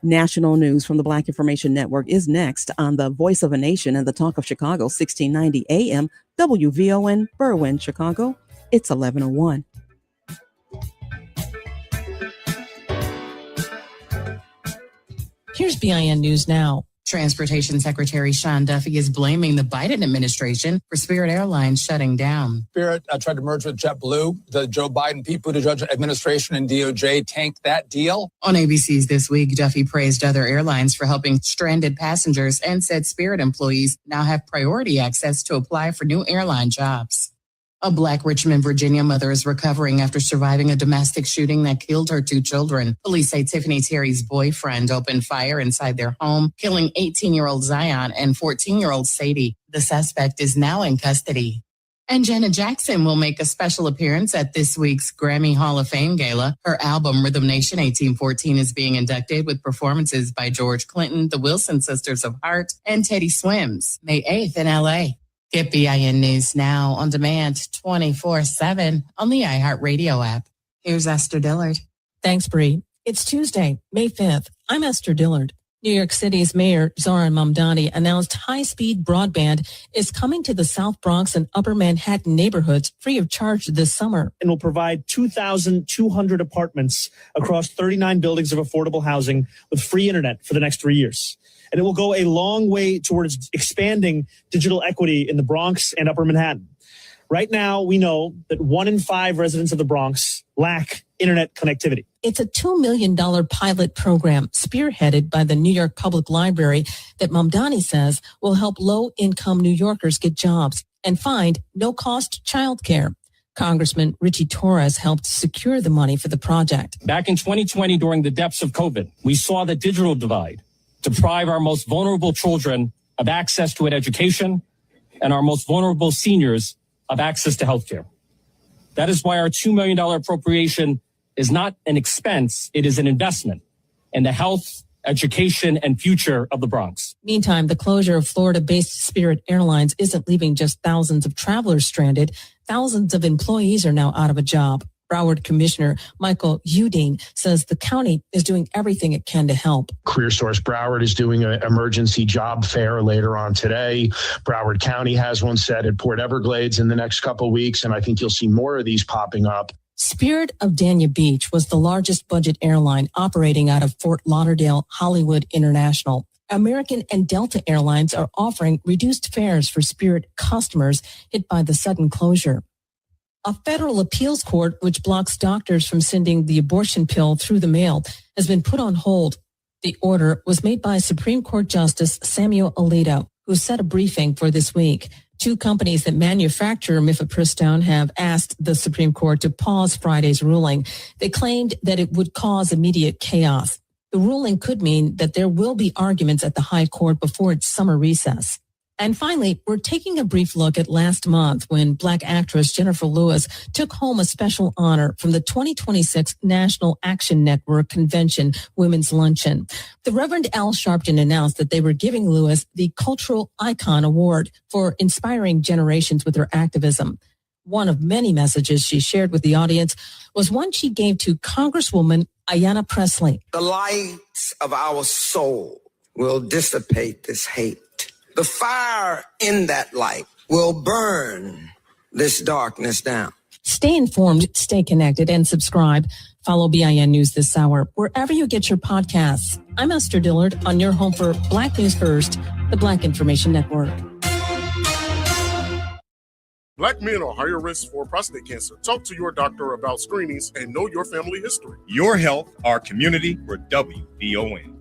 National news from the Black Information Network is next on the Voice of a Nation and the Talk of Chicago, 1690 AM, WVON, Berwyn, Chicago. It's 11:01. Here's BIN News Now. Transportation Secretary Sean Duffy is blaming the Biden administration for Spirit Airlines shutting down. Spirit tried to merge with JetBlue. The Joe Biden, Pete Buttigieg administration and DOJ tanked that deal. On ABC's This Week, Duffy praised other airlines for helping stranded passengers and said Spirit employees now have priority access to apply for new airline jobs. A Black Richmond, Virginia mother is recovering after surviving a domestic shooting that killed her 2 children. Police say Tiffany Terry's boyfriend opened fire inside their home, killing 18-year-old Zion and 14-year-old Sadie. The suspect is now in custody. And Janet Jackson will make a special appearance at this week's Grammy Hall of Fame Gala. Her album, Rhythm Nation 1814, is being inducted with performances by George Clinton, the Wilson Sisters of Heart, and Teddy Swims, May 8th in L.A. Get BIN News Now on demand 24/7 on the iHeartRadio app. Here's Esther Dillard. Thanks, Bree. It's Tuesday, May 5th. I'm Esther Dillard. New York City's Mayor Zohran Mamdani announced high-speed broadband is coming to the South Bronx and Upper Manhattan neighborhoods free of charge this summer. And will provide 2,200 apartments across 39 buildings of affordable housing with free internet for the next 3 years. And it will go a long way towards expanding digital equity in the Bronx and Upper Manhattan. Right now, we know that 1 in 5 residents of the Bronx lack internet connectivity. It's a $2 million pilot program spearheaded by the New York Public Library that Mamdani says will help low-income New Yorkers get jobs and find no-cost childcare. Congressman Richie Torres helped secure the money for the project. Back in 2020, during the depths of COVID, we saw the digital divide deprive our most vulnerable children of access to an education and our most vulnerable seniors of access to healthcare. That is why our $2 million appropriation is not an expense, it is an investment in the health, education, and future of the Bronx. Meantime, the closure of Florida-based Spirit Airlines isn't leaving just thousands of travelers stranded. Thousands of employees are now out of a job. Broward Commissioner Michael Udine says the county is doing everything it can to help. Career Source Broward is doing an emergency job fair later on today. Broward County has one set at Port Everglades in the next couple of weeks, and I think you'll see more of these popping up. Spirit of Dania Beach was the largest budget airline operating out of Fort Lauderdale Hollywood International. American and Delta Airlines are offering reduced fares for Spirit customers hit by the sudden closure. A federal appeals court, which blocks doctors from sending the abortion pill through the mail, has been put on hold. The order was made by Supreme Court Justice Samuel Alito, who set a briefing for this week. 2 companies that manufacture mifepristone have asked the Supreme Court to pause Friday's ruling. They claimed that it would cause immediate chaos. The ruling could mean that there will be arguments at the high court before its summer recess. And finally, we're taking a brief look at last month when Black actress Jennifer Lewis took home a special honor from the 2026 National Action Network Convention Women's Luncheon. The Reverend Al Sharpton announced that they were giving Lewis the Cultural Icon Award for inspiring generations with her activism. One of many messages she shared with the audience was one she gave to Congresswoman Ayanna Pressley. The light of our soul will dissipate this hate. The fire in that light will burn this darkness down. Stay informed, stay connected, and subscribe. Follow BIN News this hour wherever you get your podcasts. I'm Esther Dillard on your home for Black News First, the Black Information Network. Black men are higher risk for prostate cancer. Talk to your doctor about screenings and know your family history. Your health, our community, for WVON.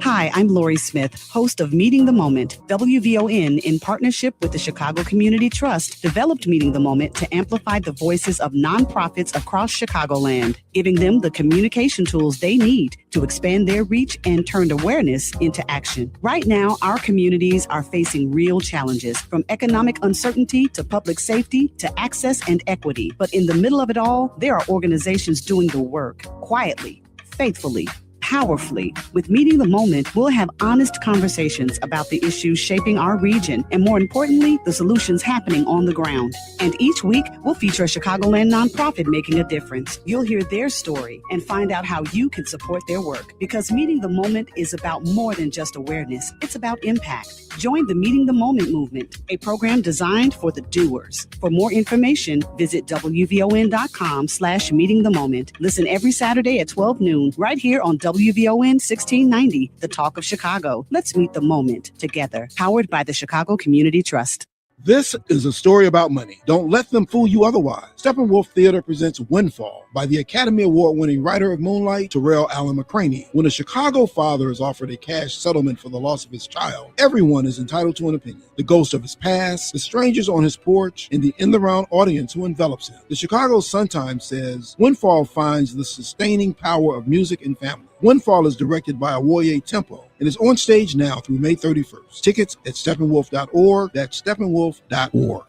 Hi, I'm Lori Smith, host of Meeting the Moment. WVON, in partnership with the Chicago Community Trust, developed Meeting the Moment to amplify the voices of nonprofits across Chicagoland, giving them the communication tools they need to expand their reach and turn awareness into action. Right now, our communities are facing real challenges, from economic uncertainty to public safety to access and equity. But in the middle of it all, there are organizations doing the work quietly, faithfully, powerfully. With Meeting the Moment, we'll have honest conversations about the issues shaping our region and, more importantly, the solutions happening on the ground. And each week, we'll feature a Chicagoland nonprofit making a difference. You'll hear their story and find out how you can support their work, because Meeting the Moment is about more than just awareness. It's about impact. Join the Meeting the Moment movement, a program designed for the doers. For more information, visit WVON.com/Meeting the Moment. Listen every Saturday at 12 noon, right here on WVON 1690, The Talk of Chicago. Let's meet the moment together. Powered by the Chicago Community Trust. This is a story about money. Don't let them fool you otherwise. Steppenwolf Theater presents Windfall by the Academy Award-winning writer of Moonlight, Terrell Allen McCraney. When a Chicago father is offered a cash settlement for the loss of his child, everyone is entitled to an opinion. The ghost of his past, the strangers on his porch, and the in-the-round audience who envelops him. The Chicago Sun-Times says Windfall finds the sustaining power of music and family. Windfall is directed by Awoye Tempo and is on stage now through May 31st. Tickets at steppenwolf.org. That's steppenwolf.org.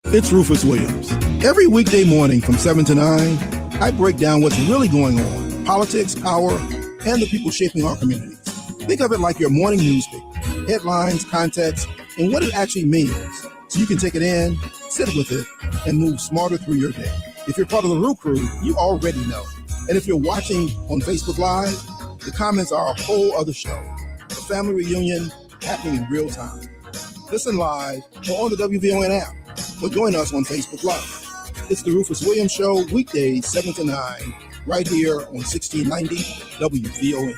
It's Rufus Williams. Every weekday morning from 7 to 9, I break down what's really going on, politics, power, and the people shaping our communities. Think of it like your morning newspaper, headlines, context, and what it actually means, so you can take it in, sit with it, and move smarter through your day. If you're part of the Roo Crew, you already know. And if you're watching on Facebook Live, the comments are a whole other show. A family reunion happening in real time. Listen live or on the WVON app, or join us on Facebook Live. It's the Rufus Williams Show, weekdays 7 to 9, right here on 1690 WVON.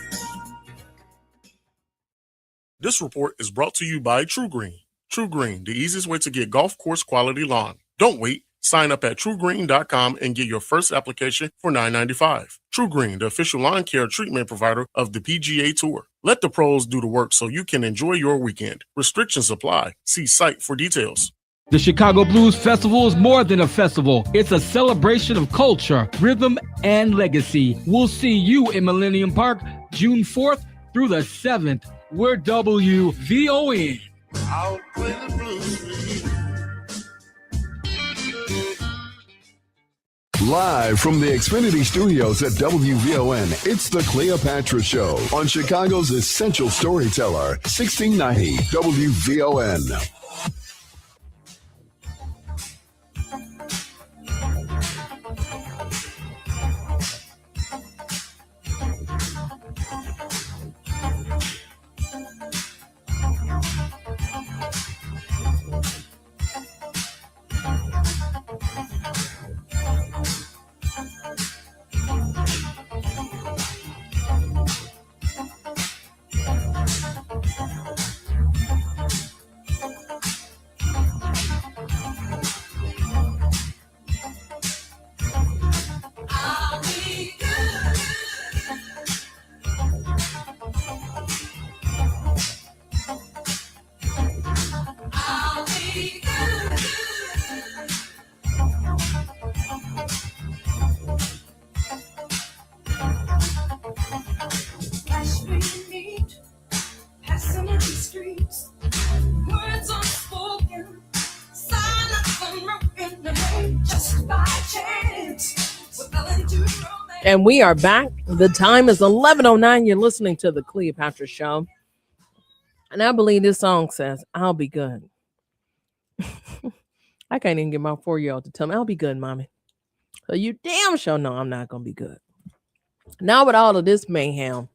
This report is brought to you by True Green. True Green, the easiest way to get golf course quality lawn. Don't wait. Sign up at truegreen.com and get your first application for $9.95. True Green, the official lawn care treatment provider of the PGA Tour. Let the pros do the work so you can enjoy your weekend. Restrictions apply. See site for details. The Chicago Blues Festival is more than a festival. It's a celebration of culture, rhythm, and legacy. We'll see you in Millennium Park June 4th through the 7th. We're WVON. I'll play the blues for you. Live from the Xfinity Studios at WVON, it's the Cleopatra Show on Chicago's essential storyteller, 1690 WVON. And we are back. The time is 11:09. You're listening to the Cleopatra Show. And I believe this song says, I'll be good. I can't even get my 4-year-old to tell me, I'll be good, mommy. So you damn sure know I'm not going to be good. Now with all of this mayhem.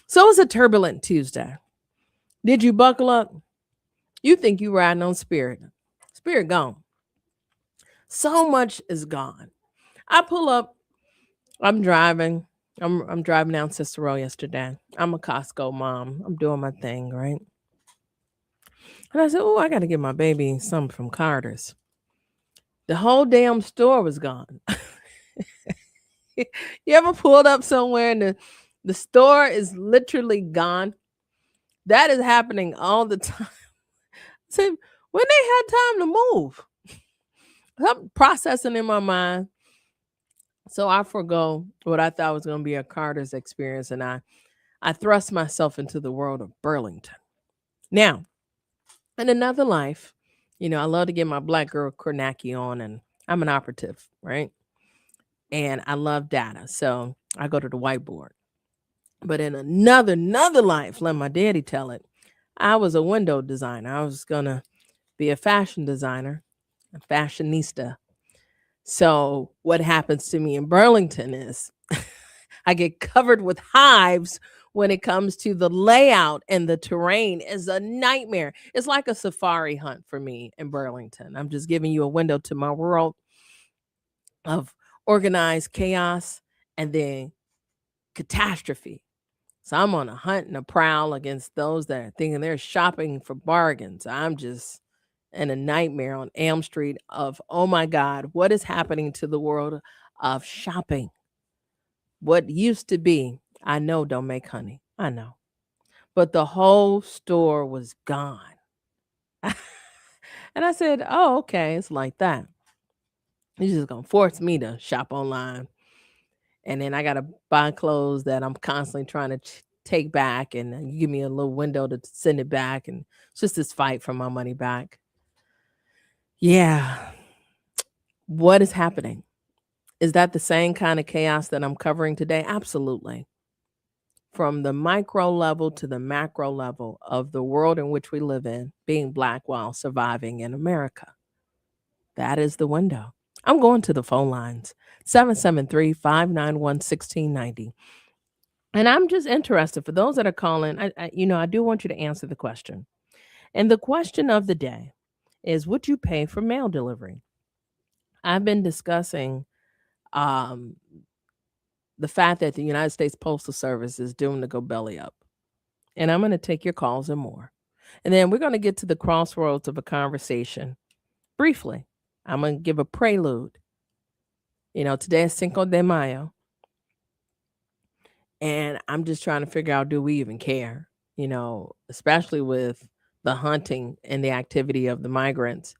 So it's a turbulent Tuesday. Did you buckle up? You think you riding on Spirit. Spirit gone. So much is gone. I pull up. I'm driving. I'm driving down Cicero yesterday. I'm a Costco mom. I'm doing my thing, right? And I said, oh, I got to get my baby something from Carter's. The whole damn store was gone. You ever pulled up somewhere and the store is literally gone? That is happening all the time. So when they had time to move, I'm processing in my mind. So I forgo what I thought was going to be a Carter's experience, and I thrust myself into the world of Burlington. Now, in another life, you know, I love to get my Black girl Kornacki on, and I'm an operative, right? And I love data, so I go to the whiteboard. But in another life, let my daddy tell it, I was a window designer. I was going to be a fashion designer, a fashionista. So what happens to me in Burlington is I get covered with hives when it comes to the layout, and the terrain is a nightmare. It's like a safari hunt for me in Burlington. I'm just giving you a window to my world of organized chaos and then catastrophe. So I'm on a hunt and a prowl against those that are thinking they're shopping for bargains. I'm just in a nightmare on Elm Street of, oh my God, what is happening to the world of shopping? What used to be, I know don't make honey. I know. But the whole store was gone. And I said, oh, okay, it's like that. You're just going to force me to shop online. And then I got to buy clothes that I'm constantly trying to take back. And you give me a little window to send it back. And it's just this fight for my money back. Yeah. What is happening? Is that the same kind of chaos that I'm covering today? Absolutely. From the micro level to the macro level of the world in which we live in, being Black while surviving in America. That is the window. I'm going to the phone lines, 773-591-1690. And I'm just interested, for those that are calling, I do want you to answer the question. And the question of the day is, would you pay for mail delivery? I've been discussing the fact that the United States Postal Service is doomed to go belly up. And I'm going to take your calls and more. And then we're going to get to the crossroads of a conversation. Briefly, I'm going to give a prelude. You know, today is Cinco de Mayo. And I'm just trying to figure out, do we even care? You know, especially with the hunting and the activity of the migrants.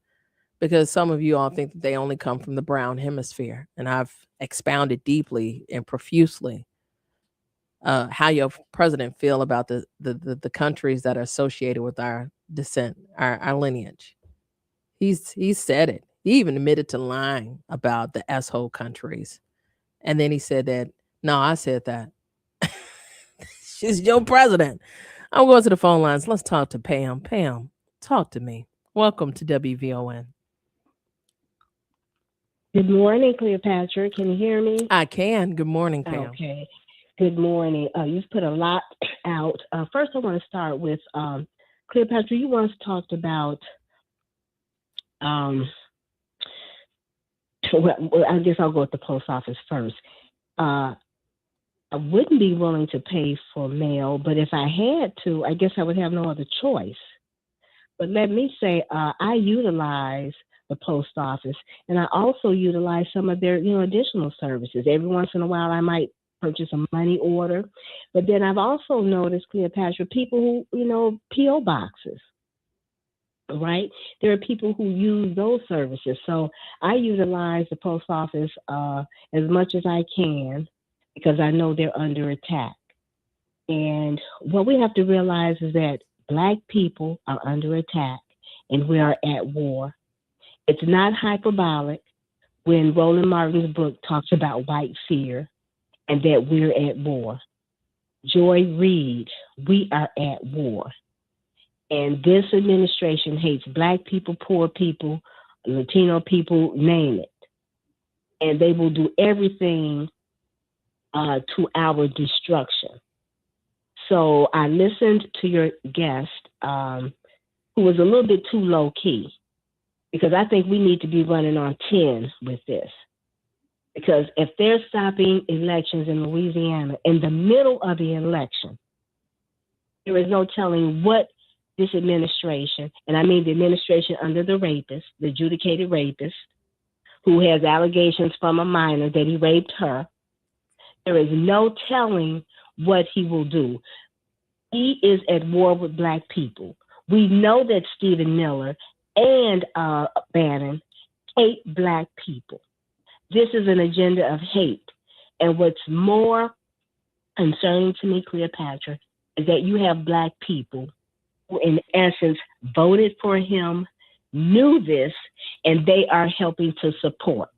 Because some of you all think that they only come from the brown hemisphere. And I've expounded deeply and profusely how your president feel about the countries that are associated with our descent, our lineage. He's said it. He even admitted to lying about the S-hole countries. And then he said that, no, I said that. She's your president. I'm going to the phone lines. Let's talk to Pam. Pam, talk to me. Welcome to WVON. Good morning, Cleopatra. Can you hear me? I can. Good morning, Pam. Okay. Good morning. You've put a lot out. First, I want to start with Cleopatra. You once talked about, well, I guess I'll go with the post office first. I wouldn't be willing to pay for mail, but if I had to, I guess I would have no other choice. But let me say, I utilize the post office, and I also utilize some of their, additional services. Every once in a while, I might purchase a money order, but then I've also noticed, Cleopatra, people who, P.O. boxes, right? There are people who use those services. So I utilize the post office as much as I can because I know they're under attack. And what we have to realize is that Black people are under attack and we are at war. It's not hyperbolic. when Roland Martin's book talks about white fear and that we're at war. Joy Reid, we are at war. And this administration hates Black people, poor people, Latino people, name it. And they will do everything to our destruction. So I listened to your guest, who was a little bit too low key, because I think we need to be running on 10 with this. Because if they're stopping elections in Louisiana in the middle of the election, there is no telling what this administration, and I mean the administration under the rapist, the adjudicated rapist, who has allegations from a minor that he raped her, there is no telling what he will do. He is at war with Black people. We know that Stephen Miller and Bannon hate Black people. This is an agenda of hate. And what's more concerning to me, Cleopatra, is that you have Black people who, in essence, voted for him, knew this, and they are helping to support.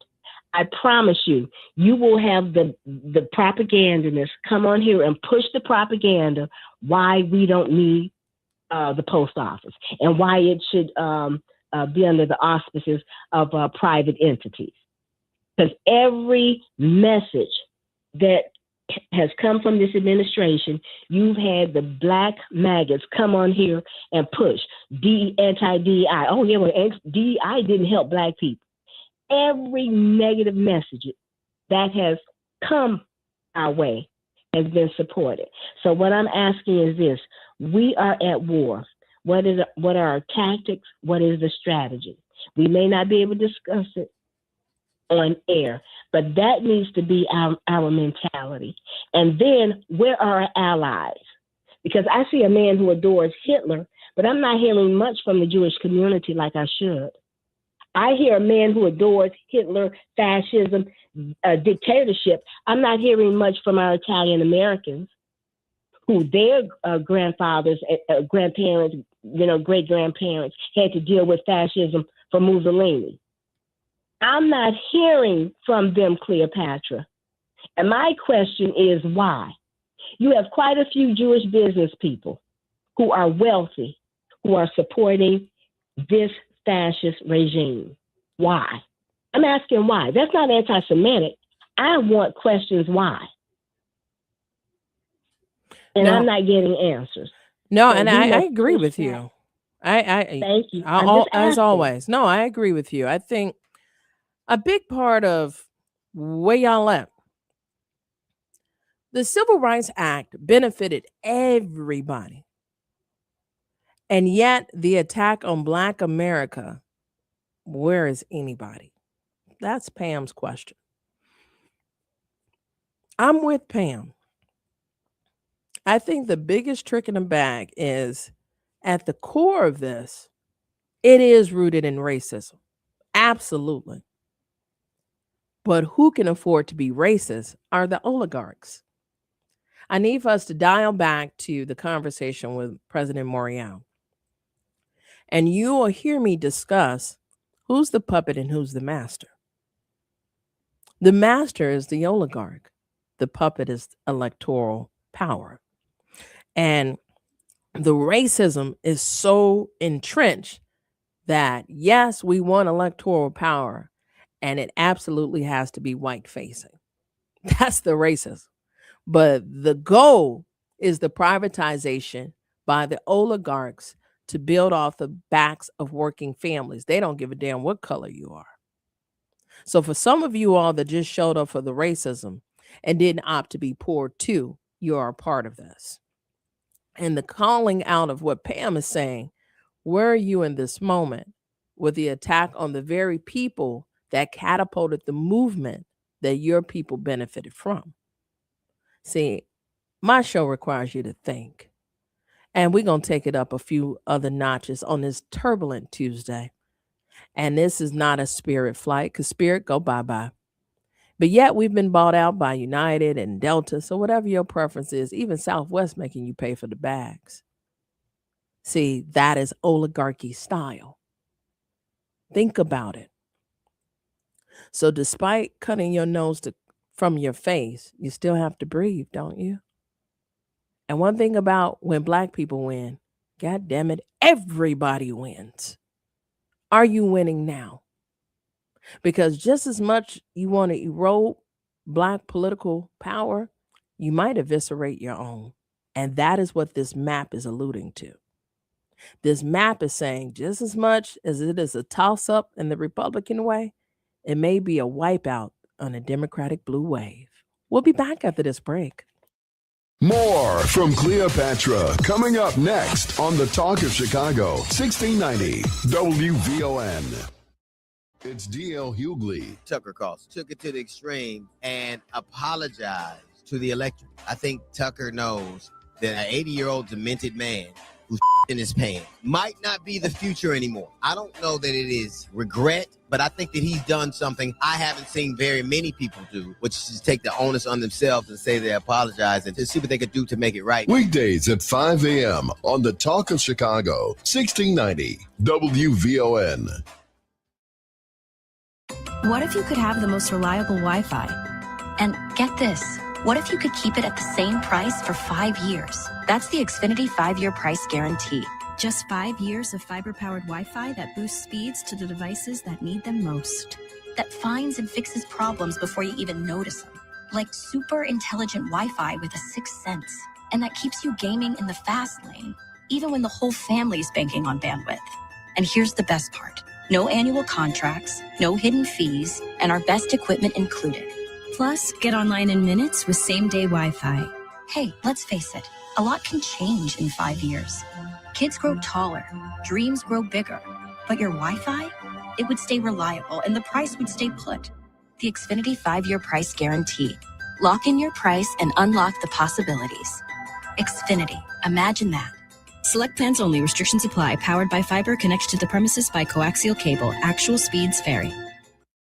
I promise you, you will have the propagandists come on here and push the propaganda why we don't need the post office and why it should be under the auspices of private entities. Because every message that has come from this administration, you've had the Black maggots come on here and push anti-DEI. Oh, yeah, well, DEI didn't help Black people. Every negative message that has come our way has been supported. So what I'm asking is this: we are at war. What are our tactics? What is the strategy? We may not be able to discuss it on air, but that needs to be our mentality. And then where are our allies? Because I see a man who adores Hitler, but I'm not hearing much from the Jewish community like I should. I hear a man who adores Hitler, fascism, dictatorship. I'm not hearing much from our Italian Americans, who their grandfathers, grandparents, great-grandparents had to deal with fascism from Mussolini. I'm not hearing from them, Cleopatra. And my question is why? You have quite a few Jewish business people who are wealthy, who are supporting this fascist regime. Why? I'm asking why. That's not anti-Semitic. I want questions why. And I'm not getting answers. No, So and I agree with you. Thank you. As always. No, I agree with you. I think a big part of where y'all at, the Civil Rights Act benefited everybody. And yet the attack on Black America, where is anybody? That's Pam's question. I'm with Pam. I think the biggest trick in the bag is, at the core of this, it is rooted in racism. Absolutely. But who can afford to be racist are the oligarchs. I need for us to dial back to the conversation with President Morial. And you will hear me discuss who's the puppet and who's the master. The master is the oligarch. The puppet is electoral power. And the racism is so entrenched that, yes, we want electoral power, and it absolutely has to be white facing. That's the racism. But the goal is the privatization by the oligarchs to build off the backs of working families. They don't give a damn what color you are. So for some of you all that just showed up for the racism and didn't opt to be poor too, you are a part of this. And the calling out of what Pam is saying, where are you in this moment with the attack on the very people that catapulted the movement that your people benefited from? See, my show requires you to think. And we're going to take it up a few other notches on this turbulent Tuesday. And this is not a Spirit flight, because Spirit go bye-bye. But yet we've been bought out by United and Delta. So whatever your preference is, even Southwest making you pay for the bags. See, that is oligarchy style. Think about it. So despite cutting your nose from your face, you still have to breathe, don't you? And one thing about when Black people win, God damn it, everybody wins. Are you winning now? Because just as much you want to erode Black political power, you might eviscerate your own. And that is what this map is alluding to. This map is saying just as much as it is a toss-up in the Republican way, it may be a wipeout on a Democratic blue wave. We'll be back after this break. More from Cleopatra coming up next on the Talk of Chicago, 1690 WVON. It's D.L. Hughley. Tucker Carlson took it to the extreme and apologized to the electorate. I think Tucker knows that an 80-year-old demented man who's in his pants might not be the future anymore. I don't know that it is regret, but I think that he's done something I haven't seen very many people do, which is take the onus on themselves and say they apologize and to see what they could do to make it right. Weekdays at 5 a.m. on the Talk of Chicago, 1690 WVON. What if you could have the most reliable Wi-Fi? And get this, what if you could keep it at the same price for 5 years? That's the Xfinity 5-year price guarantee. Just 5 years of fiber-powered Wi-Fi that boosts speeds to the devices that need them most. That finds and fixes problems before you even notice them. Like super intelligent Wi-Fi with a sixth sense. And that keeps you gaming in the fast lane, even when the whole family's banking on bandwidth. And here's the best part. No annual contracts, no hidden fees, and our best equipment included. Plus, get online in minutes with same-day Wi-Fi. Hey, let's face it, a lot can change in 5 years. Kids grow taller, dreams grow bigger, but your Wi-Fi, it would stay reliable and the price would stay put. The Xfinity 5-year price guarantee. Lock in your price and unlock the possibilities. Xfinity, imagine that. Select plans only. Restrictions apply. Powered by fiber. Connected to the premises by coaxial cable. Actual speeds vary.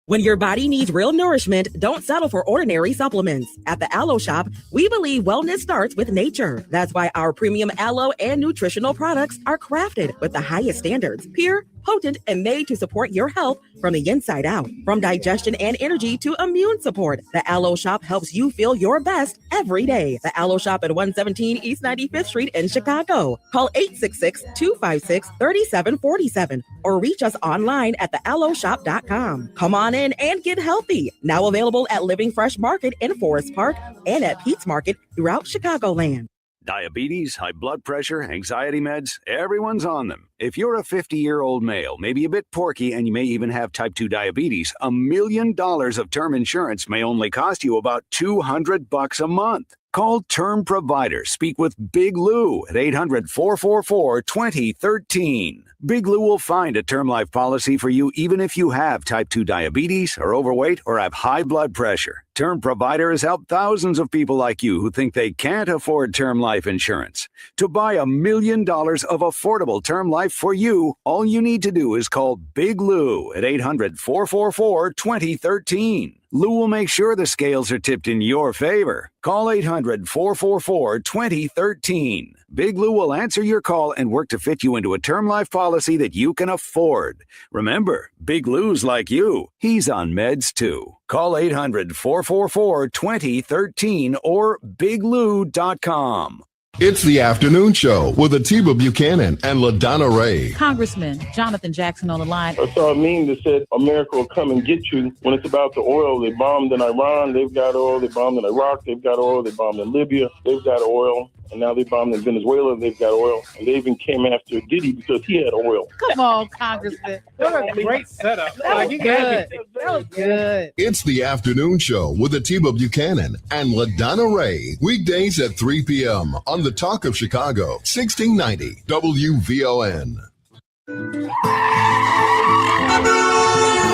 When your body needs real nourishment, don't settle for ordinary supplements. At the Aloe Shop, we believe wellness starts with nature. That's why our premium aloe and nutritional products are crafted with the highest standards, pure, potent, and made to support your health from the inside out. From digestion and energy to immune support, the Aloe Shop helps you feel your best every day. The Aloe Shop at 117 East 95th Street in Chicago. Call 866-256-3747 or reach us online at thealoeshop.com. Come on in and get healthy. Now available at Living Fresh Market in Forest Park and at Pete's Market throughout Chicagoland. Diabetes, high blood pressure, anxiety meds, everyone's on them. If you're a 50-year-old male, maybe a bit porky, and you may even have type 2 diabetes, $1 million of term insurance may only cost you about $200 a month. Call Term Provider. Speak with Big Lou at 800-444-2013. Big Lou will find a term life policy for you even if you have type 2 diabetes, are overweight, or have high blood pressure. Term Provider has helped thousands of people like you who think they can't afford term life insurance. To buy $1 million of affordable term life for you, all you need to do is call Big Lou at 800-444-2013. Lou will make sure the scales are tipped in your favor. Call 800-444-2013. Big Lou will answer your call and work to fit you into a term life policy that you can afford. Remember, Big Lou's like you. He's on meds too. Call 800-444-2013 or biglou.com. It's the afternoon show with Atiba Buchanan and LaDonna Ray. Congressman Jonathan Jackson on the line. I saw a meme that said America will come and get you. When it's about the oil, they bombed in Iran, they've got oil. They bombed in Iraq, they've got oil. They bombed in Libya, they've got oil. And now they bombed in Venezuela, they've got oil. And they even came after Diddy because he had oil. Come on, Congressman. What a great setup. That was good. That was good. It's the afternoon show with Atiba Buchanan and LaDonna Ray. Weekdays at 3 p.m. on the Talk of Chicago, 1690 WVON.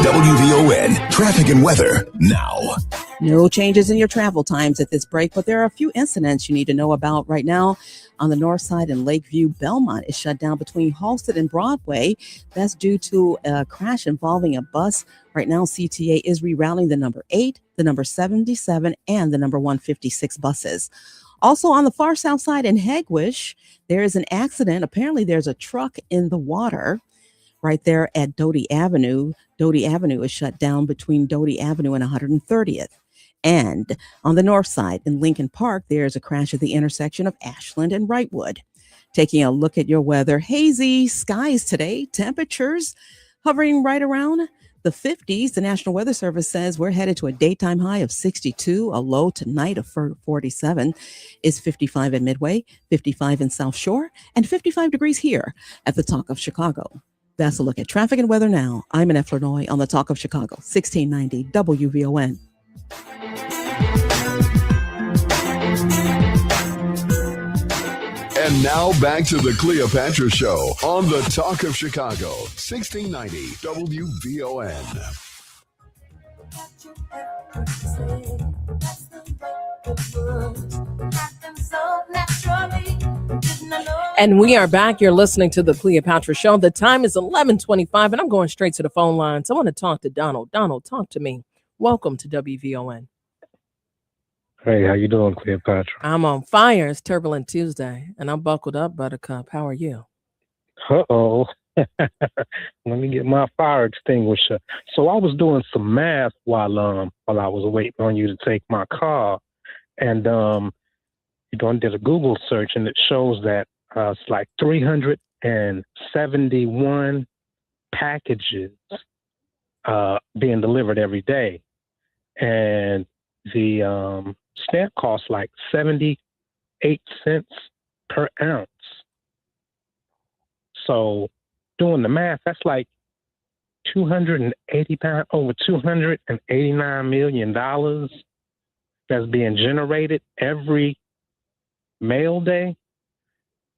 WVON traffic and weather now. No changes in your travel times at this break, but there are a few incidents you need to know about right now. On the north side in Lakeview, Belmont is shut down between Halsted and Broadway. That's due to a crash involving a bus. Right now, CTA is rerouting the number 8, the number 77, and the number 156 buses. Also on the far south side in Hegwish, there is an accident. Apparently, there's a truck in the water. right there at Doty Avenue. Doty Avenue is shut down between Doty Avenue and 130th. And on the north side in Lincoln Park, there's a crash at the intersection of Ashland and Wrightwood. Taking a look at your weather, hazy skies today, temperatures hovering right around the 50s. The National Weather Service says we're headed to a daytime high of 62, a low tonight of 47. It's 55 at Midway, 55 in South Shore, and 55 degrees here at the Talk of Chicago. That's a look at traffic and weather now. I'm Annette Flournoy on the Talk of Chicago, 1690 WVON. And now back to the Cleopatra Show on the Talk of Chicago, 1690 WVON. And we are back. You're listening to the Cleopatra Show. The time is 11:25, and I'm going straight to the phone lines. I want to talk to Donald. Donald, talk to me. Welcome to WVON. Hey, how you doing, Cleopatra? I'm on fire. It's Turbulent Tuesday, and I'm buckled up, Buttercup. How are you? Uh-oh. Let me get my fire extinguisher. So I was doing some math while I was waiting on you to take my call, and I did a Google search, and it shows that it's like 371 packages being delivered every day, and the stamp costs like 78 cents per ounce. So doing the math, that's like over $289 million that's being generated every mail day.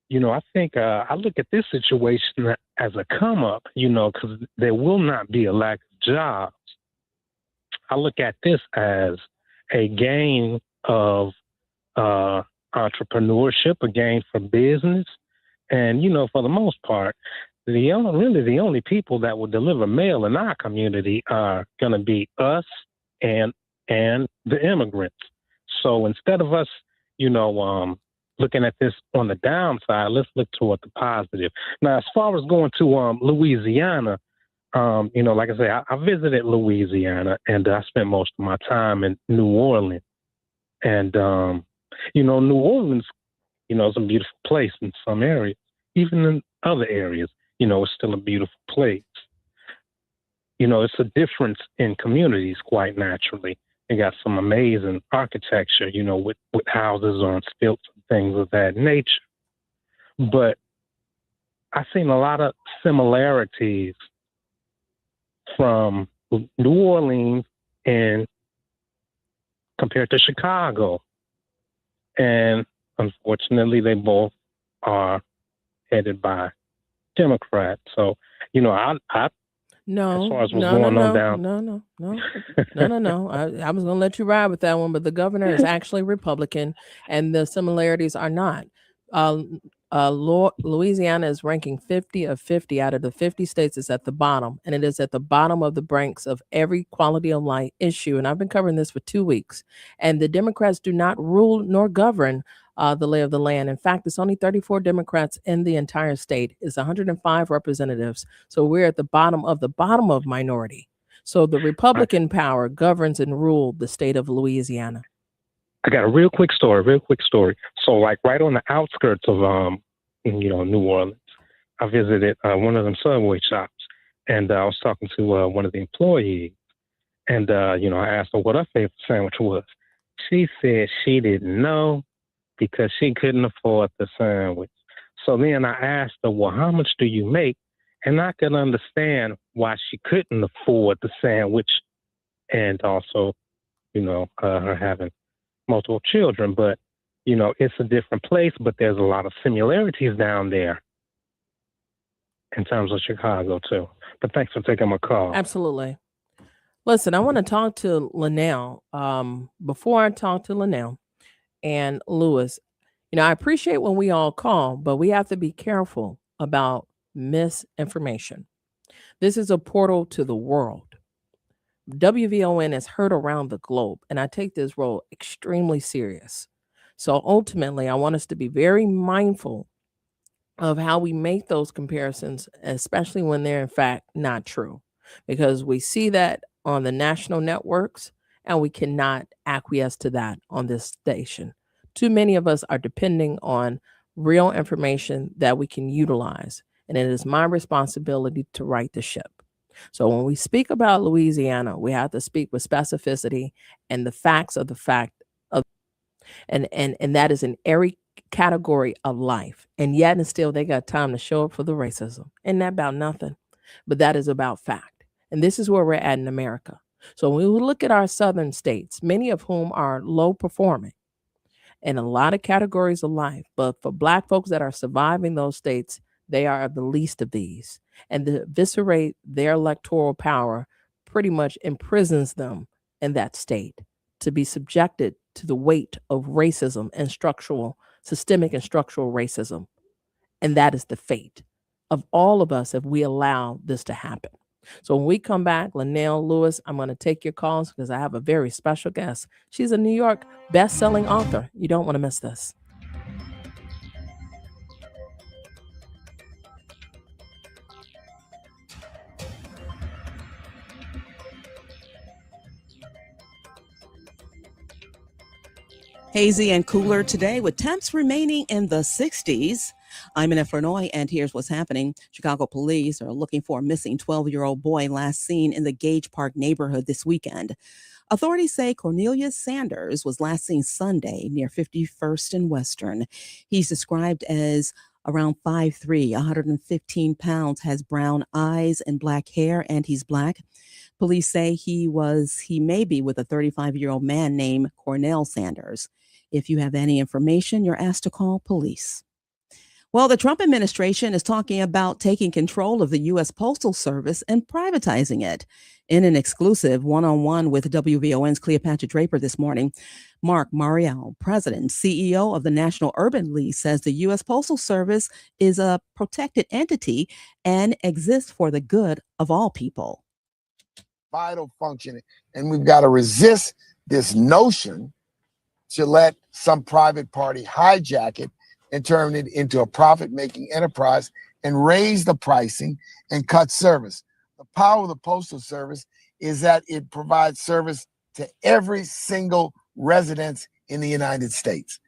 You know, I think I look at this situation as a come up, you know, because there will not be a lack of jobs. I look at this as a gain of entrepreneurship, a gain for business. And, you know, for the most part, the only people that will deliver mail in our community are going to be us and the immigrants. So instead of us, you know, looking at this on the downside, let's look toward the positive. Now, as far as going to Louisiana, you know, like I say, I visited Louisiana, and I spent most of my time in New Orleans. And, you know, New Orleans, you know, is a beautiful place in some areas. Even in other areas, you know, it's still a beautiful place. You know, it's a difference in communities quite naturally. They got some amazing architecture, you know, with houses on stilts and things of that nature. But I've seen a lot of similarities from New Orleans and compared to Chicago. And unfortunately, they both are headed by Democrats. So, you know, I No, as far as what's no, going no, on no, down. no. I was going to let you ride with that one, but the governor is actually Republican, and the similarities are not. Louisiana is ranking 50 of 50 out of the 50 states. Is at the bottom, and it is at the bottom of the ranks of every quality of life issue. And I've been covering this for 2 weeks, and the Democrats do not rule nor govern the lay of the land. In fact, it's only 34 Democrats in the entire state. It's 105 representatives. So we're at the bottom of minority. So the Republican power governs and ruled the state of Louisiana. I got a real quick story. So like right on the outskirts of, you know, New Orleans, I visited one of them Subway shops, and I was talking to one of the employees, and, you know, I asked her what her favorite sandwich was. She said she didn't know because she couldn't afford the sandwich. So then I asked her, well, how much do you make? And I could understand why she couldn't afford the sandwich, and also, you know, her having multiple children. But, you know, it's a different place, but there's a lot of similarities down there in terms of Chicago too. But thanks for taking my call. Absolutely. Listen, I want to talk to Linnell. Before I talk to Linnell and Lewis, you know, I appreciate when we all call, but we have to be careful about misinformation. This is a portal to the world. WVON is heard around the globe, and I take this role extremely serious. So ultimately, I want us to be very mindful of how we make those comparisons, especially when they're in fact not true, because we see that on the national networks and we cannot acquiesce to that on this station. Too many of us are depending on real information that we can utilize, and it is my responsibility to right the ship. So when we speak about Louisiana, we have to speak with specificity and the facts of the fact of, and that is in every category of life. And yet and still they got time to show up for the racism. Isn't that about nothing? But that is about fact. And this is where we're at in America. So when we look at our southern states, many of whom are low performing in a lot of categories of life, but for Black folks that are surviving those states, they are the least of these. And to eviscerate their electoral power pretty much imprisons them in that state to be subjected to the weight of racism and systemic and structural racism. And that is the fate of all of us if we allow this to happen. So when we come back, Linnell Lewis, I'm going to take your calls because I have a very special guest. She's a New York best-selling author. You don't want to miss this. Hazy and cooler today with temps remaining in the 60s. I'm in Fernnoy, and here's what's happening. Chicago police are looking for a missing 12-year-old boy last seen in the Gage Park neighborhood this weekend. Authorities say Cornelius Sanders was last seen Sunday near 51st and Western. He's described as around 5'3", 115 pounds, has brown eyes and black hair, and he's Black. Police say he may be with a 35-year-old man named Cornell Sanders. If you have any information, you're asked to call police. Well, the Trump administration is talking about taking control of the U.S. Postal Service and privatizing it. In an exclusive one-on-one with WVON's Cleopatra Draper this morning, Marc Morial, president and CEO of the National Urban League, says the U.S. Postal Service is a protected entity and exists for the good of all people. Vital function, and we've got to resist this notion to let some private party hijack it and turn it into a profit-making enterprise and raise the pricing and cut service. The power of the Postal Service is that it provides service to every single resident in the United States.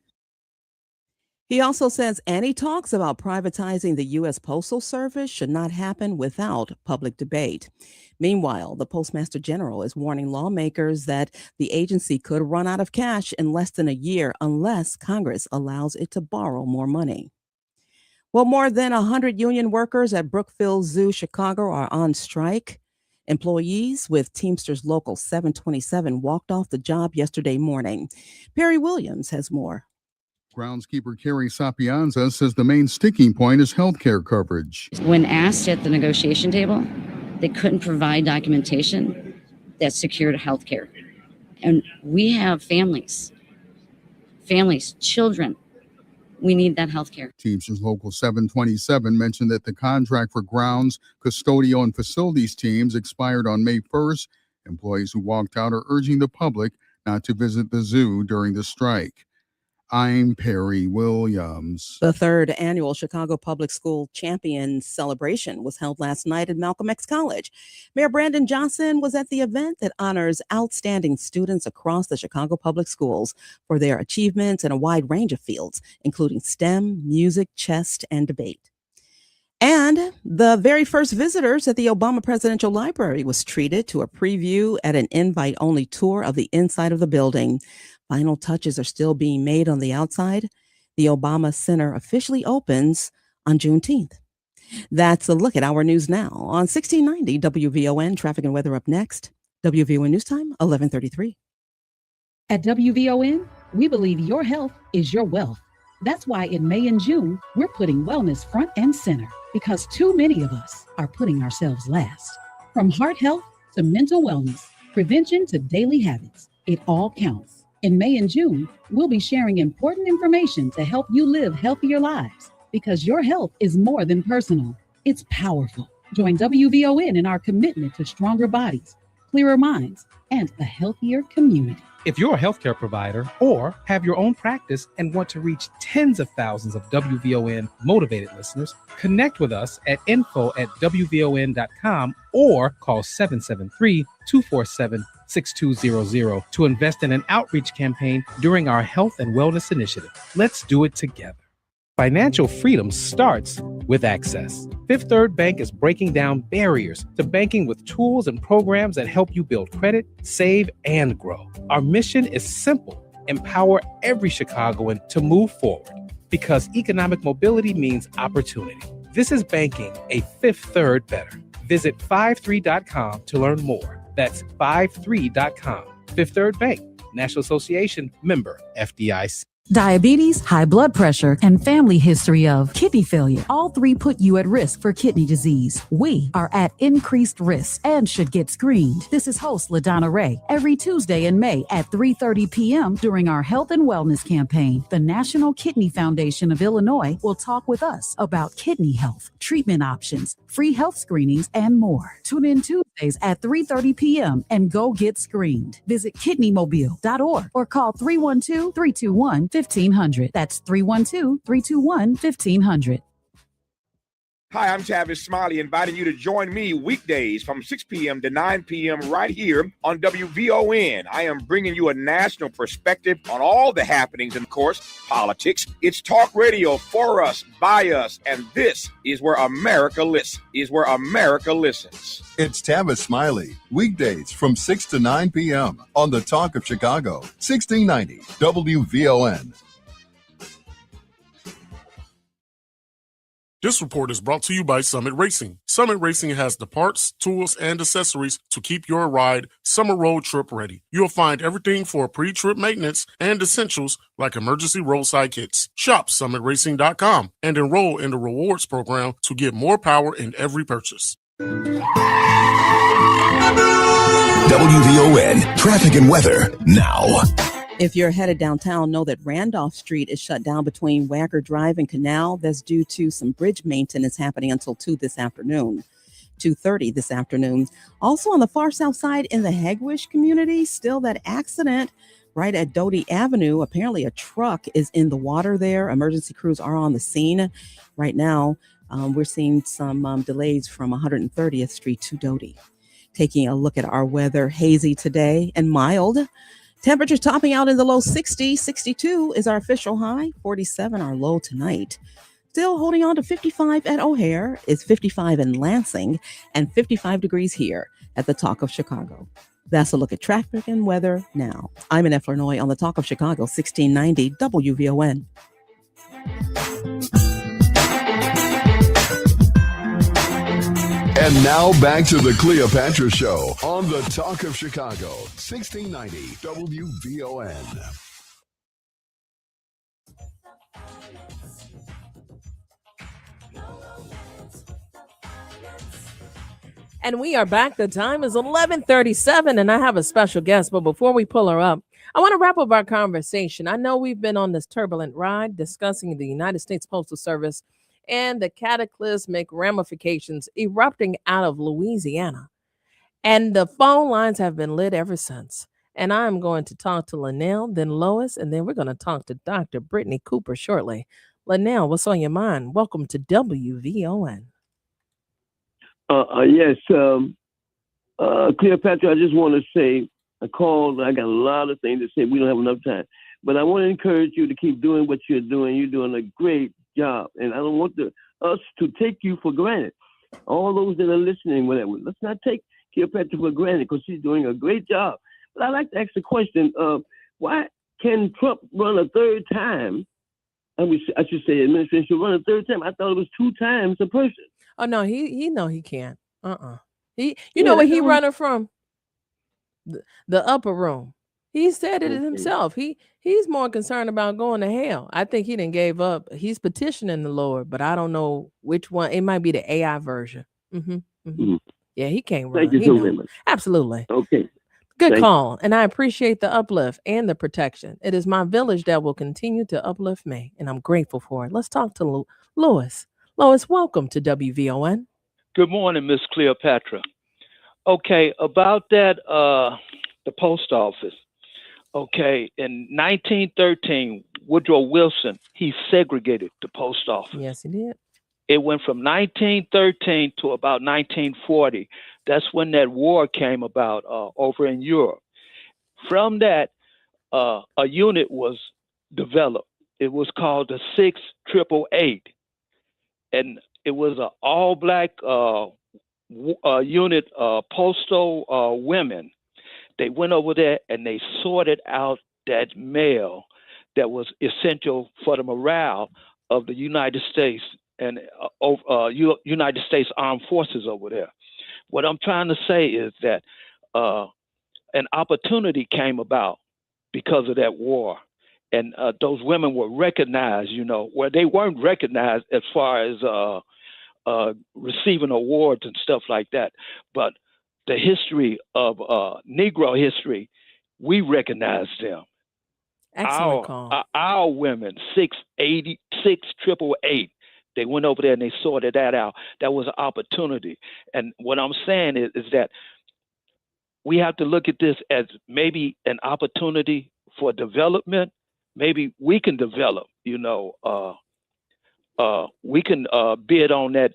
He also says any talks about privatizing the U.S. Postal Service should not happen without public debate. Meanwhile, the Postmaster General is warning lawmakers that the agency could run out of cash in less than a year unless Congress allows it to borrow more money. Well, more than 100 union workers at Brookfield Zoo, Chicago are on strike. Employees with Teamsters Local 727 walked off the job yesterday morning. Perry Williams has more. Groundskeeper Carrie Sapienza says the main sticking point is health care coverage. When asked at the negotiation table, they couldn't provide documentation that secured health care. And we have families, children. We need that health care. Teamsters Local 727 mentioned that the contract for grounds, custodial, and facilities teams expired on May 1st. Employees who walked out are urging the public not to visit the zoo during the strike. I'm Perry Williams. The third annual Chicago Public School Champions Celebration was held last night at Malcolm X College. Mayor Brandon Johnson was at the event that honors outstanding students across the Chicago Public Schools for their achievements in a wide range of fields, including STEM, music, chess, and debate. And the very first visitors at the Obama Presidential Library was treated to a preview at an invite-only tour of the inside of the building. Final touches are still being made on the outside. The Obama Center officially opens on Juneteenth. That's a look at our news now on 1690 WVON. Traffic and weather up next. WVON News Time, 11:33. At WVON, we believe your health is your wealth. That's why in May and June, we're putting wellness front and center because too many of us are putting ourselves last. From heart health to mental wellness, prevention to daily habits, it all counts. In May and June, we'll be sharing important information to help you live healthier lives because your health is more than personal. It's powerful. Join WVON in our commitment to stronger bodies, clearer minds, and a healthier community. If you're a healthcare provider or have your own practice and want to reach tens of thousands of WVON motivated listeners, connect with us at info@wvon.com or call 773-247-6200 to invest in an outreach campaign during our health and wellness initiative. Let's do it together. Financial freedom starts with access. Fifth Third Bank is breaking down barriers to banking with tools and programs that help you build credit, save, and grow. Our mission is simple: empower every Chicagoan to move forward, because economic mobility means opportunity. This is banking a Fifth Third better. Visit 53.com to learn more. That's 53.com. Fifth Third Bank, National Association, member FDIC. Diabetes, high blood pressure, and family history of kidney failure. All three put you at risk for kidney disease. We are at increased risk and should get screened. This is host LaDonna Ray. Every Tuesday in May at 3:30 p.m. during our health and wellness campaign, the National Kidney Foundation of Illinois will talk with us about kidney health, treatment options, free health screenings, and more. Tune in Tuesdays at 3:30 p.m. and go get screened. Visit kidneymobile.org or call 312-321-1500. That's 312-321-1500. Hi, I'm Tavis Smiley, inviting you to join me weekdays from 6 p.m. to 9 p.m. right here on WVON. I am bringing you a national perspective on all the happenings and, of course, politics. It's talk radio for us, by us, and this is where America listens. It's Tavis Smiley, weekdays from 6 to 9 p.m. on the Talk of Chicago, 1690 WVON. This report is brought to you by Summit Racing. Summit Racing has the parts, tools, and accessories to keep your ride summer road trip ready. You'll find everything for pre-trip maintenance and essentials like emergency roadside kits. Shop summitracing.com and enroll in the rewards program to get more power in every purchase. WVON traffic and weather now. If you're headed downtown, know that Randolph Street is shut down between Wagger Drive and Canal. That's due to some bridge maintenance happening until 2:30 this afternoon. Also on the far south side in the Hegwish community, still that accident right at Doty Avenue. Apparently a truck is in the water there. Emergency crews are on the scene right now. We're seeing some delays from 130th Street to Doty. Taking a look at our weather, hazy today and mild. Temperatures topping out in the low 60s. 62 is our official high, 47 our low tonight. Still holding on to 55 at O'Hare, is 55 in Lansing, and 55 degrees here at the Talk of Chicago. That's a look at traffic and weather now. I'm Annette Flournoy on the Talk of Chicago, 1690 WVON. And now back to the Cleopatra Show on the Talk of Chicago, 1690 WVON. And we are back. The time is 11:37, and I have a special guest. But before we pull her up, I want to wrap up our conversation. I know we've been on this turbulent ride discussing the United States Postal Service and the cataclysmic ramifications erupting out of Louisiana. And the phone lines have been lit ever since. And I'm going to talk to Linnell, then Lois, and then we're going to talk to Dr. Brittney Cooper shortly. Linnell, what's on your mind? Welcome to WVON. Yes, Cleopatra, I just want to say, I called, I got a lot of things to say. We don't have enough time. But I want to encourage you to keep doing what you're doing. You're doing a great job. And I don't want us to take you for granted. All those that are listening, whatever, let's not take Cleopatra for granted because she's doing a great job. But I'd like to ask the question, why can Trump run a third time? I should say administration should run a third time. I thought it was 2 times a person. Oh, no, he can't. You know where he running from? The upper room. He said it himself. He's more concerned about going to hell. I think he done gave up. He's petitioning the Lord, but I don't know which one. It might be the AI version. Yeah, he can't run. Thank you so much. Absolutely. Okay. Good call. And I appreciate the uplift and the protection. It is my village that will continue to uplift me, and I'm grateful for it. Let's talk to Lois. Lois, welcome to WVON. Good morning, Miss Cleopatra. Okay, about that, the post office. Okay, in 1913, Woodrow Wilson, he segregated the post office. Yes, he did. It went from 1913 to about 1940. That's when that war came about over in Europe. From that, a unit was developed. It was called the 6888, and it was an all-black unit, postal women. They went over there and they sorted out that mail that was essential for the morale of the United States and United States Armed Forces over there. What I'm trying to say is that an opportunity came about because of that war. And those women were recognized, where they weren't recognized as far as receiving awards and stuff like that. But the history of Negro history, we recognize them. Excellent call. Our women, 6888, they went over there and they sorted that out. That was an opportunity. And what I'm saying is that we have to look at this as maybe an opportunity for development. Maybe we can develop, we can bid on that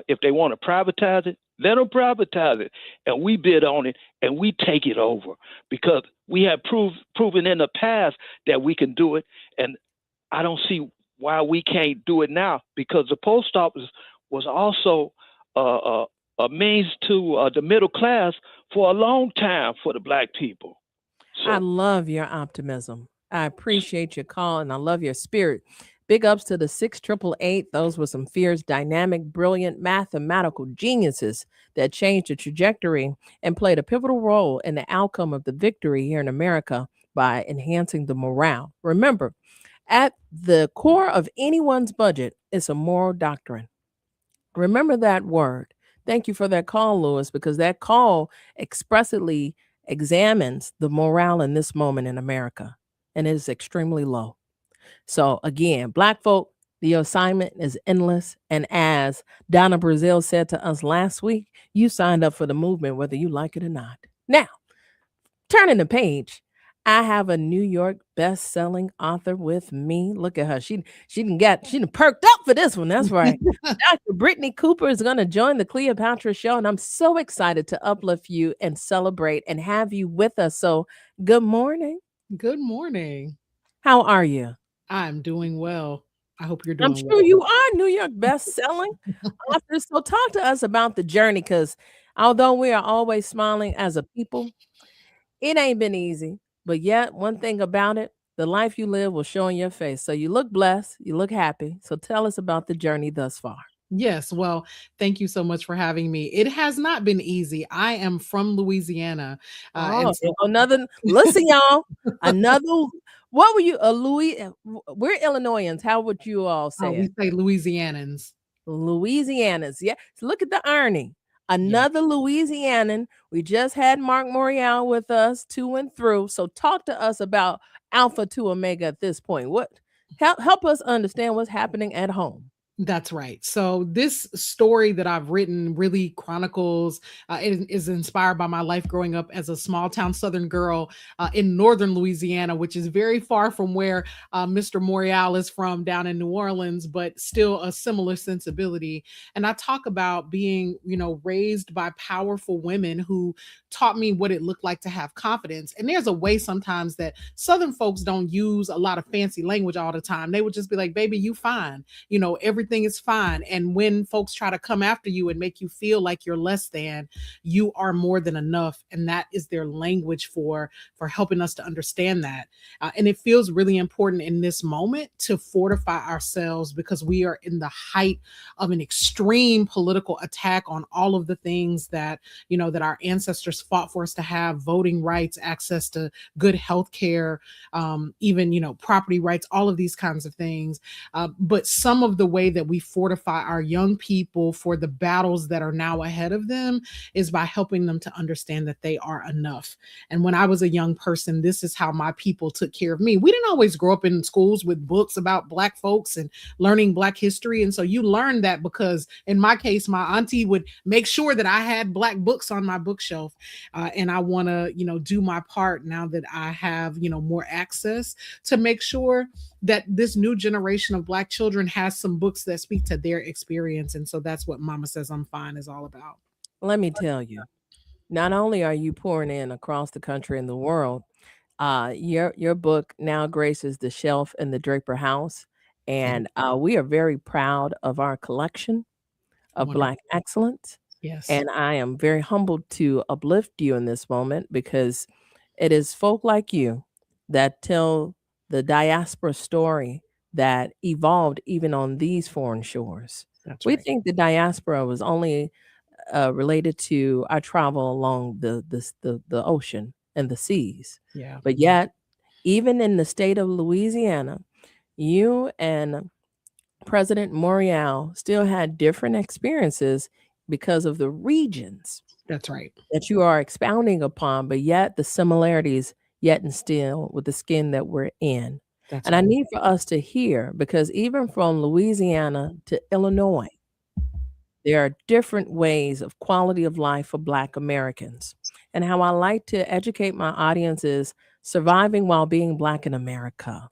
if they want to privatize it, let them privatize it, and we bid on it, and we take it over, because we have proven in the past that we can do it, and I don't see why we can't do it now, because the post office was also a means to the middle class for a long time for the Black people. So, I love your optimism. I appreciate your call, and I love your spirit. Big ups to the 6888. Those were some fierce, dynamic, brilliant, mathematical geniuses that changed the trajectory and played a pivotal role in the outcome of the victory here in America by enhancing the morale. Remember, at the core of anyone's budget is a moral doctrine. Remember that word. Thank you for that call, Lewis, because that call expressly examines the morale in this moment in America, and it is extremely low. So again, Black folk, the assignment is endless. And as Donna Brazil said to us last week, you signed up for the movement, whether you like it or not. Now, turning the page, I have a New York best-selling author with me. Look at her. She done perked up for this one. That's right. Dr. Brittney Cooper is going to join the Cleopatra Show, and I'm so excited to uplift you and celebrate and have you with us. So good morning. Good morning. How are you? I'm doing well. I hope you're doing I'm sure well. you are New York best-selling author. So talk to us about the journey, because although we are always smiling as a people, it ain't been easy. But yet, one thing about it, the life you live will show in your face. So you look blessed, you look happy. So tell us about the journey thus far. Yes, well, thank you so much for having me. It has not been easy. I am from Louisiana. Listen, y'all, what were you, we're Illinoisans. How would you all say we say Louisianans. Louisianans, yeah. So look at the irony. Another Louisianan. We just had Marc Morial with us to and through. So talk to us about Alpha to Omega at this point. Help us understand what's happening at home. That's right. So this story that I've written really chronicles, it is inspired by my life growing up as a small town Southern girl in Northern Louisiana, which is very far from where Mr. Morial is from down in New Orleans, but still a similar sensibility. And I talk about being, raised by powerful women who taught me what it looked like to have confidence. And there's a way sometimes that Southern folks don't use a lot of fancy language all the time. They would just be like, baby, you fine. Everything is fine. And when folks try to come after you and make you feel like you're less than, you are more than enough. And that is their language for helping us to understand that. And it feels really important in this moment to fortify ourselves, because we are in the height of an extreme political attack on all of the things that, that our ancestors fought for us to have: voting rights, access to good health care, even, property rights, all of these kinds of things. But some of the way that we fortify our young people for the battles that are now ahead of them is by helping them to understand that they are enough. And when I was a young person, this is how my people took care of me. We didn't always grow up in schools with books about Black folks and learning Black history. And so you learn that because in my case, my auntie would make sure that I had Black books on my bookshelf. And I want to, do my part now that I have, more access to make sure that this new generation of Black children has some books that speak to their experience. And so that's what Mama Says I'm Fine is all about. Let me tell you, not only are you pouring in across the country and the world, your book now graces the shelf in the Draper House. And we are very proud of our collection of Black excellence. Yes. And I am very humbled to uplift you in this moment because it is folk like you that tell the diaspora story that evolved even on these foreign shores. We think the diaspora was only related to our travel along the ocean and the seas. Yeah. But yet, even in the state of Louisiana, you and President Morial still had different experiences because of the regions. That's right. That you are expounding upon, but yet the similarities yet and still with the skin that we're in. That's and I need for us to hear, because even from Louisiana to Illinois, there are different ways of quality of life for Black Americans. And how I like to educate my audience is surviving while being Black in America.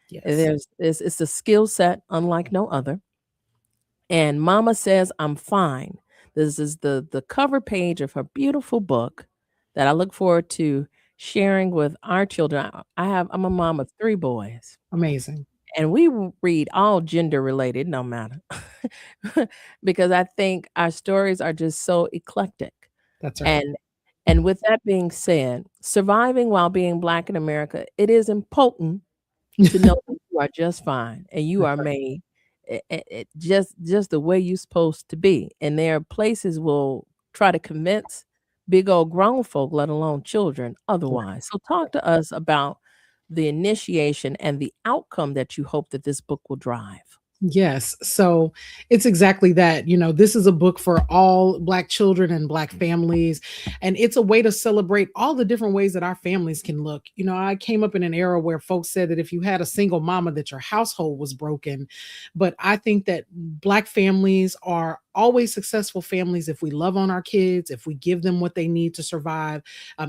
Yes. It's a skill set unlike no other. And Mama Says I'm Fine. This is the cover page of her beautiful book that I look forward to sharing with our children. I'm a mom of 3 boys. Amazing. And we read all gender related, no matter, because I think our stories are just so eclectic. That's right. And with that being said, surviving while being Black in America, it is important to know that you are just fine and you are made just the way you're supposed to be. And there are places will try to convince big old grown folk, let alone children, otherwise. So talk to us about the initiation and the outcome that you hope that this book will drive. Yes. So it's exactly that. This is a book for all Black children and Black families. And it's a way to celebrate all the different ways that our families can look. I came up in an era where folks said that if you had a single mama, that your household was broken. But I think that Black families are always successful families if we love on our kids, if we give them what they need to survive,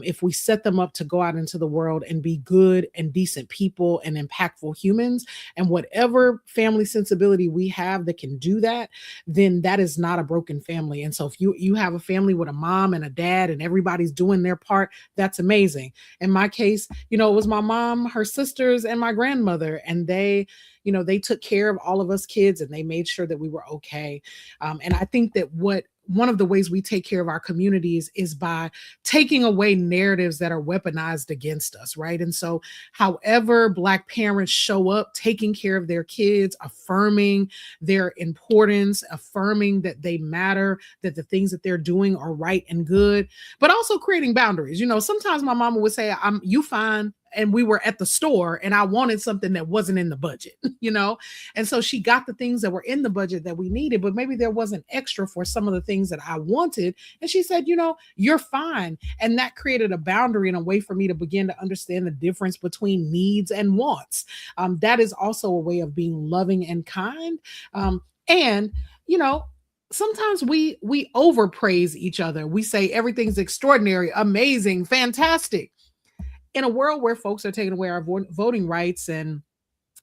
if we set them up to go out into the world and be good and decent people and impactful humans. And whatever family sensibility we have that can do that, then that is not a broken family. And so if you have a family with a mom and a dad and everybody's doing their part, that's amazing. In my case, it was my mom, her sisters, and my grandmother, and they took care of all of us kids and they made sure that we were okay. And I think that one of the ways we take care of our communities is by taking away narratives that are weaponized against us, right? And so however Black parents show up, taking care of their kids, affirming their importance, affirming that they matter, that the things that they're doing are right and good, but also creating boundaries. Sometimes my mama would say, you fine. And we were at the store and I wanted something that wasn't in the budget, And so she got the things that were in the budget that we needed, but maybe there wasn't extra for some of the things that I wanted. And she said, you're fine. And that created a boundary and a way for me to begin to understand the difference between needs and wants. That is also a way of being loving and kind. Sometimes we overpraise each other. We say everything's extraordinary, amazing, fantastic. In a world where folks are taking away our voting rights and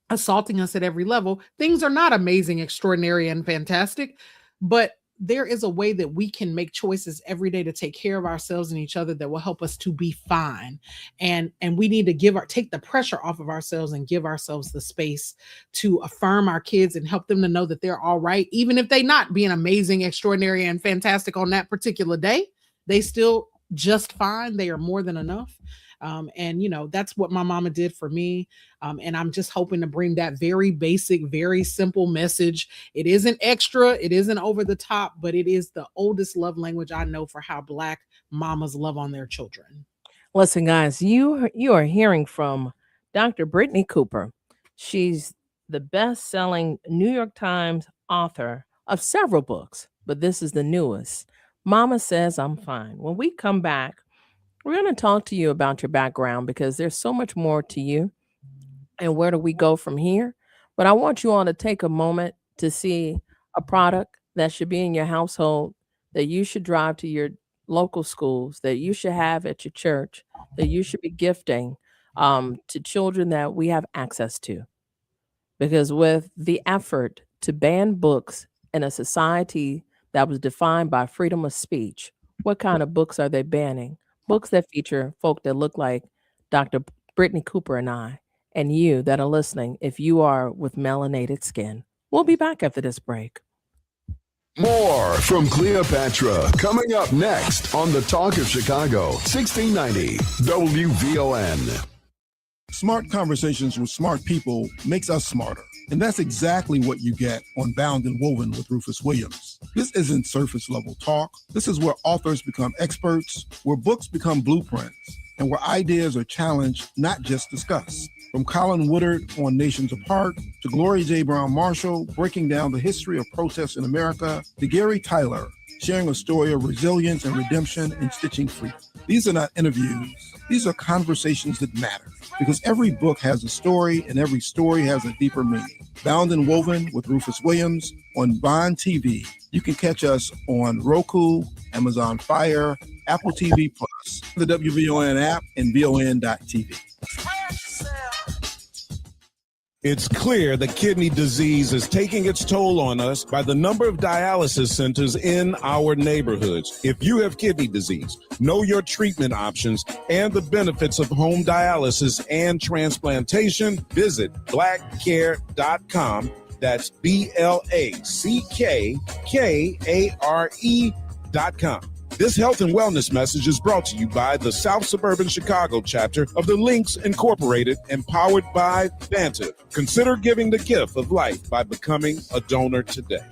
assaulting us at every level, things are not amazing, extraordinary, and fantastic. But there is a way that we can make choices every day to take care of ourselves and each other that will help us to be fine. And we need to take the pressure off of ourselves and give ourselves the space to affirm our kids and help them to know that they're all right. Even if they're not being amazing, extraordinary, and fantastic on that particular day, they still just fine. They are more than enough. That's what my mama did for me. And I'm just hoping to bring that very basic, very simple message. It isn't extra. It isn't over the top, but it is the oldest love language I know for how Black mamas love on their children. Listen, guys, you are hearing from Dr. Brittney Cooper. She's the best-selling New York Times author of several books, but this is the newest. Mama Says I'm Fine. When we come back, we're going to talk to you about your background because there's so much more to you. And where do we go from here? But I want you all to take a moment to see a product that should be in your household, that you should drive to your local schools, that you should have at your church, that you should be gifting to children that we have access to. Because with the effort to ban books in a society that was defined by freedom of speech, what kind of books are they banning? Books that feature folk that look like Dr. Brittney Cooper and I, and you that are listening, if you are with melanated skin. We'll be back after this break. More from Cleopatra coming up next on the Talk of Chicago, 1690 WVON. Smart conversations with smart people makes us smarter. And that's exactly what you get on Bound and Woven with Rufus Williams. This isn't surface level talk. This is where authors become experts, where books become blueprints, and where ideas are challenged, not just discussed. From Colin Woodard on Nations Apart, to Gloria J. Brown Marshall breaking down the history of protests in America, to Gary Tyler sharing a story of resilience and redemption and stitching free. These are not interviews. These are conversations that matter, because every book has a story and every story has a deeper meaning. Bound and Woven with Rufus Williams on Bond TV. You can catch us on Roku, Amazon Fire, Apple TV+, the WVON app, and VON.TV. It's clear that kidney disease is taking its toll on us by the number of dialysis centers in our neighborhoods. If you have kidney disease, know your treatment options and the benefits of home dialysis and transplantation. Visit blackcare.com. That's BLACKKARE.com. This health and wellness message is brought to you by the South Suburban Chicago chapter of the Links Incorporated and powered by Vantive. Consider giving the gift of life by becoming a donor today.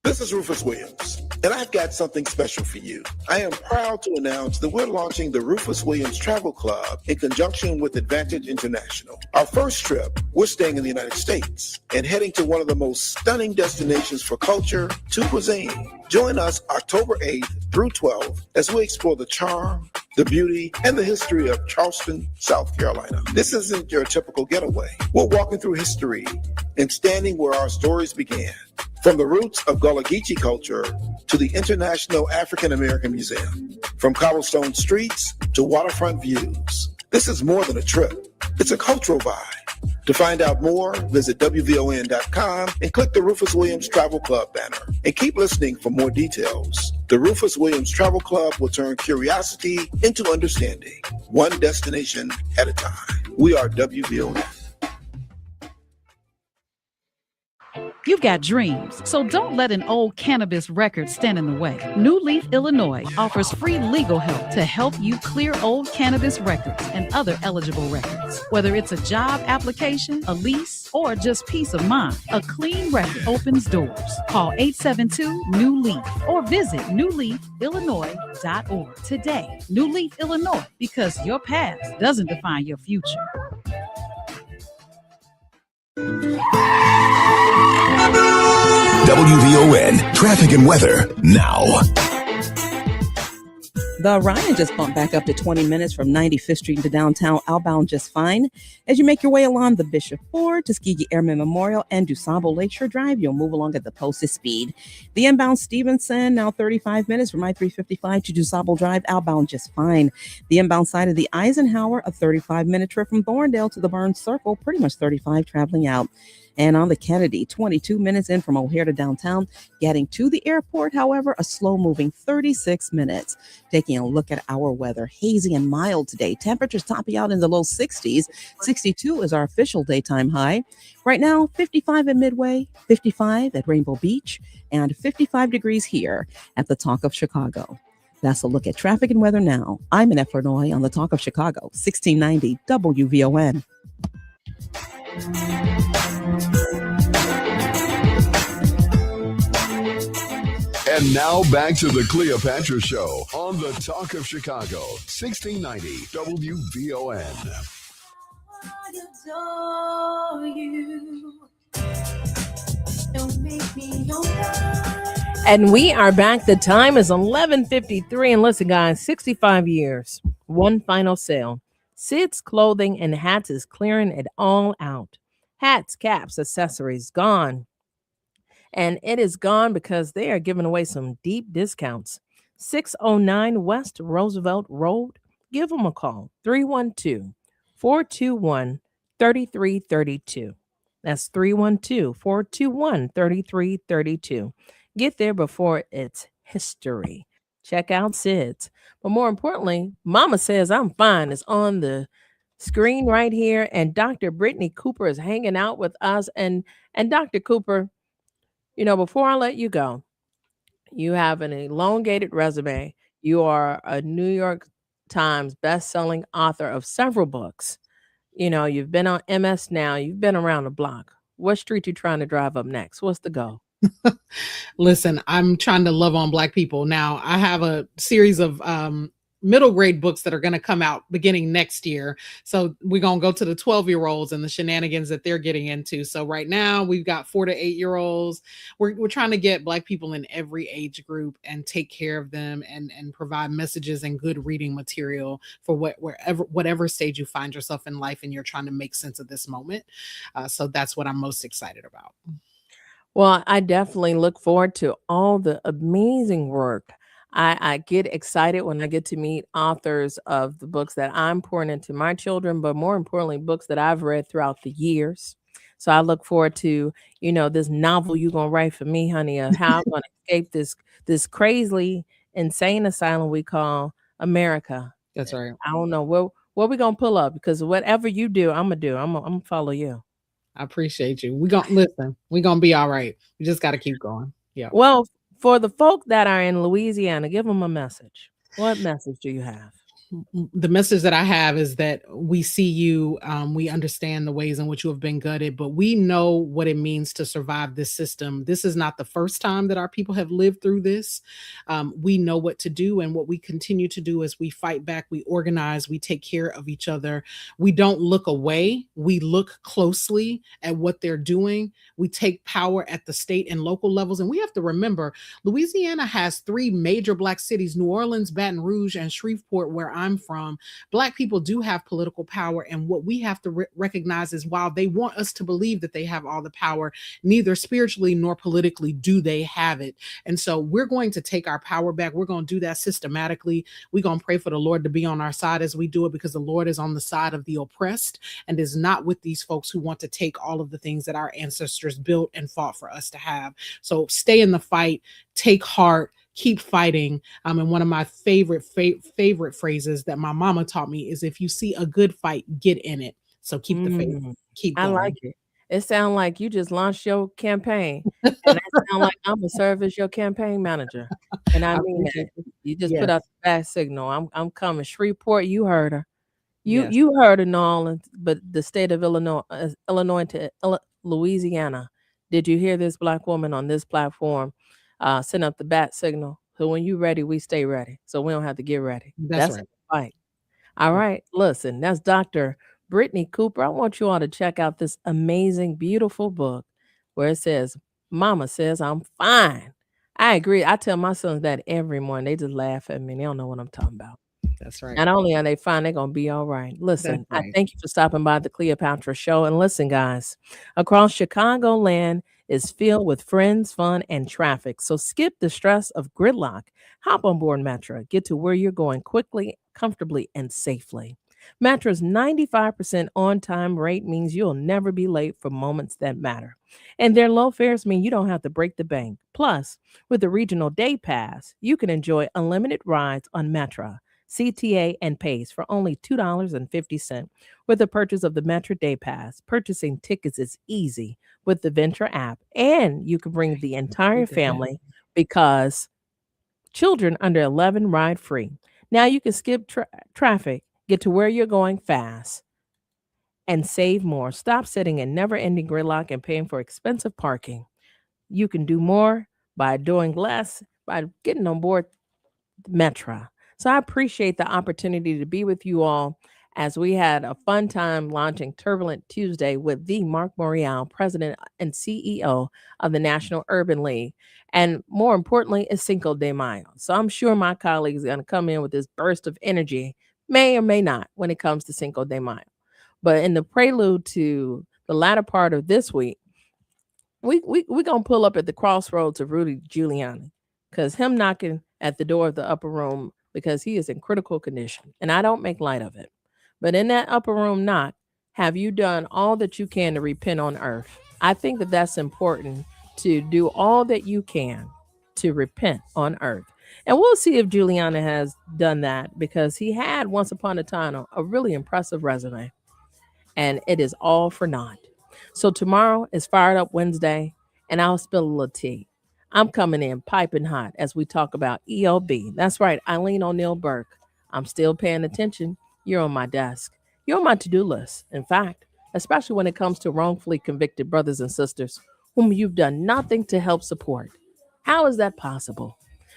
This is Rufus Williams, and I've got something special for you. I am proud to announce that we're launching the Rufus Williams Travel Club in conjunction with Advantage International. Our first trip, we're staying in the United States and heading to one of the most stunning destinations for culture to cuisine. Join us October 8th through 12th as we explore the charm, the beauty, and the history of Charleston, South Carolina. This isn't your typical getaway. We're walking through history and standing where our stories began. From the roots of Gullah Geechee culture to the International African American Museum, from cobblestone streets to waterfront views. This is more than a trip. It's a cultural vibe. To find out more, visit WVON.com and click the Rufus Williams Travel Club banner. And keep listening for more details. The Rufus Williams Travel Club will turn curiosity into understanding, one destination at a time. We are WVON. You've got dreams, so don't let an old cannabis record stand in the way. New Leaf, Illinois offers free legal help to help you clear old cannabis records and other eligible records. Whether it's a job application, a lease, or just peace of mind, a clean record opens doors. Call 872-NEW-LEAF or visit newleafillinois.org today. New Leaf, Illinois, because your past doesn't define your future. WVON traffic and weather now. The Ryan just bumped back up to 20 minutes from 95th Street to downtown, outbound just fine. As you make your way along the Bishop Ford, Tuskegee Airmen Memorial, and DuSable Lakeshore Drive, you'll move along at the posted speed. The inbound Stevenson, now 35 minutes from I-355 to DuSable Drive, outbound just fine. The inbound side of the Eisenhower, a 35-minute trip from Thorndale to the Burns Circle, pretty much 35 traveling out. And on the Kennedy, 22 minutes in from O'Hare to downtown. Getting to the airport, however, a slow-moving 36 minutes. Taking a look at our weather, hazy and mild today. Temperatures topping out in the low 60s. 62 is our official daytime high. Right now, 55 at Midway, 55 at Rainbow Beach, and 55 degrees here at the Talk of Chicago. That's a look at traffic and weather now. I'm in Illinois on the Talk of Chicago, 1690 WVON. And now back to the Cleopatra Show on the Talk of Chicago, 1690 WVON. adore you. Don't make me your guy. And we are back. The time is 11:53. And listen, guys, 65 years, one final sale. Sid's Clothing and Hats is clearing it all out. Hats, caps, accessories, gone. And it is gone because they are giving away some deep discounts. 609 West Roosevelt Road. Give them a call. 312-421-3332. That's 312-421-3332. Get there before it's history. Check out Sid's. But more importantly, Mama Says I'm Fine is on the screen right here. And Dr. Brittney Cooper is hanging out with us. And Dr. Cooper, before I let you go, you have an elongated resume. You are a New York Times best-selling author of several books. You've been on MS Now. You've been around the block. What street you trying to drive up next? What's the goal? Listen, I'm trying to love on Black people. Now, I have a series of middle grade books that are going to come out beginning next year. So we're going to go to the 12-year-olds and the shenanigans that they're getting into. So right now we've got 4 to 8-year-olds. We're trying to get Black people in every age group and take care of them and provide messages and good reading material for whatever stage you find yourself in life and you're trying to make sense of this moment. So that's what I'm most excited about. Well, I definitely look forward to all the amazing work. I get excited when I get to meet authors of the books that I'm pouring into my children, but more importantly, books that I've read throughout the years. So I look forward to, this novel you're going to write for me, honey, of how I'm going to escape this crazily insane asylum we call America. That's right. I don't know where we going to pull up, because whatever you do, I'm going to do. I'm going to follow you. I appreciate you. We're going to be all right. We just got to keep going. Yeah. Well, for the folk that are in Louisiana, give them a message. What message do you have? The message that I have is that we see you, we understand the ways in which you have been gutted, but we know what it means to survive this system. This is not the first time that our people have lived through this. We know what to do, and what we continue to do is we fight back, we organize, we take care of each other. We don't look away. We look closely at what they're doing. We take power at the state and local levels. And we have to remember, Louisiana has 3 major Black cities, New Orleans, Baton Rouge, and Shreveport, where I'm from. Black people do have political power. And what we have to recognize is, while they want us to believe that they have all the power, neither spiritually nor politically do they have it. And so we're going to take our power back. We're going to do that systematically. We're going to pray for the Lord to be on our side as we do it, because the Lord is on the side of the oppressed and is not with these folks who want to take all of the things that our ancestors built and fought for us to have. So stay in the fight, take heart, keep fighting. And one of my favorite phrases that my mama taught me is, if you see a good fight, get in it. So keep the faith. Keep going. I like it. It sounds like you just launched your campaign. And that sounds like I'm gonna serve as your campaign manager. And I mean that. You just put out the bad signal. I'm coming. Shreveport, you heard her. You heard of New Orleans, but the state of Illinois to Louisiana. Did you hear this Black woman on this platform send up the bat signal? So when you ready, we stay ready. So we don't have to get ready. That's right. Fight. All right. Listen, that's Dr. Brittney Cooper. I want you all to check out this amazing, beautiful book where it says, Mama Says I'm Fine. I agree. I tell my sons that every morning. They just laugh at me. They don't know what I'm talking about. That's right. Not only are they fine, they're going to be all right. Listen, I thank you for stopping by the Cleopatra Show. And listen, guys, across Chicagoland is filled with friends, fun, and traffic. So skip the stress of gridlock. Hop on board Metra. Get to where you're going quickly, comfortably, and safely. Metra's 95% on-time rate means you'll never be late for moments that matter. And their low fares mean you don't have to break the bank. Plus, with the regional day pass, you can enjoy unlimited rides on Metra, CTA, and Pace for only $2.50. With the purchase of the Metra Day Pass, purchasing tickets is easy with the Venture app, and you can bring the entire family because children under 11 ride free. Now you can skip traffic, get to where you're going fast, and save more. Stop sitting in never-ending gridlock and paying for expensive parking. You can do more by doing less, by getting on board Metra. So I appreciate the opportunity to be with you all as we had a fun time launching Turbulent Tuesday with the Marc Morial, President and CEO of the National Urban League. And more importantly, it's Cinco de Mayo. So I'm sure my colleagues are going to come in with this burst of energy, may or may not, when it comes to Cinco de Mayo. But in the prelude to the latter part of this week, we're going to pull up at the crossroads of Rudi Giuliani, because him knocking at the door of the upper room because he is in critical condition. And I don't make light of it. But in that upper room knock, have you done all that you can to repent on earth? I think that that's important, to do all that you can to repent on earth. And we'll see if Giuliani has done that, because he had once upon a time a really impressive resume. And it is all for naught. So tomorrow is Fired Up Wednesday, and I'll spill a little tea. I'm coming in piping hot as we talk about ELB. That's right, Eileen O'Neill Burke. I'm still paying attention. You're on my desk. You're on my to-do list. In fact, especially when it comes to wrongfully convicted brothers and sisters whom you've done nothing to help support. How is that possible?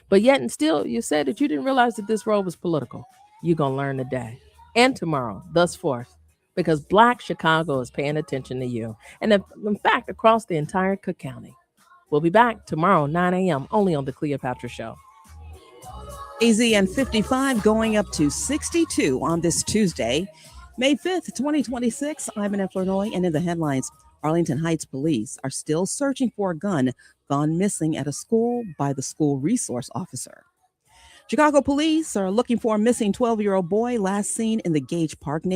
But yet and still, you said that you didn't realize that this road was political. You're going to learn today and tomorrow, thus forth, because Black Chicago is paying attention to you. And in fact, across the entire Cook County. We'll be back tomorrow, 9 a.m., only on the Cleopatra Show. AZ and 55 going up to 62 on this Tuesday, May 5th, 2026. I'm in Illinois, and in the headlines, Arlington Heights police are still searching for a gun gone missing at a school by the school resource officer. Chicago police are looking for a missing 12-year-old boy last seen in the Gage Park neighborhood.